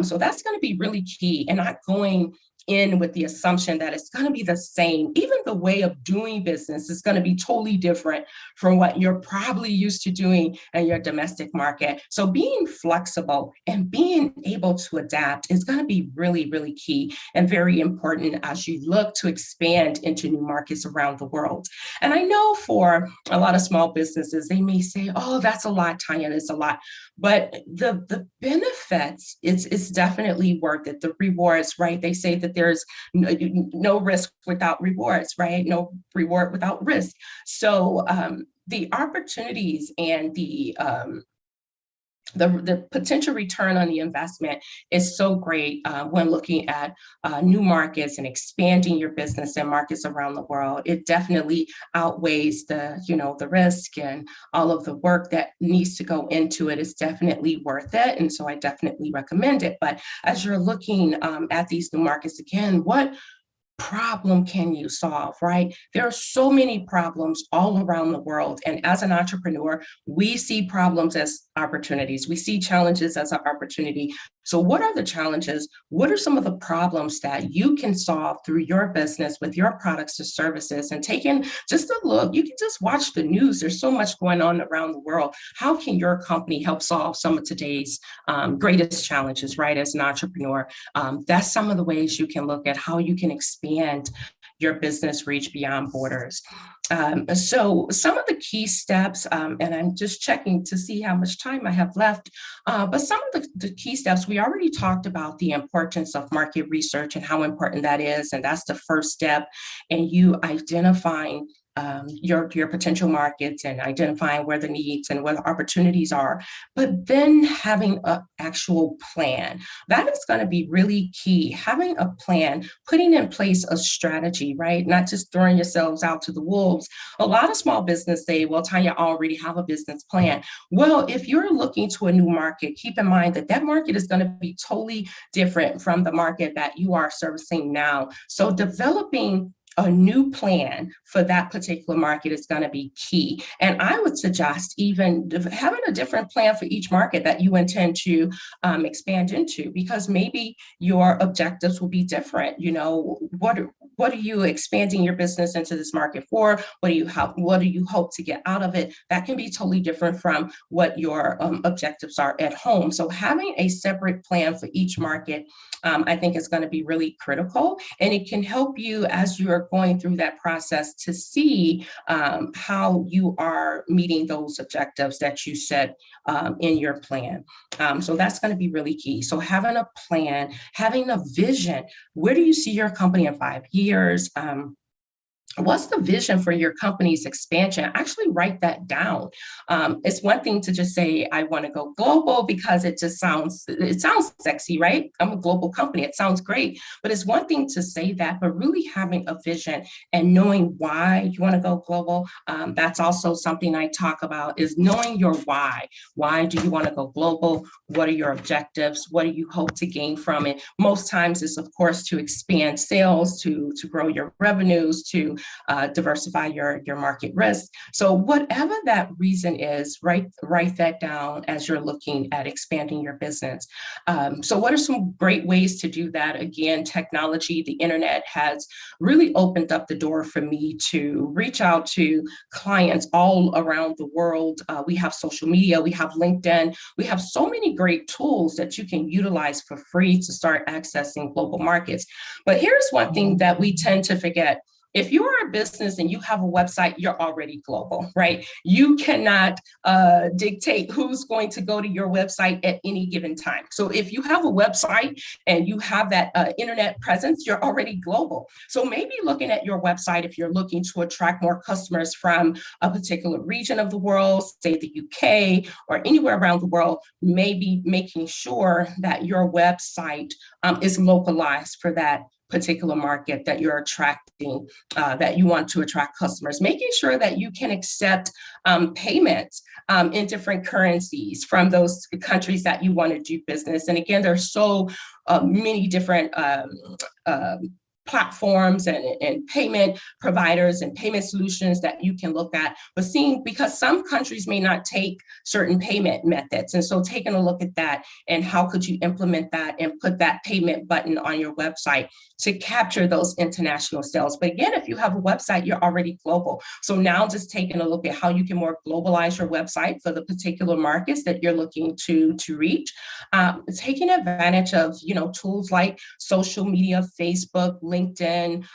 So that's going to be really key, and not going in with the assumption that it's going to be the same. Even the way of doing business is going to be totally different from what you're probably used to doing in your domestic market. So being flexible and being able to adapt is going to be really, really key and very important as you look to expand into new markets around the world. And I know for a lot of small businesses, they may say, oh, that's a lot, Tanya, it's a lot. But the benefits, it's definitely worth it. The rewards, right? They say that there's no risk without rewards, right? No reward without risk. So the opportunities and the potential return on the investment is so great when looking at new markets and expanding your business in markets around the world. It definitely outweighs the risk, and all of the work that needs to go into it is definitely worth it. And so I definitely recommend it. But as you're looking at these new markets, again, what problem can you solve, right? There are so many problems all around the world. And as an entrepreneur, we see problems as opportunities. We see challenges as an opportunity. So what are the challenges? What are some of the problems that you can solve through your business with your products or services? And taking just a look, you can just watch the news. There's so much going on around the world. How can your company help solve some of today's greatest challenges, right? As an entrepreneur, that's some of the ways you can look at how you can expand your business reach beyond borders. So some of the key steps, and I'm just checking to see how much time I have left, but some of the key steps, we already talked about the importance of market research and how important that is. And that's the first step in you identifying your potential markets and identifying where the needs and where the opportunities are, but then having an actual plan. That is going to be really key. Having a plan, putting in place a strategy, right? Not just throwing yourselves out to the wolves. A lot of small business say, well, Tanya, I already have a business plan. Well, if you're looking to a new market, keep in mind that that market is going to be totally different from the market that you are servicing now. So developing a new plan for that particular market is going to be key. And I would suggest even having a different plan for each market that you intend to expand into, because maybe your objectives will be different. You know, what are you expanding your business into this market for? What do you hope to get out of it? That can be totally different from what your objectives are at home. So having a separate plan for each market, I think is going to be really critical, and it can help you as you are going through that process to see how you are meeting those objectives that you set in your plan. So that's going to be really key. So having a plan, having a vision, where do you see your company in 5 years? What's the vision for your company's expansion? Actually write that down. It's one thing to just say, I want to go global, because it sounds sexy, right? I'm a global company. It sounds great, but it's one thing to say that, but really having a vision and knowing why you want to go global. That's also something I talk about, is knowing your why. Why do you want to go global? What are your objectives? What do you hope to gain from it? Most times it's, of course, to expand sales, to grow your revenues, to to diversify your market risk. So whatever that reason is, write that down as you're looking at expanding your business. So what are some great ways to do that? Again, technology, the internet has really opened up the door for me to reach out to clients all around the world. We have social media, we have LinkedIn, we have so many great tools that you can utilize for free to start accessing global markets. But here's one thing that we tend to forget. If you are a business and you have a website, you're already global, right? You cannot dictate who's going to go to your website at any given time. So if you have a website and you have that internet presence, you're already global. So maybe looking at your website, if you're looking to attract more customers from a particular region of the world, say the UK or anywhere around the world, maybe making sure that your website is localized for that particular market that you're attracting, that you want to attract customers, making sure that you can accept payments in different currencies from those countries that you want to do business. And again, there's so many different platforms and payment providers and payment solutions that you can look at, but because some countries may not take certain payment methods. And so taking a look at that and how could you implement that and put that payment button on your website to capture those international sales. But again, if you have a website, you're already global. So now just taking a look at how you can more globalize your website for the particular markets that you're looking to reach, taking advantage of, tools like social media, Facebook, LinkedIn,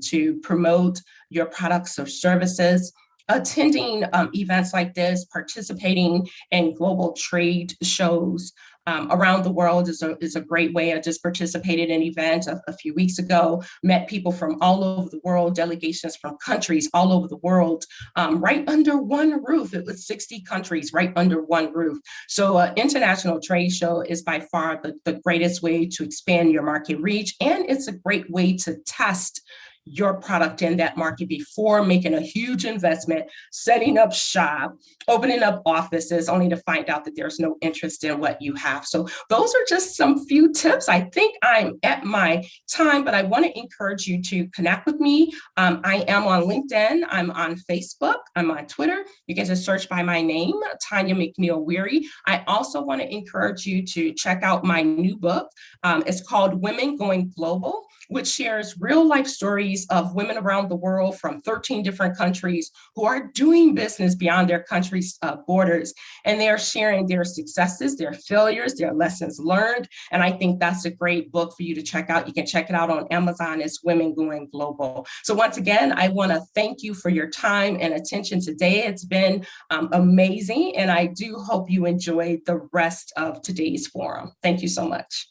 to promote your products or services, attending events like this, participating in global trade shows around the world is a great way. I just participated in an event a few weeks ago, met people from all over the world, delegations from countries all over the world, right under one roof. It was 60 countries right under one roof. So international trade show is by far the greatest way to expand your market reach. And it's a great way to test your product in that market before making a huge investment, setting up shop, opening up offices, only to find out that there's no interest in what you have. So those are just some few tips. I think I'm at my time, but I want to encourage you to connect with me. I am on LinkedIn. I'm on Facebook. I'm on Twitter. You can just search by my name, Tanya McNeil Weary. I also want to encourage you to check out my new book. It's called Women Going Global, which shares real life stories of women around the world from 13 different countries who are doing business beyond their country's borders. And they are sharing their successes, their failures, their lessons learned. And I think that's a great book for you to check out. You can check it out on Amazon. It's Women Going Global. So once again, I want to thank you for your time and attention today. It's been amazing. And I do hope you enjoyed the rest of today's forum. Thank you so much.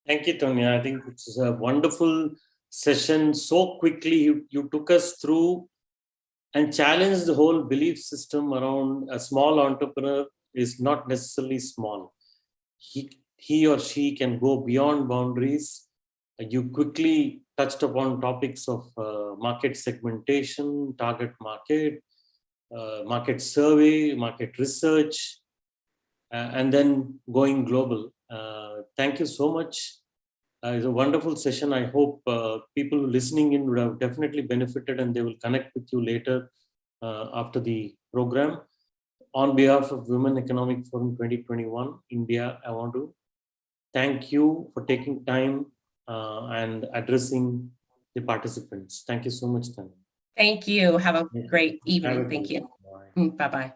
Thank you, Tonya. I think it's a wonderful session. So quickly, you took us through and challenged the whole belief system around a small entrepreneur is not necessarily small. He or she can go beyond boundaries. You quickly touched upon topics of market segmentation, target market, market survey, market research, and then going global. Thank you so much. It's a wonderful session. I hope people listening in would have definitely benefited and they will connect with you later after the program. On behalf of Women Economic Forum 2021 India, I want to thank you for taking time and addressing the participants. Thank you so much, Tanya. Thank you. Have a great evening. Thank you. Bye-bye.